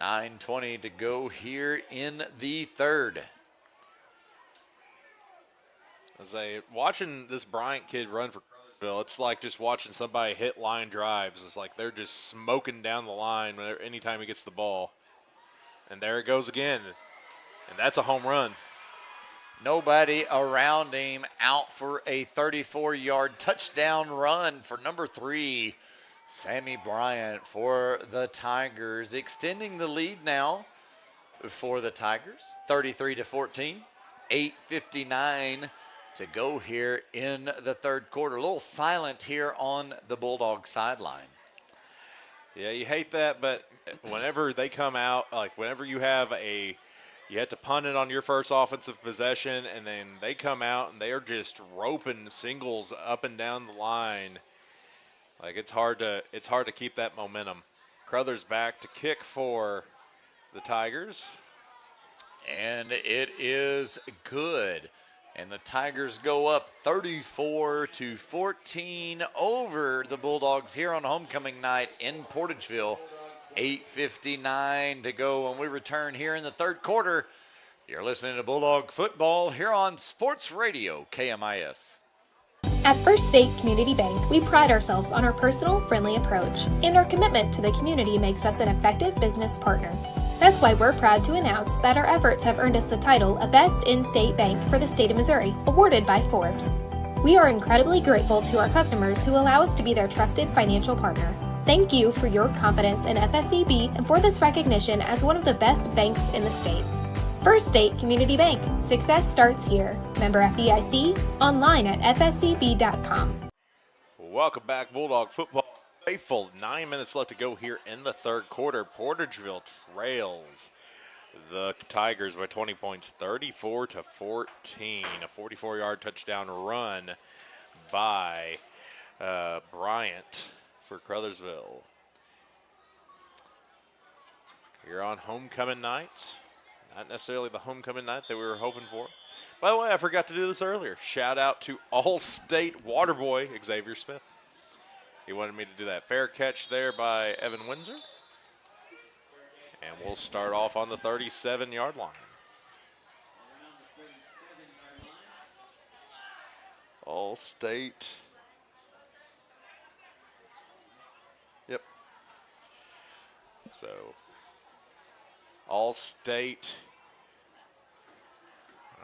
9:20 to go here in the third. Watching this Bryant kid run for Caruthersville, it's like just watching somebody hit line drives. It's like they're just smoking down the line anytime he gets the ball. And there it goes again. And that's a home run. Nobody around him, out for a 34-yard touchdown run for number 3, Sammy Bryant for the Tigers, extending the lead now for the Tigers, 33-14, 8:59 to go here in the third quarter. A little silent here on the Bulldog sideline. Yeah, you hate that, but whenever they come out, like whenever you have you have to punt it on your first offensive possession, and then they come out and they are just roping singles up and down the line. Like it's hard to keep that momentum. Crothers back to kick for the Tigers. And it is good. And the Tigers go up 34-14 over the Bulldogs here on homecoming night in Portageville. 8:59 to go when we return here in the third quarter. You're listening to Bulldog Football here on Sports Radio KMIS. At First State Community Bank, we pride ourselves on our personal, friendly approach, and our commitment to the community makes us an effective business partner. That's why we're proud to announce that our efforts have earned us the title of Best In-State Bank for the state of Missouri, awarded by Forbes. We are incredibly grateful to our customers who allow us to be their trusted financial partner. Thank you for your confidence in FSCB and for this recognition as one of the best banks in the state. First State Community Bank. Success starts here. Member FDIC. Online at fscb.com. Welcome back, Bulldog Football faithful. 9 minutes left to go here in the third quarter. Portageville trails the Tigers by 20 points, 34-14. A 44-yard touchdown run by Bryant. for Caruthersville. Here on homecoming night. Not necessarily the homecoming night that we were hoping for. By the way, I forgot to do this earlier. Shout out to All-State water boy Xavier Smith. He wanted me to do that. Fair catch there by Evan Windsor. And we'll start off on the 37-yard line. All-State. Yep. So, All-State.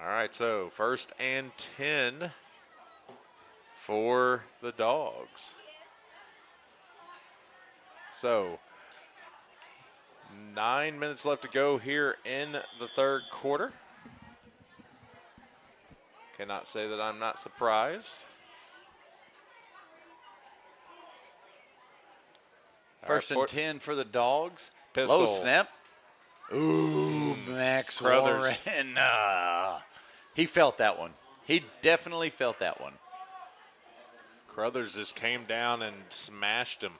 All right, so 1st and 10 for the Dogs. So, 9 minutes left to go here in the third quarter. Cannot say that I'm not surprised. First and 10 for the Dogs. Pistol. Low snap. Ooh, Max Crothers. Warren. He felt that one. He definitely felt that one. Crothers just came down and smashed him.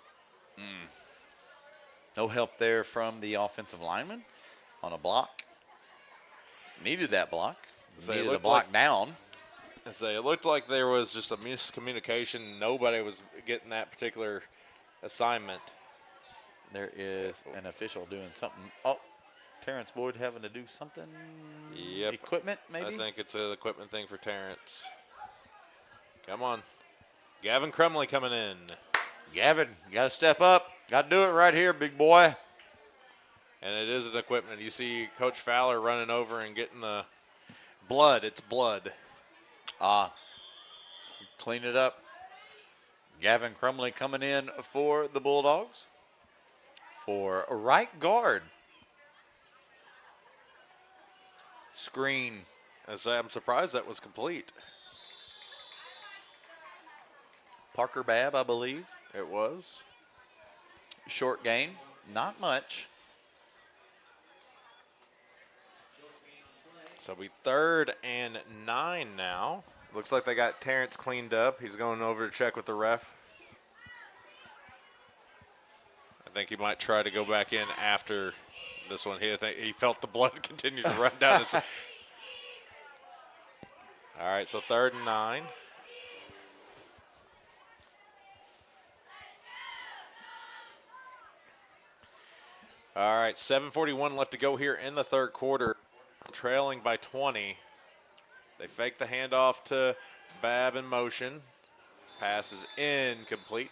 No help there from the offensive lineman on a block. Needed that block. Needed a block down. It looked like there was just a miscommunication. Nobody was getting that particular assignment. There is an official doing something. Oh, Terrence Boyd having to do something. Yep. Equipment, maybe? I think it's an equipment thing for Terrence. Come on. Gavin Crumley coming in. Gavin, you got to step up. Got to do it right here, big boy. And it is an equipment. You see Coach Fowler running over and getting the blood. It's blood. Clean it up. Gavin Crumley coming in for the Bulldogs. For right guard. Screen. I'm surprised that was complete. Parker Babb, I believe. It was. Short gain. Not much. So we 3rd and 9 now. Looks like they got Terrence cleaned up. He's going over to check with the ref. I think he might try to go back in after this one. I think he felt the blood continue to run down his. All right, so 3rd and 9. All right, 7:41 left to go here in the third quarter. Trailing by 20. They fake the handoff to Babb in motion. Pass is incomplete.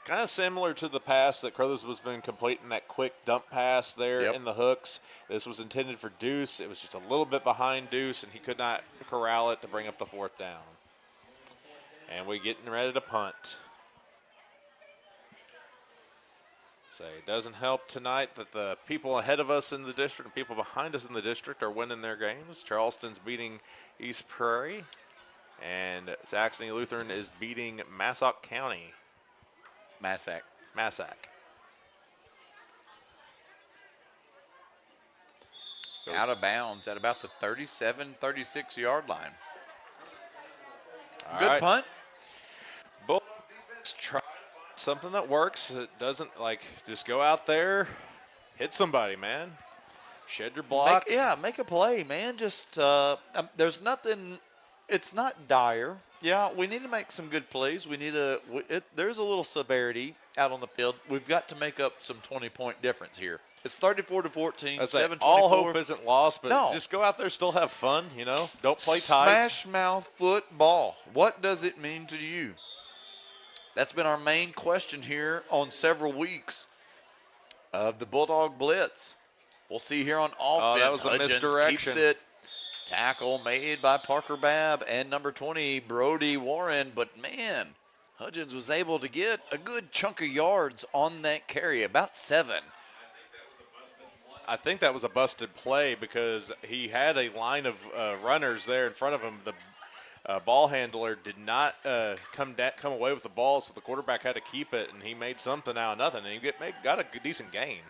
Kind of similar to the pass that Crothers was been completing, that quick dump pass there in the hooks. This was intended for Deuce. It was just a little bit behind Deuce, and he could not corral it to bring up the 4th down. And we're getting ready to punt. So it doesn't help tonight that the people ahead of us in the district and people behind us in the district are winning their games. Charleston's beating East Prairie, and Saxony Lutheran is beating Massac County. Massac. Out of bounds at about the 37, 36-yard line. Good punt. Bull defense try something that works. It doesn't, just go out there, hit somebody, man. Shed your block. Make a play, man. Just there's nothing. It's not dire. Yeah, we need to make some good plays. We need there's a little severity out on the field. We've got to make up some 20-point difference here. It's 34-14, 7-24. All hope isn't lost, but no. Just go out there, still have fun, Don't play tight. Smash mouth football. What does it mean to you? That's been our main question here on several weeks of the Bulldog Blitz. We'll see here on offense. Oh, that was a Hudgens misdirection. Keeps it. Tackle made by Parker Babb and number 20, Brody Warren. But, man, Hudgens was able to get a good chunk of yards on that carry, about 7. I think that was a busted play because he had a line of runners there in front of him. The ball handler did not come away with the ball, so the quarterback had to keep it, and he made something out of nothing, and he got a decent gain.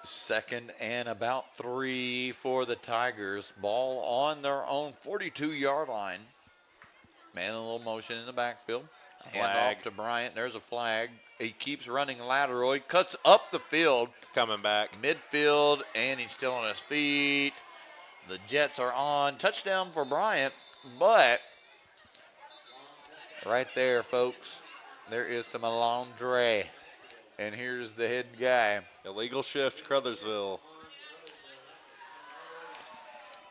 2nd and about 3 for the Tigers. Ball on their own 42-yard line. Man in a little motion in the backfield. Hand off to Bryant. There's a flag. He keeps running lateral. He cuts up the field. Coming back. Midfield, and he's still on his feet. The Jets are on. Touchdown for Bryant, but right there, folks, there is some laundry. And here's the head guy. Illegal shift, Caruthersville.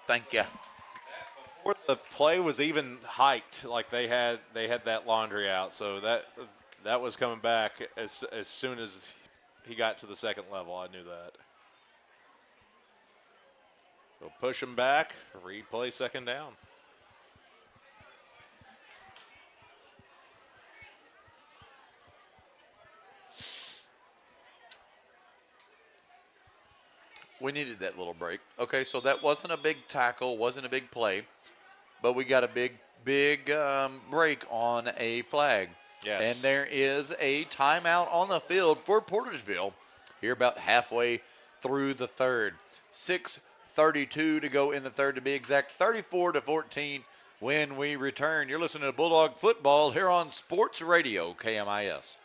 Thank you. Before the play was even hiked, like they had that laundry out, so that was coming back as soon as he got to the second level. I knew that. So push him back, replay second down. We needed that little break. Okay, so that wasn't a big tackle, wasn't a big play, but we got a big break on a flag. Yes. And there is a timeout on the field for Portageville here about halfway through the third. 6:32 to go in the third, to be exact, 34-14 when we return. You're listening to Bulldog Football here on Sports Radio, KMIS.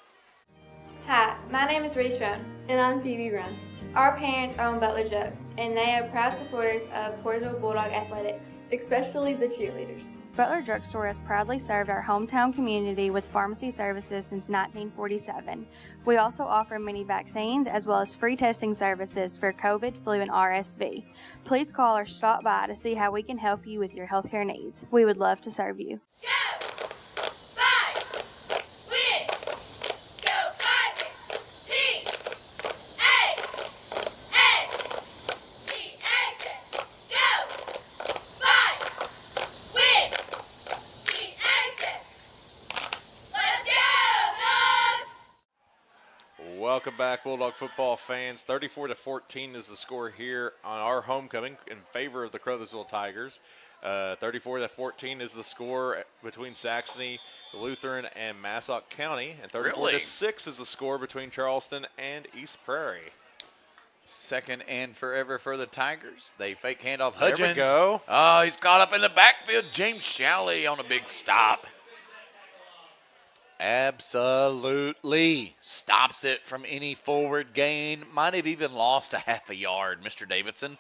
Hi, my name is Reese Roan. And I'm Phoebe Run. Our parents own Butler Jug, and they are proud supporters of Portageville Bulldog athletics. Especially the cheerleaders. Butler Drugstore has proudly served our hometown community with pharmacy services since 1947. We also offer many vaccines as well as free testing services for COVID, flu, and RSV. Please call or stop by to see how we can help you with your healthcare needs. We would love to serve you. Welcome back, Bulldog football fans. 34-14 is the score here on our homecoming in favor of the Caruthersville Tigers. 34-14 is the score between Saxony, Lutheran, and Massac County. And 34-6 is the score between Charleston and East Prairie. Second and forever for the Tigers. They fake handoff. Hudgens. There we go. Oh, he's caught up in the backfield. James Shalley on a big stop. Absolutely stops it from any forward gain. Might have even lost a half a yard, Mr. Davidson.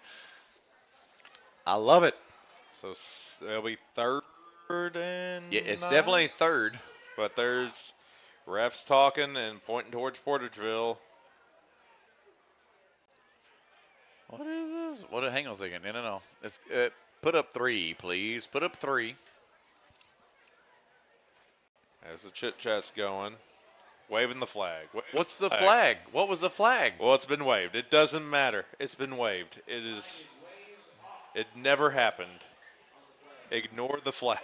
I love it. So it'll be third and yeah, it's 9. Definitely third. But there's refs talking and pointing towards Portageville. What is this? Hang on a second. No. It's, put up 3, please. Put up 3. As the chit-chat's going, waving the flag. What's the flag? What was the flag? Well, it's been waved. It doesn't matter. It's been waved. It never happened. Ignore the flag.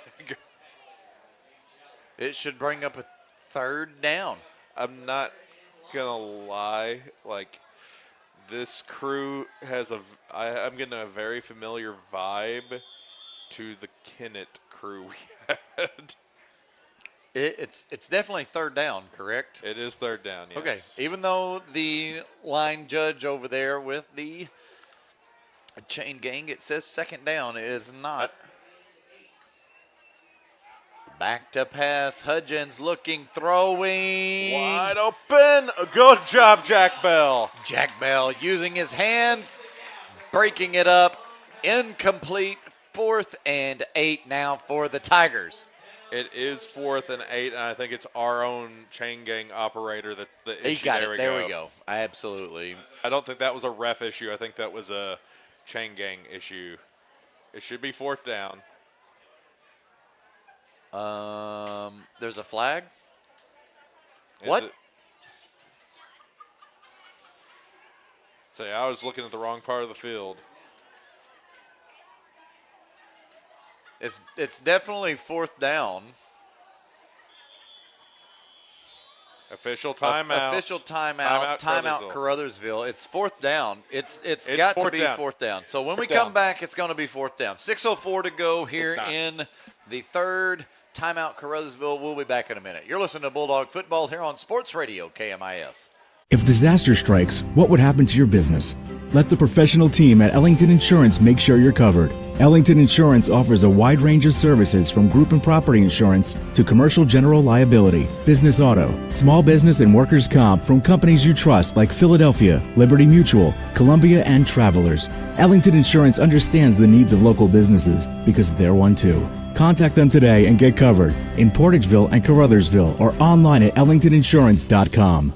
It should bring up a third down. I'm not going to lie. Like, this crew has I'm getting a very familiar vibe to the Kennett crew we had. It's definitely third down, correct? It is third down, yes. Okay, even though the line judge over there with the chain gang, it says second down, it is not. Back to pass, Hudgens looking, throwing. Wide open. Good job, Jack Bell. Jack Bell using his hands, breaking it up. Incomplete. 4th and 8 now for the Tigers. It is 4th and 8, and I think it's our own chain gang operator that's the issue. He got it. There we go. Absolutely. I don't think that was a ref issue. I think that was a chain gang issue. It should be 4th down. There's a flag. Is what? Say, I was looking at the wrong part of the field. It's definitely 4th down. Official timeout. Official timeout. Timeout Caruthersville. It's 4th down. It's got to be 4th down. So when we come back, it's going to be 4th down. 6:04 to go here in the third. Timeout Caruthersville. We'll be back in a minute. You're listening to Bulldog Football here on Sports Radio KMIS. If disaster strikes, what would happen to your business? Let the professional team at Ellington Insurance make sure you're covered. Ellington Insurance offers a wide range of services from group and property insurance to commercial general liability, business auto, small business and workers' comp from companies you trust like Philadelphia, Liberty Mutual, Columbia, and Travelers. Ellington Insurance understands the needs of local businesses because they're one too. Contact them today and get covered in Portageville and Caruthersville or online at ellingtoninsurance.com.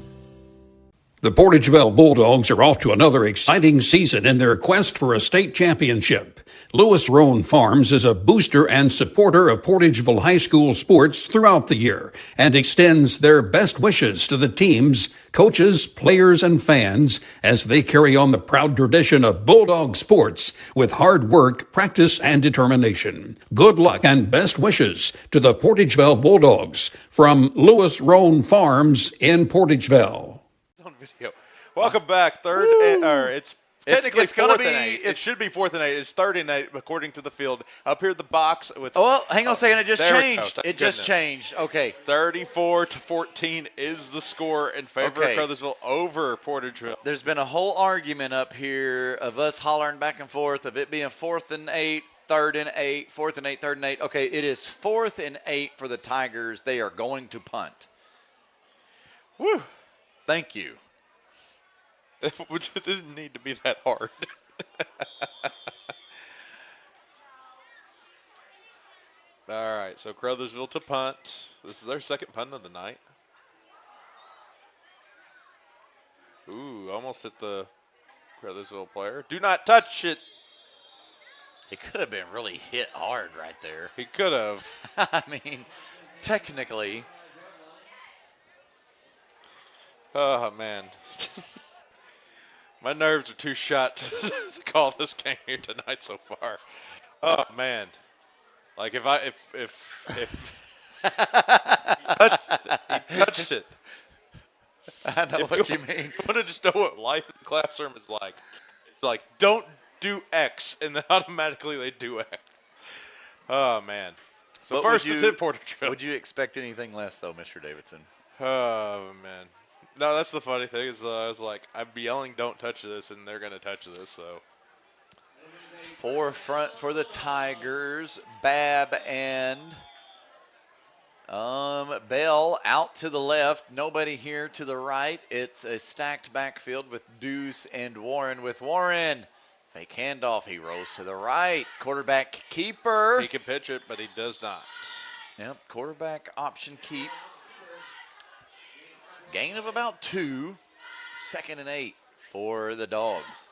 The Portageville Bulldogs are off to another exciting season in their quest for a state championship. Lewis Roan Farms is a booster and supporter of Portageville High School sports throughout the year and extends their best wishes to the teams, coaches, players, and fans as they carry on the proud tradition of Bulldog sports with hard work, practice, and determination. Good luck and best wishes to the Portageville Bulldogs from Lewis Roan Farms in Portageville. Video. Welcome back. It's technically it's gonna fourth and 8. It should be 4th and 8. It's 3rd and 8 according to the field. Up here at the box with. Oh, well, hang on a second. It just changed. Thank It just changed. Okay. 34-14 is the score in favor of Caruthersville over Portageville. There's been a whole argument up here of us hollering back and forth of it being 4th and 8, 3rd and 8, 4th and 8, 3rd and 8. Okay, it is 4th and 8 for the Tigers. They are going to punt. Woo. Thank you. It didn't need to be that hard. All right, so Caruthersville to punt. This is their second punt of the night. Ooh, almost hit the Caruthersville player. Do not touch it. It could have been really hit hard right there. He could have. I mean, technically. Oh, man. My nerves are too shot to call this game here tonight so far. Oh man, like if he touched it. I know what you mean. You want to just know what life in the classroom is like? It's like don't do X, and then automatically they do X. Oh man. So but first it's hit Portageville. Would you expect anything less though, Mr. Davidson? Oh man. No, that's the funny thing is I was like, I'd be yelling, don't touch this, and they're going to touch this, so. Forefront for the Tigers, Babb and Bell out to the left, nobody here to the right. It's a stacked backfield with Deuce and Warren. With Warren, fake handoff, he rolls to the right. Quarterback keeper. He can pitch it, but he does not. Yep, quarterback option keep. Gain of about 2, 2nd and 8 for the Dogs.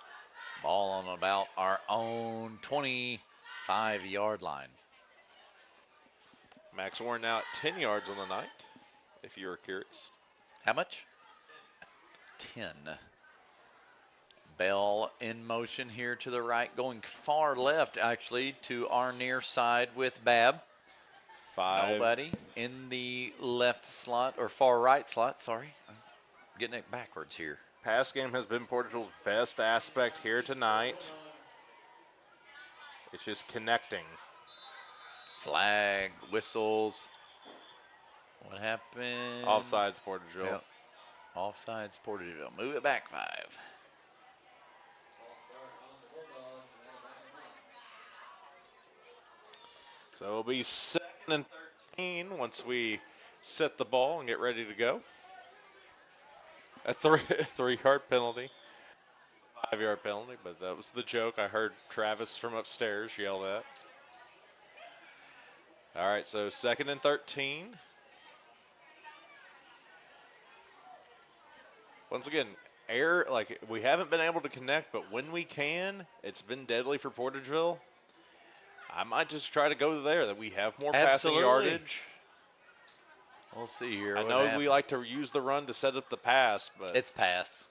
Ball on about our own 25-yard line. Max Warren now at 10 yards on the night, if you were curious. How much? 10. Bell in motion here to the right, going far left actually to our near side with Babb. 5. Nobody in the left slot, or far right slot, sorry. I'm getting it backwards here. Pass game has been Portageville's best aspect here tonight. It's just connecting. Flag, whistles. What happened? Offsides, Portageville. Yep. Offsides, Portageville. Move it back 5. So it'll be 2nd and 13 once we set the ball and get ready to go. A 3-yard penalty. 5-yard penalty, but that was the joke. I heard Travis from upstairs yell that. All right, so 2nd and 13. Once again, we haven't been able to connect, but when we can, it's been deadly for Portageville. I might just try to go there, that we have more passing yardage. We'll see here. I know we like to use the run to set up the pass, but it's pass.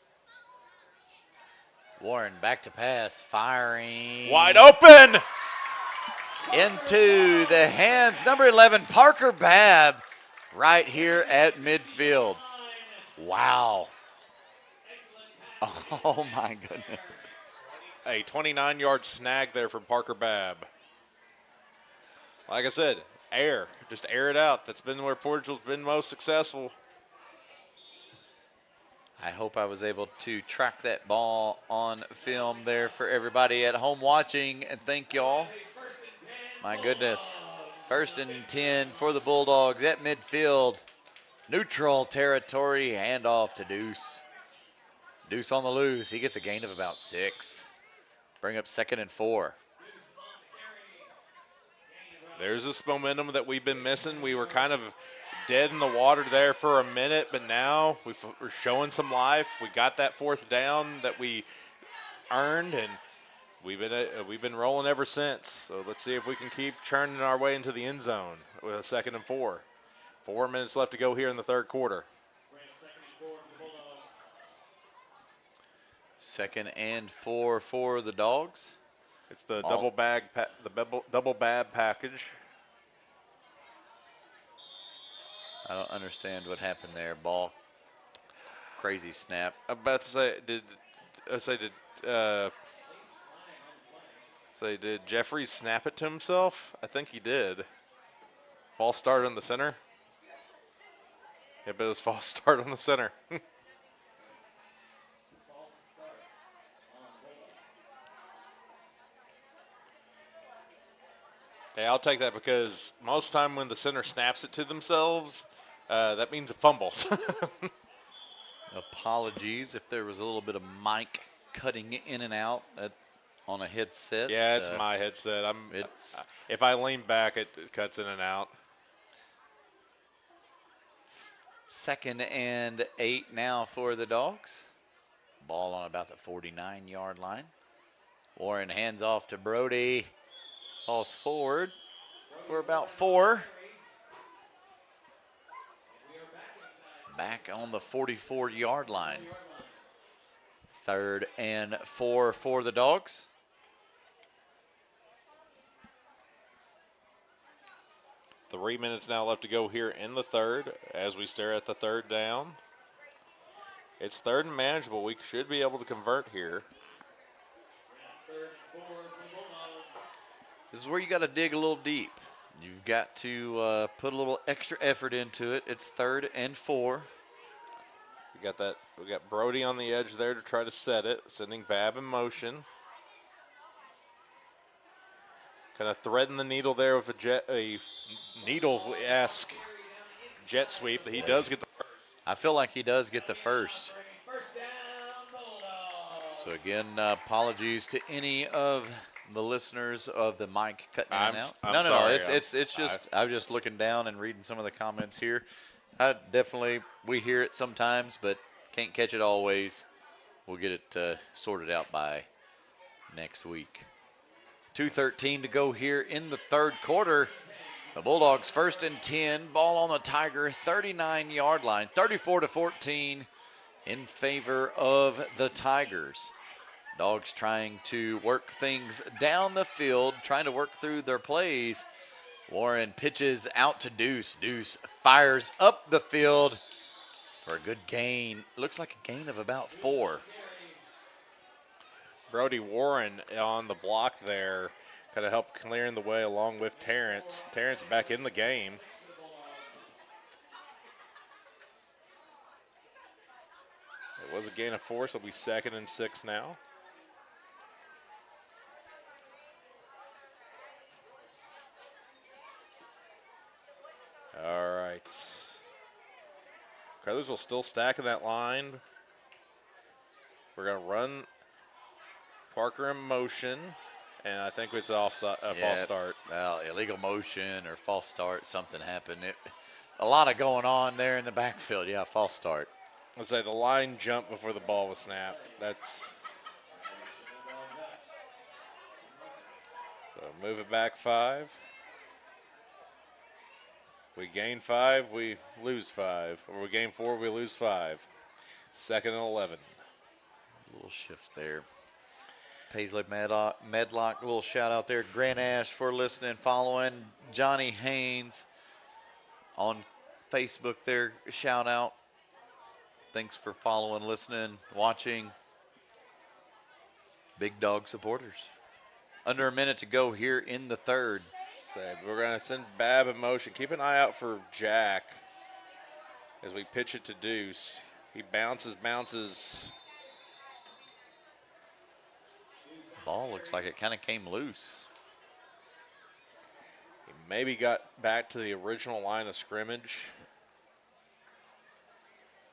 Warren back to pass, firing. Wide open! Into the hands, number 11, Parker Babb, right here at midfield. Wow. Oh, my goodness. A 29-yard snag there from Parker Babb. Like I said, just air it out. That's been where Portageville's been most successful. I hope I was able to track that ball on film there for everybody at home watching, and thank y'all. My goodness. 1st and 10 for the Bulldogs at midfield. Neutral territory, handoff to Deuce. Deuce on the loose. He gets a gain of about 6. Bring up 2nd and 4. There's this momentum that we've been missing. We were kind of dead in the water there for a minute, but now we're showing some life. We got that 4th down that we earned, and we've been rolling ever since. So let's see if we can keep churning our way into the end zone with a 2nd and 4. 4 minutes left to go here in the 3rd quarter. 2nd and 4 for the Dogs. It's the double bab package. I don't understand what happened there. Ball, crazy snap. I'm about to say, did Jeffrey snap it to himself? I think he did. False start on the center. Yeah, but it was false start on the center. Hey, I'll take that because most time when the center snaps it to themselves, that means a fumble. Apologies if there was a little bit of mic cutting in and out on a headset. Yeah, it's my headset. If I lean back, it cuts in and out. 2nd and 8 now for the Dogs. Ball on about the 49-yard line. Warren hands off to Brody. Falls forward for about 4. Back on the 44-yard line. 3rd and 4 for the Dogs. Three minutes now left to go here in the 3rd as we stare at the 3rd down. It's 3rd and manageable. We should be able to convert here. This is where you got to dig a little deep. You've got to put a little extra effort into it. It's 3rd and 4. We got Brody on the edge there to try to set it, sending Babb in motion. Kind of threading the needle there with a needle-esque jet sweep, but he does get the first. I feel like he does get the first. So again, apologies to any of the listeners of the mic cutting in and out. I'm sorry. It's just I was just looking down and reading some of the comments here. We hear it sometimes, but can't catch it always. We'll get it sorted out by next week. 2:13 to go here in the 3rd quarter. The Bulldogs 1st and 10. Ball on the Tiger 39-yard line. 34-14 in favor of the Tigers. Dogs trying to work things down the field, trying to work through their plays. Warren pitches out to Deuce. Deuce fires up the field for a good gain. Looks like a gain of about 4. Brody Warren on the block there kind of helped clearing the way along with Terrence. Terrence back in the game. It was a gain of 4, so it'll be 2nd and 6 now. All right. Caruthersville still stacking that line. We're going to run Parker in motion, and I think it's false start. Well, illegal motion or false start, something happened. A lot of going on there in the backfield. Yeah, false start. Let's say the line jumped before the ball was snapped. So move it back 5. We gain 5, we lose 5. Or we gain 4, we lose 5. 2nd and 11. A little shift there. Paisley Medlock, a little shout out there. Grant Ash for listening, following. Johnny Haynes on Facebook there, shout out. Thanks for following, listening, watching. Big Dog supporters. Under a minute to go here in the 3rd. So we're going to send Babb in motion. Keep an eye out for Jack as we pitch it to Deuce. He bounces. Ball looks like it kind of came loose. He maybe got back to the original line of scrimmage.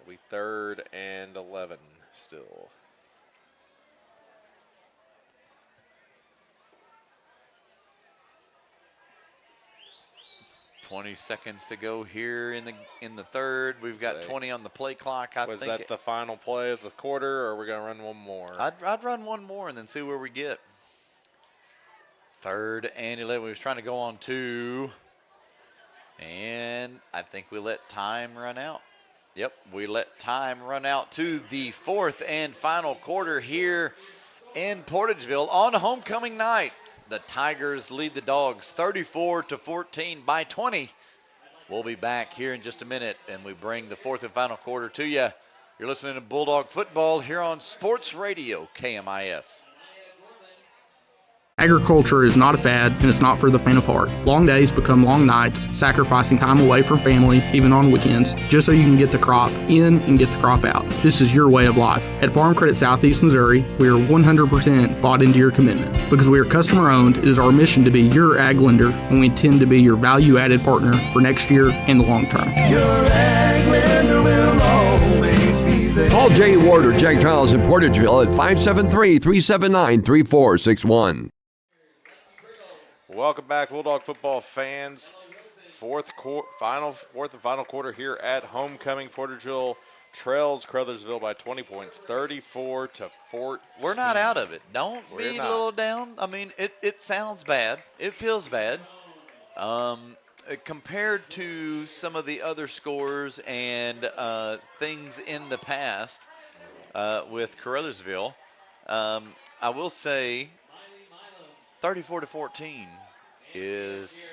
It'll be 3rd and 11 still. $20 seconds to go here in the third. We've got 20 on the play clock. Was that the final play of the quarter, or are we going to run one more? I'd run one more and then see where we get. 3rd and 11. We was trying to go on 2. And I think we let time run out. Yep, we let time run out to the 4th and final quarter here in Portageville on homecoming night. The Tigers lead the Dogs 34-14 by 20. We'll be back here in just a minute, and we bring the 4th and final quarter to you. You're listening to Bulldog Football here on Sports Radio KMIS. Agriculture is not a fad, and it's not for the faint of heart. Long days become long nights, sacrificing time away from family, even on weekends, just so you can get the crop in and get the crop out. This is your way of life. At Farm Credit Southeast Missouri, we are 100% bought into your commitment. Because we are customer-owned, it is our mission to be your ag lender, and we intend to be your value-added partner for next year and the long term. Your ag lender will always be there. Call Jay Ward or Jack Giles in Portageville at 573-379-3461. Welcome back, Bulldog football fans. Fourth and final quarter here at homecoming. Portageville trails Caruthersville by 20 points, 34-14. We're not out of it. Don't be a little down. I mean, it sounds bad. It feels bad. Compared to some of the other scores and things in the past with Caruthersville, I will say 34-14 is,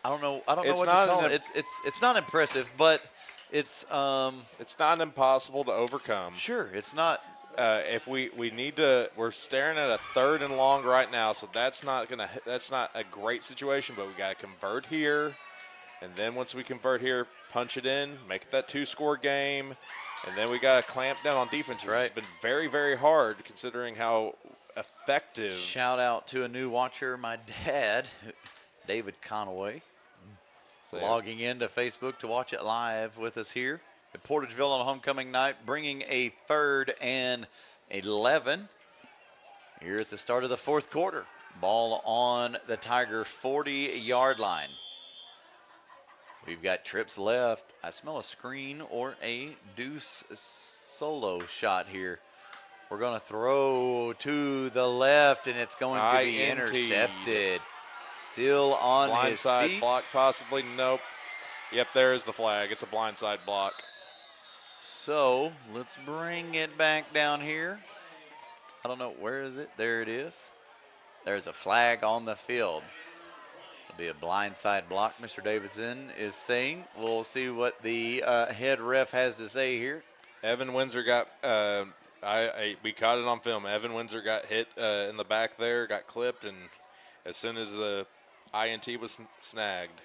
I don't know what to call it. It's not impressive, but it's not impossible to overcome. Sure, it's not. If we need to, we're staring at a 3rd and long right now, so that's not a great situation. But we got to convert here, and then once we convert here, punch it in, make it that 2-score game, and then we got to clamp down on defense. Right, it's been very, very hard considering how effective. Shout out to a new watcher, my dad, David Conaway, logging into Facebook to watch it live with us here at Portageville on homecoming night, bringing a 3rd and 11 here at the start of the 4th quarter. Ball on the Tiger 40-yard line. We've got trips left. I smell a screen or a deuce solo shot here. We're going to throw to the left, and it's going to be intercepted. Still on his feet. Blindside block, possibly. Nope. Yep, there's the flag. It's a blindside block. So let's bring it back down here. I don't know, where is it? There it is. There's a flag on the field. It'll be a blindside block, Mr. Davidson is saying. We'll see what the head ref has to say here. Evan Windsor got we caught it on film. Evan Windsor got hit in the back there, got clipped, and as soon as the INT was snagged.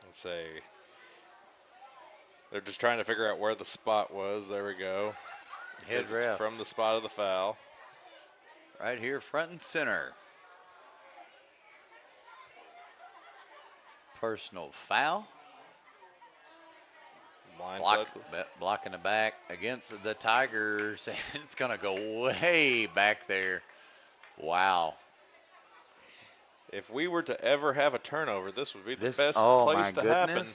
Let's see. They're just trying to figure out where the spot was. There we go. Head ref. From the spot of the foul. Right here, front and center. Personal foul. Blocking the back against the Tigers, and it's going to go way back there. Wow. If we were to ever have a turnover, this would be the best place to happen.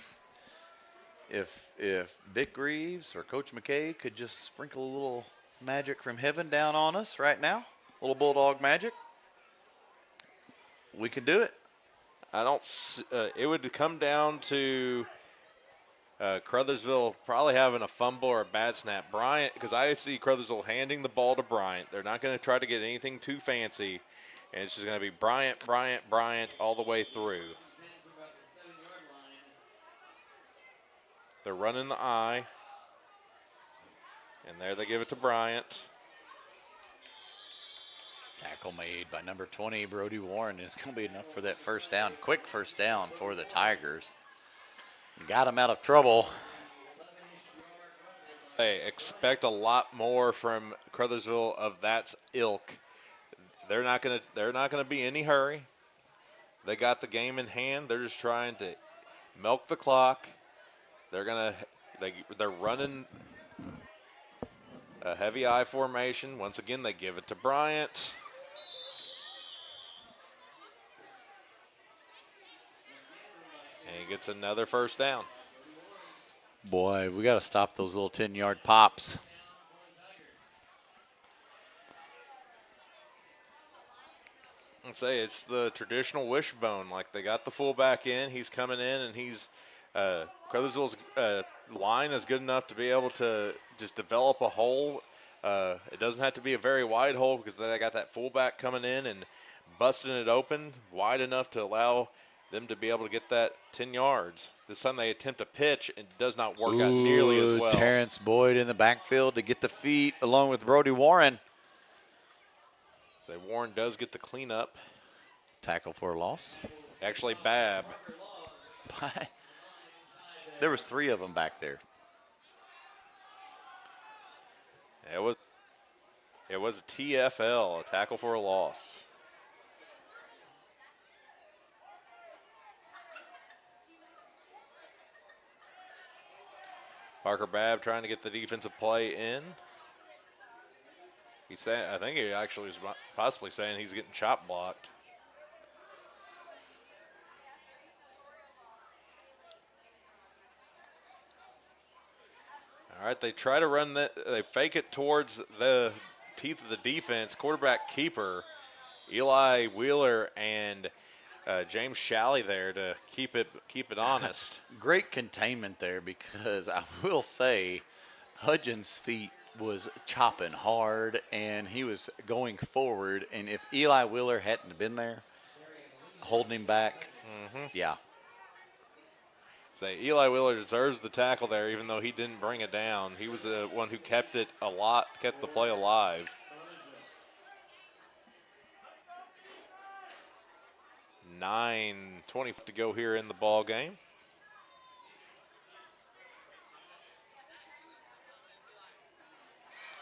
If Vic Greaves or Coach McKay could just sprinkle a little magic from heaven down on us right now, a little Bulldog magic, we can do it. I don't. It would come down to Caruthersville probably having a fumble or a bad snap. Bryant, because I see Caruthersville handing the ball to Bryant. They're not going to try to get anything too fancy, and it's just going to be Bryant all the way through. They're running the eye. And there they give it to Bryant. Tackle made by number 20, Brody Warren. Is going to be enough for that first down. Quick first down for the Tigers. Got him out of trouble. They expect a lot more from Caruthersville of that ilk. They're not gonna be any hurry. They got the game in hand. They're just trying to milk the clock. They're running a heavy I formation. Once again, they give it to Bryant. And he gets another first down. Boy, we got to stop those little 10-yard pops. And say it's the traditional wishbone. Like, they got the fullback in. He's coming in, and he's Caruthersville's line is good enough to be able to just develop a hole. It doesn't have to be a very wide hole because they got that fullback coming in and busting it open wide enough to allow them to be able to get that 10 yards. This time they attempt a pitch and it does not work out nearly as well. Terrence Boyd in the backfield to get the feet along with Brody Warren. So Warren does get the cleanup. Tackle for a loss. Actually, Babb. There was 3 of them back there. It was a TFL, a tackle for a loss. Parker Babb trying to get the defensive play in. He's saying, I think he actually was possibly saying he's getting chop blocked. All right, they try to run that. They fake it towards the teeth of the defense. Quarterback keeper, Eli Wheeler and James Shalley there to keep it honest. Great containment there, because I will say Hudgens' feet was chopping hard and he was going forward, and if Eli Wheeler hadn't been there holding him back, yeah. Say Eli Wheeler deserves the tackle there, even though he didn't bring it down. He was the one who kept the play alive. 9:20 to go here in the ball game.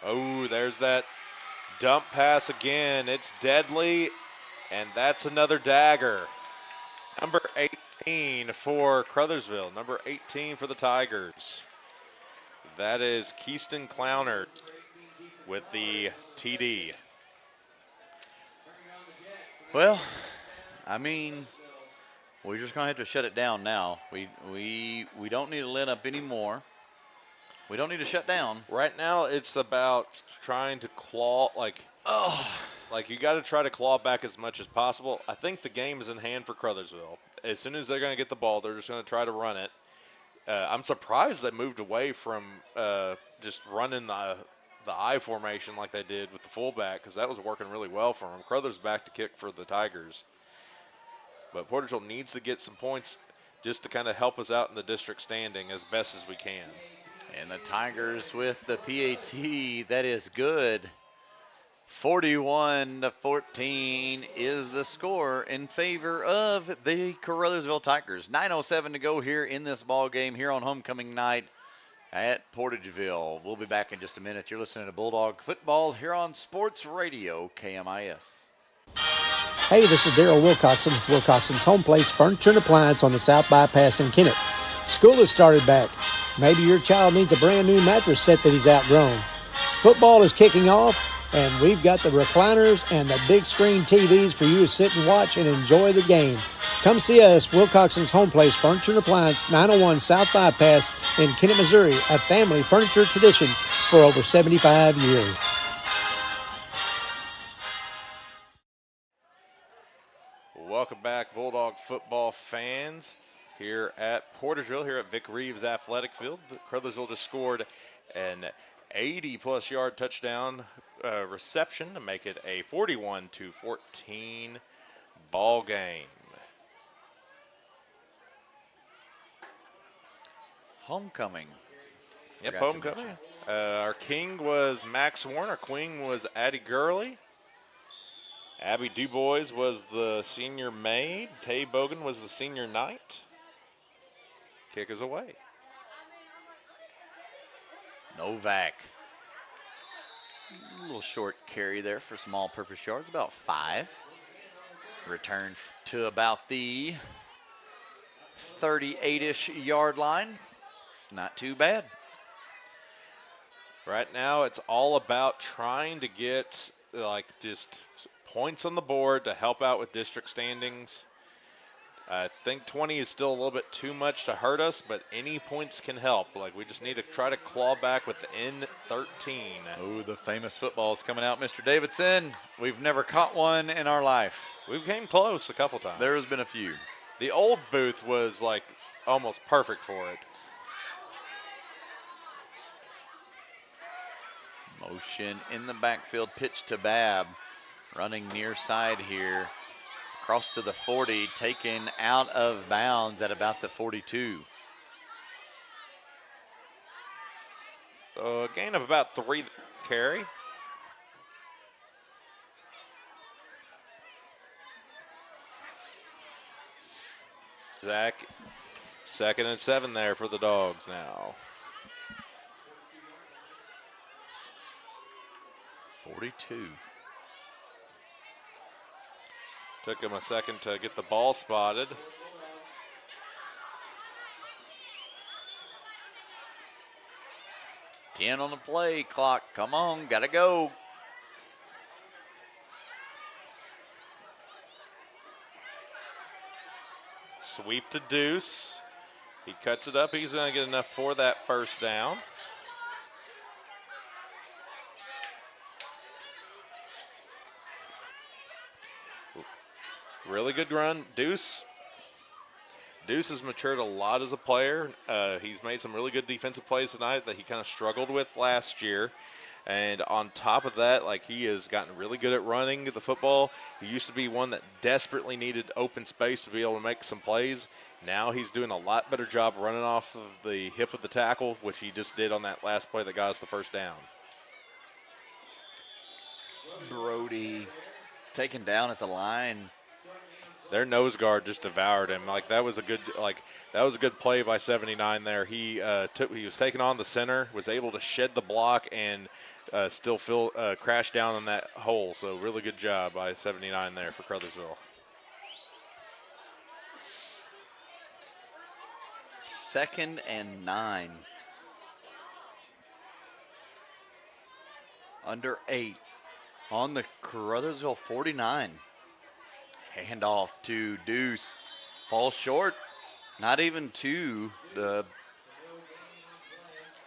Oh, there's that dump pass again. It's deadly, and that's another dagger. Number 18 for Caruthersville. Number 18 for the Tigers. That is Keyston Clownard with the TD. Well, I mean, we're just going to have to shut it down now. We don't need to let up anymore. We don't need to shut down. Right now, it's about trying to claw, like you got to try to claw back as much as possible. I think the game is in hand for Caruthersville. As soon as they're going to get the ball, they're just going to try to run it. I'm surprised they moved away from just running the I formation like they did with the fullback, because that was working really well for them. Caruthersville's back to kick for the Tigers. But Portageville needs to get some points just to kind of help us out in the district standing as best as we can. And the Tigers with the PAT, that is good. 41-14 is the score in favor of the Caruthersville Tigers. 9:07 to go here in this ball game here on homecoming night at Portageville. We'll be back in just a minute. You're listening to Bulldog Football here on Sports Radio KMIS. Hey, this is Daryl Wilcoxon with Wilcoxon's Home Place Furniture and Appliance on the South Bypass in Kennett. School has started back. Maybe your child needs a brand new mattress set that he's outgrown. Football is kicking off, and we've got the recliners and the big screen TVs for you to sit and watch and enjoy the game. Come see us, Wilcoxon's Home Place Furniture and Appliance, 901 South Bypass in Kennett, Missouri, a family furniture tradition for over 75 years. Welcome back, Bulldog football fans, here at Portageville, here at Vic Reeves Athletic Field. Caruthersville just scored an 80-plus yard touchdown reception to make it a 41-14 ball game. Homecoming. Yep, homecoming. Our king was Max Warren. Our queen was Addie Gurley. Abby Dubois was the senior maid. Tay Bogan was the senior knight. Kick is away. Novak. A little short carry there for some all-purpose yards, about 5. Return to about the 38-ish yard line. Not too bad. Right now, it's all about trying to get just points on the board to help out with district standings. I think 20 is still a little bit too much to hurt us, but any points can help. We just need to try to claw back within 13. Oh, the famous football's coming out, Mr. Davidson. We've never caught one in our life. We've came close a couple times. There's been a few. The old booth was almost perfect for it. Motion in the backfield, pitch to Babb. Running near side here. Across to the 40, taken out of bounds at about the 42. So a gain of about 3 carry. Zach, 2nd and 7 there for the Dogs now. 42. Took him a second to get the ball spotted. Ten on the play clock. Come on, gotta go. Sweep to Deuce. He cuts it up. He's going to get enough for that first down. Really good run. Deuce has matured a lot as a player. He's made some really good defensive plays tonight that he kind of struggled with last year. And on top of that, he has gotten really good at running the football. He used to be one that desperately needed open space to be able to make some plays. Now he's doing a lot better job running off of the hip of the tackle, which he just did on that last play that got us the first down. Brody taken down at the line. Their nose guard just devoured him. That was a good play by 79 there. He was taking on the center, was able to shed the block and still crash down in that hole. So really good job by 79 there for Caruthersville. 2nd and 9. Under 8 on the Caruthersville 49. Handoff to Deuce. Falls short. Not even to the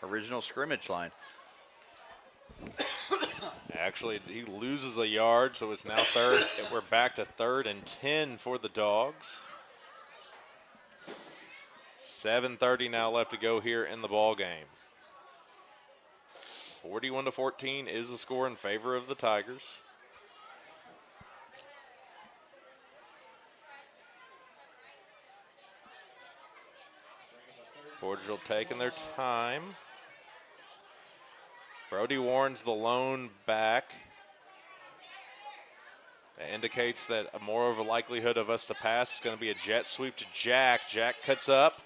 original scrimmage line. Actually, he loses a yard, so it's now 3rd. We're back to 3rd and 10 for the Dogs. 7:30 now left to go here in the ball game. 41-14 is the score in favor of the Tigers. Portageville taking their time. Brody Warren's the lone back. That indicates that more of a likelihood of us to pass is going to be a jet sweep to Jack. Jack cuts up.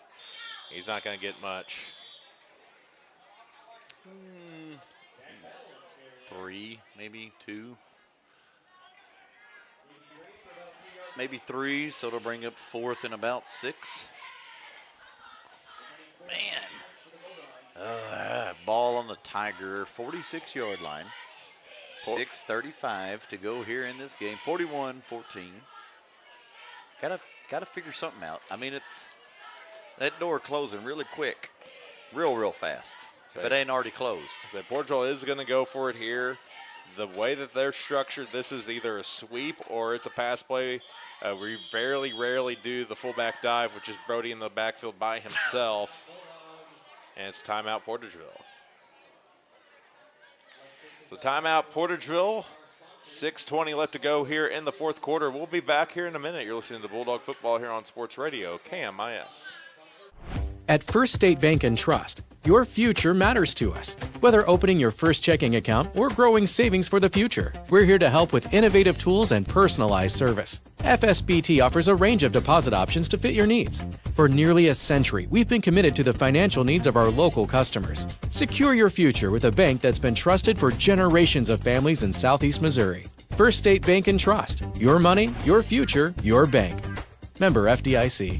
He's not going to get much. 3, maybe 2. Maybe 3, so it'll bring up 4th and about 6. Man. Ball on the Tiger 46-yard line. 6:35 to go here in this game. 41-14. Gotta figure something out. I mean, it's that door closing really quick, real fast. If it ain't already closed. So Portageville is going to go for it here. The way that they're structured, this is either a sweep or it's a pass play. We rarely do the fullback dive, which is Brody in the backfield by himself. And it's timeout Portageville. So timeout Portageville. 6:20 left to go here in the 4th quarter. We'll be back here in a minute. You're listening to Bulldog Football here on Sports Radio, KMIS. At First State Bank and Trust, Your future matters to us. Whether opening your first checking account or growing savings for the future, we're here to help with innovative tools and personalized service. FSBT offers a range of deposit options to fit your needs. For nearly a century, we've been committed to the financial needs of our local customers. Secure your future with a bank that's been trusted for generations of families in Southeast Missouri. First State Bank and Trust. Your money, your future, your bank. Member FDIC.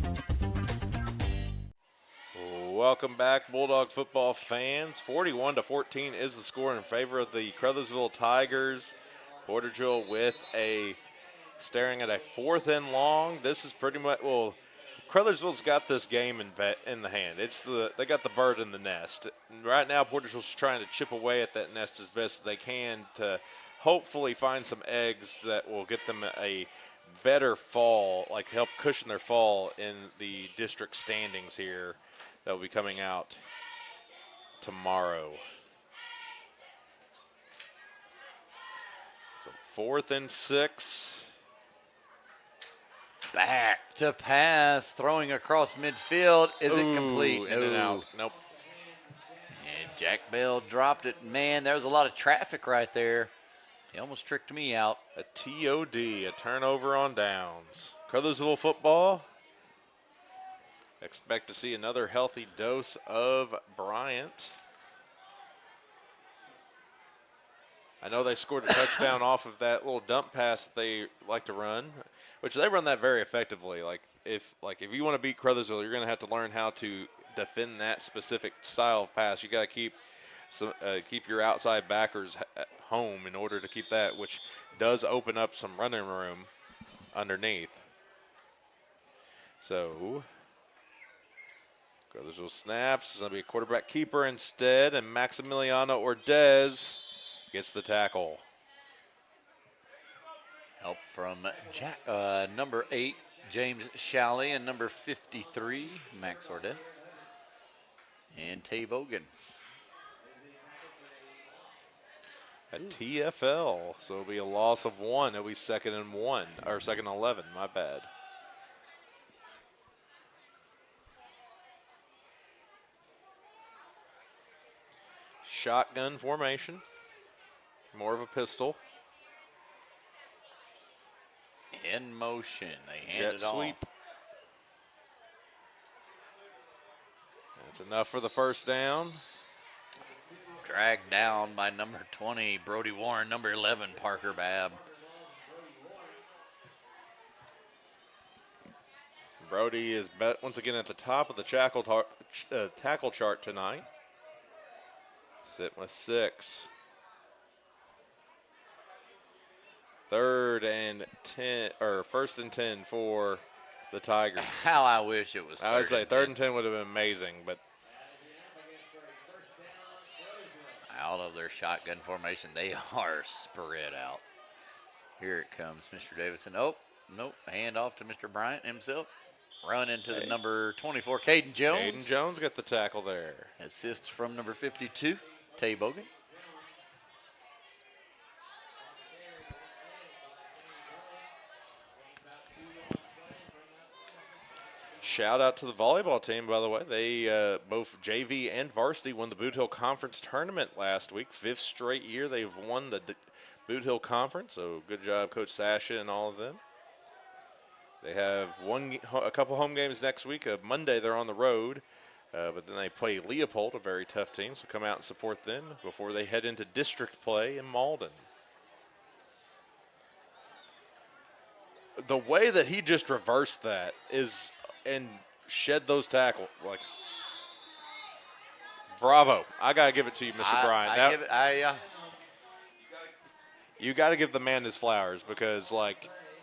Welcome back, Bulldog football fans. 41-14 is the score in favor of the Caruthersville Tigers. Portageville with staring at a 4th and long. This is pretty much, Caruthersville's got this game in the hand. They got the bird in the nest. Right now, Portageville's trying to chip away at that nest as best they can to hopefully find some eggs that will get them a better fall, like help cushion their fall in the district standings here. That will be coming out tomorrow. So 4th and 6. Back to pass, throwing across midfield. Is it complete? In and out. Nope. And Jack Bell dropped it. Man, there was a lot of traffic right there. He almost tricked me out. A TOD, a turnover on downs. Caruthersville football. Expect to see another healthy dose of Bryant. I know they scored a touchdown off of that little dump pass that they like to run, which they run that very effectively. If you want to beat Caruthersville, you're going to have to learn how to defend that specific style of pass. You got to keep your outside backers at home in order to keep that, which does open up some running room underneath. So Caruthersville snaps. It's going to be a quarterback keeper instead, and Maximiliano Ordez gets the tackle. Help from number 8, James Shalley, and number 53, Max Ordez. And Tay Bogan. At TFL, so it'll be a loss of 1. It'll be 2nd and 1, or 2nd and 11, my bad. Shotgun formation, more of a pistol. In motion, they hand it off. Sweep. That's enough for the first down. Dragged down by number 20, Brody Warren, number 11, Parker Babb. Brody is once again at the top of the tackle chart tonight. Sitting with 6. 1st and 10 for the Tigers. How I wish it was 3rd. I would say 3rd and 10 would have been amazing, but out of their shotgun formation, they are spread out. Here it comes, Mr. Davidson. Oh, nope, hand off to Mr. Bryant himself. Run into the number 24, Caden Jones. Caden Jones got the tackle there. Assists from number 52, Tay Bogan. Shout out to the volleyball team, by the way. They both JV and varsity won the Boot Hill Conference tournament last week. 5th straight year they've won the Boot Hill Conference, so good job, Coach Sasha and all of them. They have a couple home games next week. Monday they're on the road, but then they play Leopold, a very tough team, so come out and support them before they head into district play in Malden. The way that he just reversed that and shed those tackles, bravo. I got to give it to you, Mr. Bryant. You got to give the man his flowers because,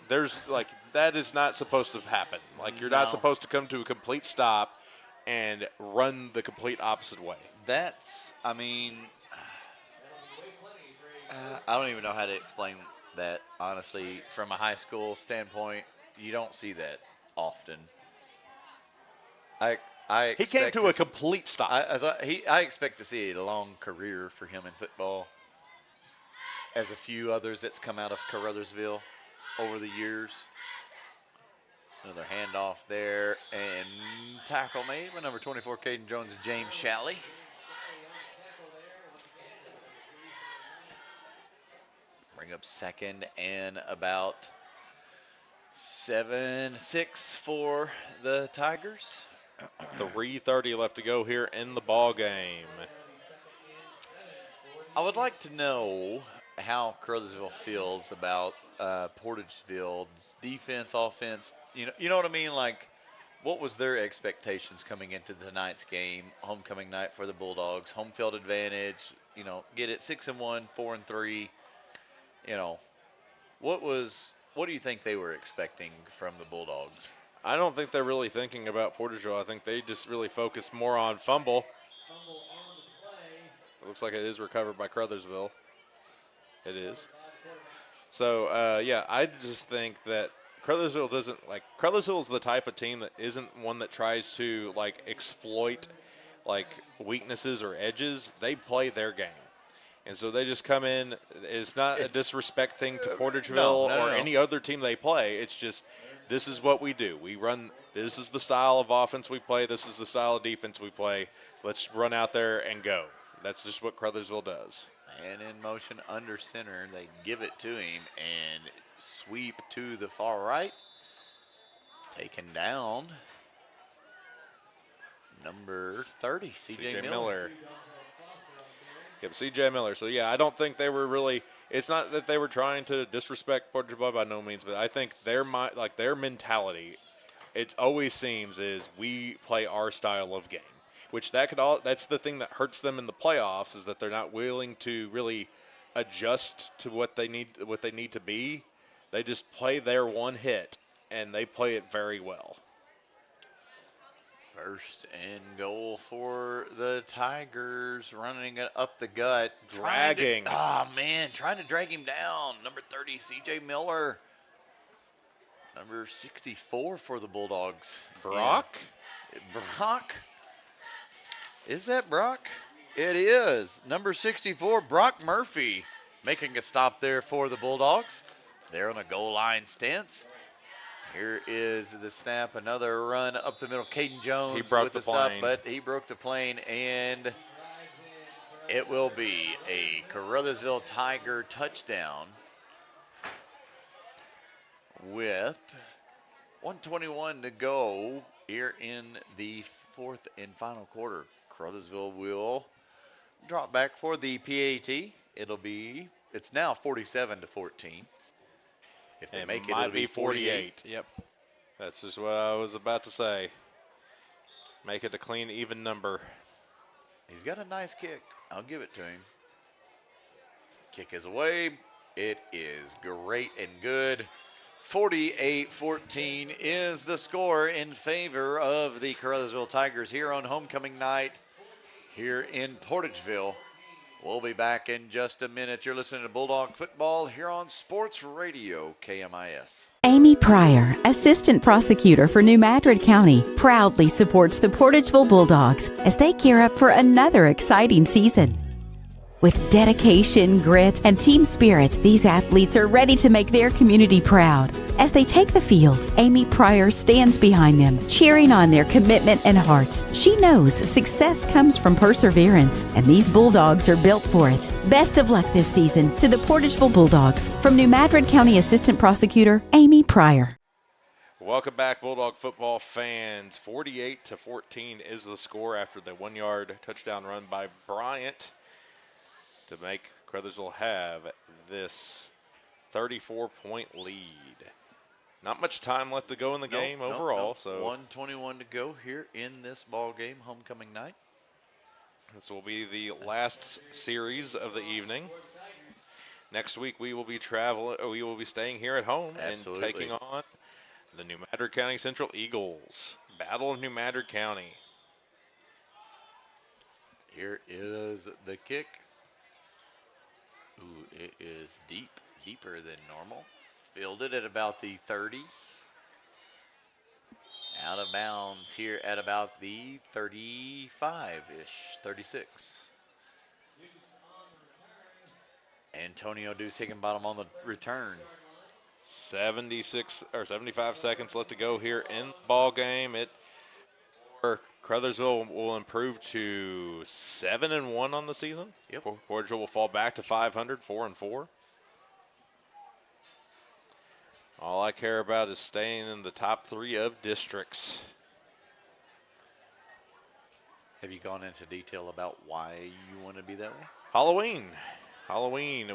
that is not supposed to happen. You're not supposed to come to a complete stop and run the complete opposite way. I don't even know how to explain that, honestly. From a high school standpoint, you don't see that often. He came to a complete stop. I expect to see a long career for him in football, as a few others that's come out of Caruthersville over the years. Another handoff there, and tackle made by number 24, Caden Jones, James Shalley. Bring up second and about 7-6 for the Tigers. 3:30 left to go here in the ball game. I would like to know how Caruthersville feels about Portageville's defense, offense. You know what I mean? Like, what was their expectations coming into tonight's game, homecoming night for the Bulldogs? Home field advantage, get it 6-1, 4-3. What do you think they were expecting from the Bulldogs? I don't think they're really thinking about Portageville. I think they just really focus more on fumble. It looks like it is recovered by Caruthersville. It is. So, I just think that Caruthersville is the type of team that isn't one that tries to, exploit, weaknesses or edges. They play their game. And so they just come in. It's not a disrespect thing to Portageville or any other team they play. It's just, this is what we do. This is the style of offense we play. This is the style of defense we play. Let's run out there and go. That's just what Caruthersville does. And in motion under center, they give it to him and sweep to the far right. Taken down. Number 30, C.J. Miller. Yep, C.J. Miller. So, I don't think they were really – it's not that they were trying to disrespect Portageville by no means, but I think their mentality, it always seems, is we play our style of game. Which that's the thing that hurts them in the playoffs, is that they're not willing to really adjust to what they need to be. They just play their one hit, and they play it very well. First and goal for the Tigers, running it up the gut, dragging. Trying to drag him down. Number 30, C.J. Miller. Number 64 for the Bulldogs. Brock. Is that Brock? It is. Number 64, Brock Murphy, making a stop there for the Bulldogs. They're on a goal line stance. Here is the snap. Another run up the middle. Caden Jones with the stop, plane. but he broke the plane, and it will be a Caruthersville Tiger touchdown with 1:21 to go here in the fourth and final quarter. Caruthersville will drop back for the PAT. It's now 47-14. If they make it, it'll be 48. Yep. That's just what I was about to say. Make it a clean, even number. He's got a nice kick. I'll give it to him. Kick is away. It is great and good. 48-14 is the score in favor of the Caruthersville Tigers here on homecoming night here in Portageville. We'll be back in just a minute. You're listening to Bulldog Football here on Sports Radio KMIS. Amy Pryor, Assistant Prosecutor for New Madrid County, proudly supports the Portageville Bulldogs as they gear up for another exciting season. With dedication, grit, and team spirit, these athletes are ready to make their community proud. As they take the field, Amy Pryor stands behind them, cheering on their commitment and heart. She knows success comes from perseverance, and these Bulldogs are built for it. Best of luck this season to the Portageville Bulldogs. From New Madrid County Assistant Prosecutor Amy Pryor. Welcome back, Bulldog football fans. 48-14 is the score after the 1-yard touchdown run by Bryant to make Caruthersville have this 34-point lead. Not much time left to go in the game overall. So 1:21 to go here in this ball game, homecoming night. This will be the last series of the evening. Next week we will be staying here at home and taking on the New Madrid County Central Eagles. Battle of New Madrid County. Here is the kick. Ooh, it is deeper than normal. Fielded at about the 30. Out of bounds here at about the 35-ish, 36. Antonio Deuce Higginbottom on the return. 75 seconds left to go here in the ball game. Caruthersville will improve to 7-1 on the season. Yep. Portageville will fall back to 500, 4-4. All I care about is staying in the top 3 of districts. Have you gone into detail about why you want to be that way? Halloween.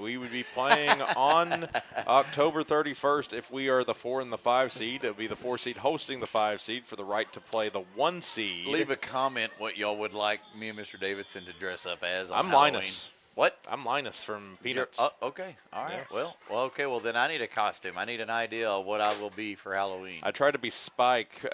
We would be playing on October 31st if we are the 4 and the 5 seed. It would be the 4 seed hosting the 5 seed for the right to play the 1 seed. Leave a comment what y'all would like me and Mr. Davidson to dress up as on I'm Halloween. Linus. What? I'm Linus from Peanuts. Okay. All right. Yes. Well, then I need a costume. I need an idea of what I will be for Halloween. I tried to be Spike,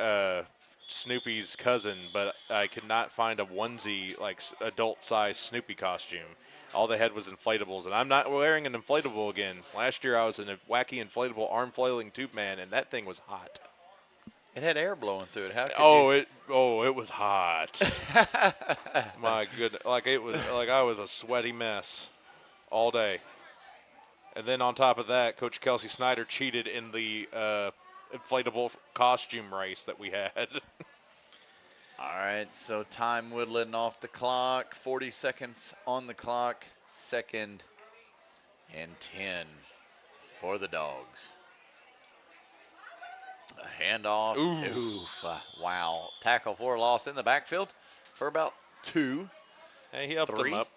Snoopy's cousin, but I could not find a onesie, like adult-sized Snoopy costume. All they had was inflatables, and I'm not wearing an inflatable again. Last year I was in a wacky inflatable arm-flailing tube man, and that thing was hot. It had air blowing through it. How could it was hot. My goodness, I was a sweaty mess all day. And then on top of that, Coach Kelsey Snyder cheated in the inflatable costume race that we had. All right, so time whittling off the clock. 40 seconds on the clock. 2nd and 10 for the Dogs. A handoff. Oof. Wow. Tackle for loss in the backfield for about 2. Hey, he helped 3. him up.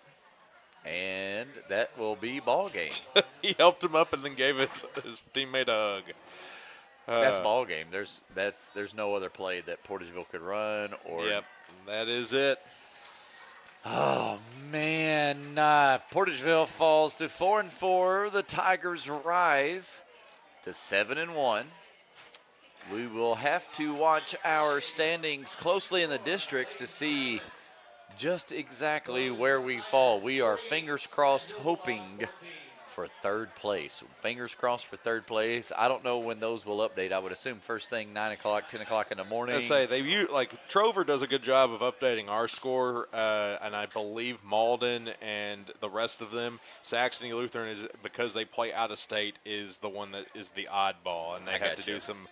And that will be ball game. He helped him up and then gave his teammate a hug. That's ball game. There's no other play that Portageville could run or. Yep, that is it. Oh man, Portageville falls to 4-4. The Tigers rise to 7-1. We will have to watch our standings closely in the districts to see just exactly where we fall. We are fingers crossed hoping for 3rd place. Fingers crossed for 3rd place. I don't know when those will update. I would assume first thing 9 o'clock, 10 o'clock in the morning. I say Trover does a good job of updating our score, and I believe Malden and the rest of them. Saxony Lutheran is, because they play out of state, is the one that is the oddball, and they have to do some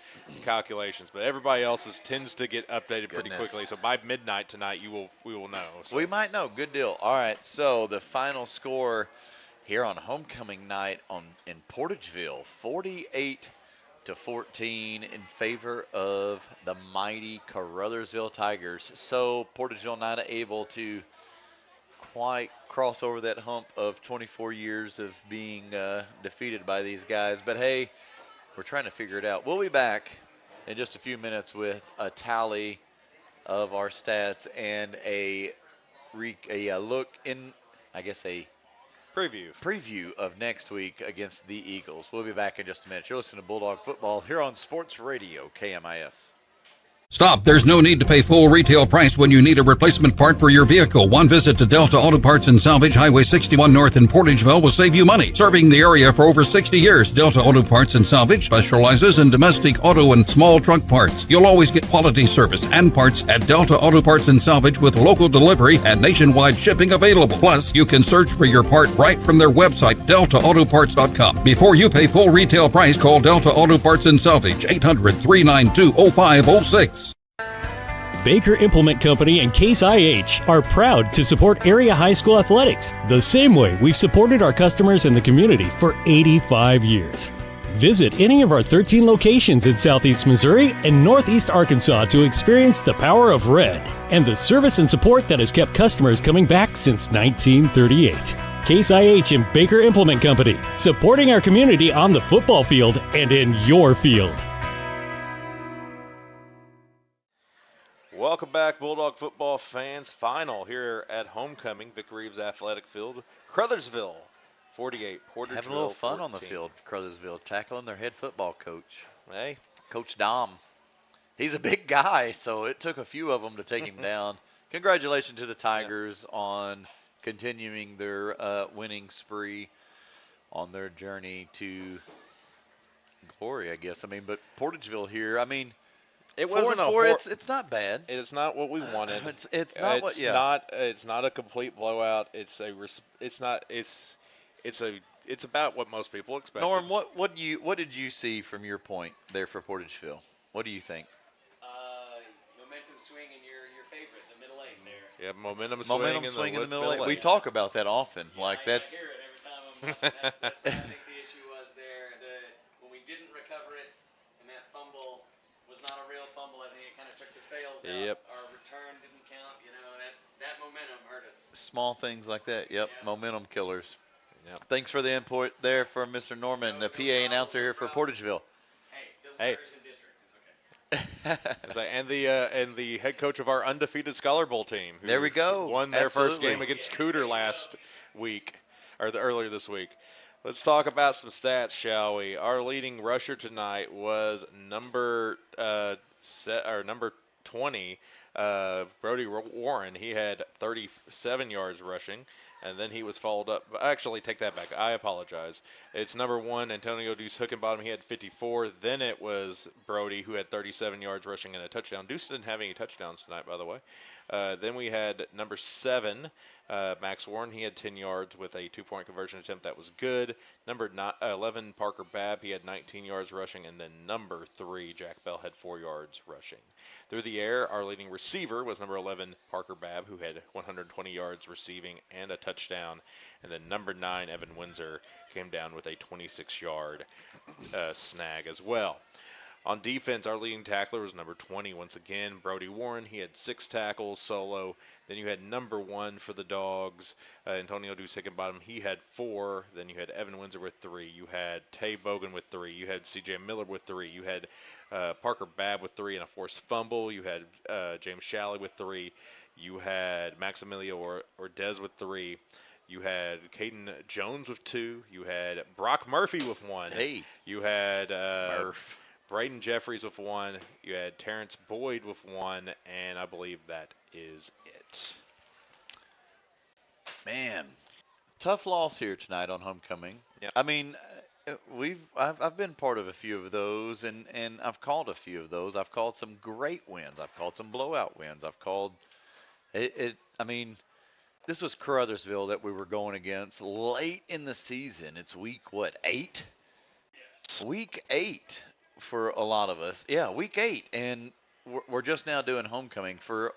calculations. But everybody else's tends to get updated pretty quickly. So by midnight tonight, we will know. So. We might know. Good deal. All right. So the final score here on homecoming night in Portageville, 48-14 in favor of the mighty Caruthersville Tigers. So Portageville not able to quite cross over that hump of 24 years of being defeated by these guys. But hey, we're trying to figure it out. We'll be back in just a few minutes with a tally of our stats and a look in, I guess, a preview of next week against the Eagles. We'll be back in just a minute. You're listening to Bulldog Football here on Sports Radio KMIS. Stop. There's no need to pay full retail price when you need a replacement part for your vehicle. One visit to Delta Auto Parts and Salvage, Highway 61 North in Portageville will save you money. Serving the area for over 60 years, Delta Auto Parts and Salvage specializes in domestic auto and small truck parts. You'll always get quality service and parts at Delta Auto Parts and Salvage with local delivery and nationwide shipping available. Plus, you can search for your part right from their website, deltaautoparts.com. Before you pay full retail price, call Delta Auto Parts and Salvage, 800-392-0506. Baker Implement Company and Case IH are proud to support area high school athletics the same way we've supported our customers in the community for 85 years. Visit any of our 13 locations in Southeast Missouri and Northeast Arkansas to experience the power of red and the service and support that has kept customers coming back since 1938. Case IH and Baker Implement Company, supporting our community on the football field and in your field. Welcome back, Bulldog football fans. Final here at homecoming, Vic Reeves Athletic Field. Caruthersville, 48. Portageville, having a little fun 14. on the field for Caruthersville, tackling their head football coach. Hey. Coach Dom. He's a big guy, so it took a few of them to take him down. Congratulations to the Tigers on continuing their winning spree on their journey to glory, I guess. But Portageville here, it wasn't it's not bad. It's not what we wanted. It's not what. Yeah. It's not a complete blowout. It's about what most people expect. Norm, what did you see from your point there for Portageville? What do you think? Momentum swing in your favorite, the middle eight there. Yeah, momentum swing in the middle eight. We talk about that often. Yeah, I hear it every time I'm watching. That's what I think the issue was there. When we didn't recover it not a real fumble. I think it kind of took the sails out. Yep. Our return didn't count. That momentum hurt us. Small things like that. Yep. Momentum killers. Yep. Thanks for the input there from Mr. Norman, the PA announcer here for Portageville. Hey. And the head coach of our undefeated Scholar Bowl team. Who There we go. Won their first Absolutely. game against Cooter earlier this week. Let's talk about some stats, shall we? Our leading rusher tonight was number 20, Brody Warren. He had 37 yards rushing, and then he was followed up. Actually, take that back. I apologize. It's number 1, Antonio Deuce Hookenbottom. He had 54. Then it was Brody, who had 37 yards rushing and a touchdown. Deuce didn't have any touchdowns tonight, by the way. Then we had number 7, Max Warren. He had 10 yards with a 2-point conversion attempt. That was good. Number 11, Parker Babb. He had 19 yards rushing. And then number 3, Jack Bell, had 4 yards rushing. Through the air, our leading receiver was number 11, Parker Babb, who had 120 yards receiving and a touchdown. And then number 9, Evan Windsor, came down with a 26-yard snag as well. On defense, our leading tackler was number 20, once again, Brody Warren. He had 6 tackles solo. Then you had number 1 for the Dogs, Antonio Deuce Hickenbottom. He had 4. Then you had Evan Windsor with 3. You had Tay Bogan with 3. You had C.J. Miller with 3. You had Parker Babb with 3 and a forced fumble. You had James Shalley with 3. You had Maximilio Ordez with 3. You had Caden Jones with 2. You had Brock Murphy with 1. Hey. You had Braden Jeffries with 1. You had Terrence Boyd with 1, and I believe that is it. Man, tough loss here tonight on homecoming. Yeah. I mean, I've been part of a few of those, and I've called a few of those. I've called some great wins. I've called some blowout wins. I've called it. I mean, this was Caruthersville that we were going against late in the season. It's week 8? Yes. Week 8 for a lot of us. Yeah, week 8, and we're just now doing homecoming. For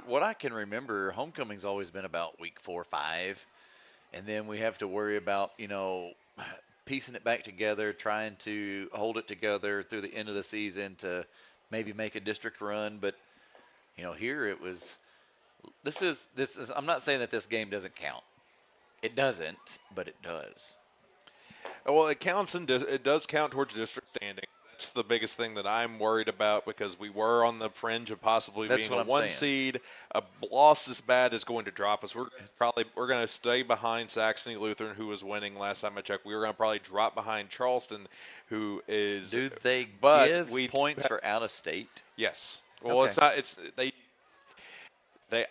what I can remember, homecoming's always been about week 4 or 5, and then we have to worry about piecing it back together, trying to hold it together through the end of the season to maybe make a district run. But here it was. This is. I'm not saying that this game doesn't count. It doesn't, but it does. Well, it counts, and it does count towards district standings. That's the biggest thing that I'm worried about, because we were on the fringe of possibly being a 1 seed. A loss this bad is going to drop us. We're going to stay behind Saxony Lutheran, who was winning last time I checked. We were going to probably drop behind Charleston, who is. Do they give points for out of state? Yes. Well, Okay. it's not. It's they.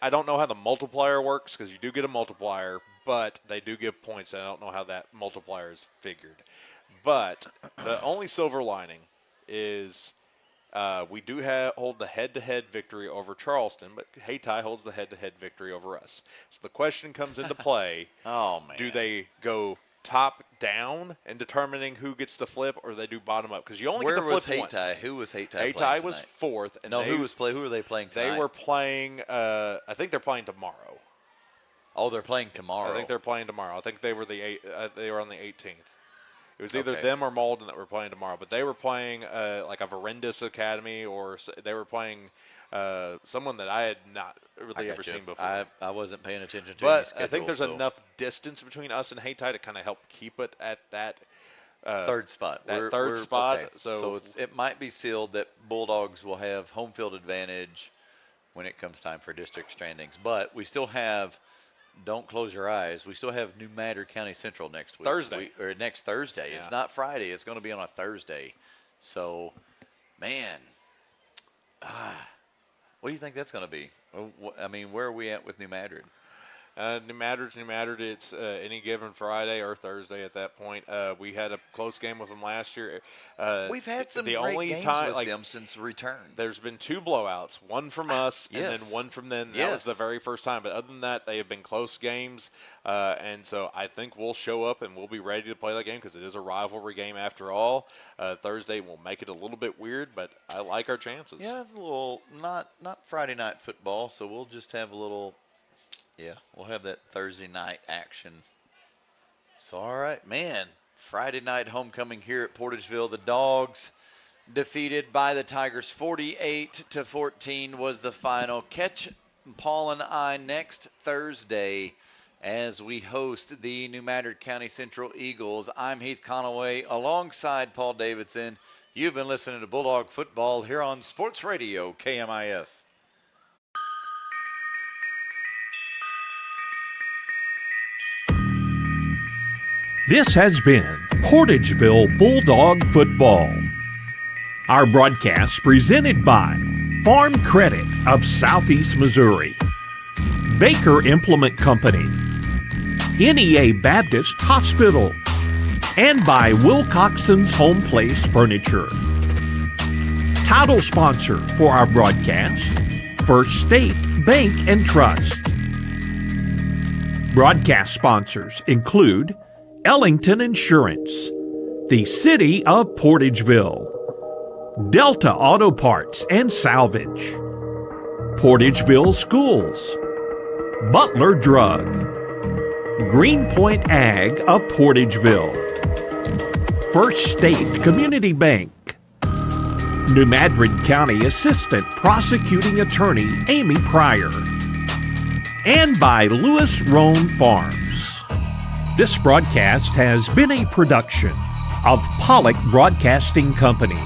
I don't know how the multiplier works, because you do get a multiplier, but they do give points. I don't know how that multiplier is figured. But the only silver lining is we do hold the head-to-head victory over Charleston, but Hayti holds the head-to-head victory over us. So the question comes into play. Oh, man. Do they go top down in determining who gets the flip, or they do bottom up? Because you only get the flip once. Hayti? Who was Hayti? Hayti was 4th. And who were they playing tonight? They were playing. I think they're playing tomorrow. Oh, they're playing tomorrow. I think they're playing tomorrow. I think they were they were on the 18th. It was either them or Malden that were playing tomorrow. But they were playing like a Verendus Academy, or they were playing someone that I had not really ever seen before. I wasn't paying attention to. But I think there's enough distance between us and Hayti to kind of help keep it at that third spot. Third spot. Okay. So it might be sealed that Bulldogs will have home field advantage when it comes time for district standings. But we still have. Don't close your eyes. We still have New Madrid County Central next week. Next Thursday. Yeah. It's not Friday. It's going to be on a Thursday. So, man, what do you think that's going to be? I mean, where are we at with New Madrid? New Madrid. It's any given Friday or Thursday at that point. We had a close game with them last year. We've had some the great only games time, with them since return. There's been 2 blowouts, one from us and then one from them. That was the very first time. But other than that, they have been close games. And so I think we'll show up and we'll be ready to play that game, because it is a rivalry game after all. Thursday will make it a little bit weird, but I like our chances. Yeah, it's a little not Friday night football, so we'll just have a little. Yeah, we'll have that Thursday night action. So, all right, man. Friday night homecoming here at Portageville. The Dogs defeated by the Tigers. 48-14 was the final. Catch Paul and I next Thursday as we host the New Madrid County Central Eagles. I'm Heath Conaway alongside Paul Davidson. You've been listening to Bulldog Football here on Sports Radio KMIS. This has been Portageville Bulldog Football. Our broadcast presented by Farm Credit of Southeast Missouri, Baker Implement Company, NEA Baptist Hospital, and by Wilcoxon's Home Place Furniture. Title sponsor for our broadcast, First State Bank and Trust. Broadcast sponsors include Ellington Insurance, the City of Portageville, Delta Auto Parts and Salvage, Portageville Schools, Butler Drug, Greenpoint Ag of Portageville, First State Community Bank, New Madrid County Assistant Prosecuting Attorney Amy Pryor, and by Lewis Roan Farms. This broadcast has been a production of Pollock Broadcasting Company.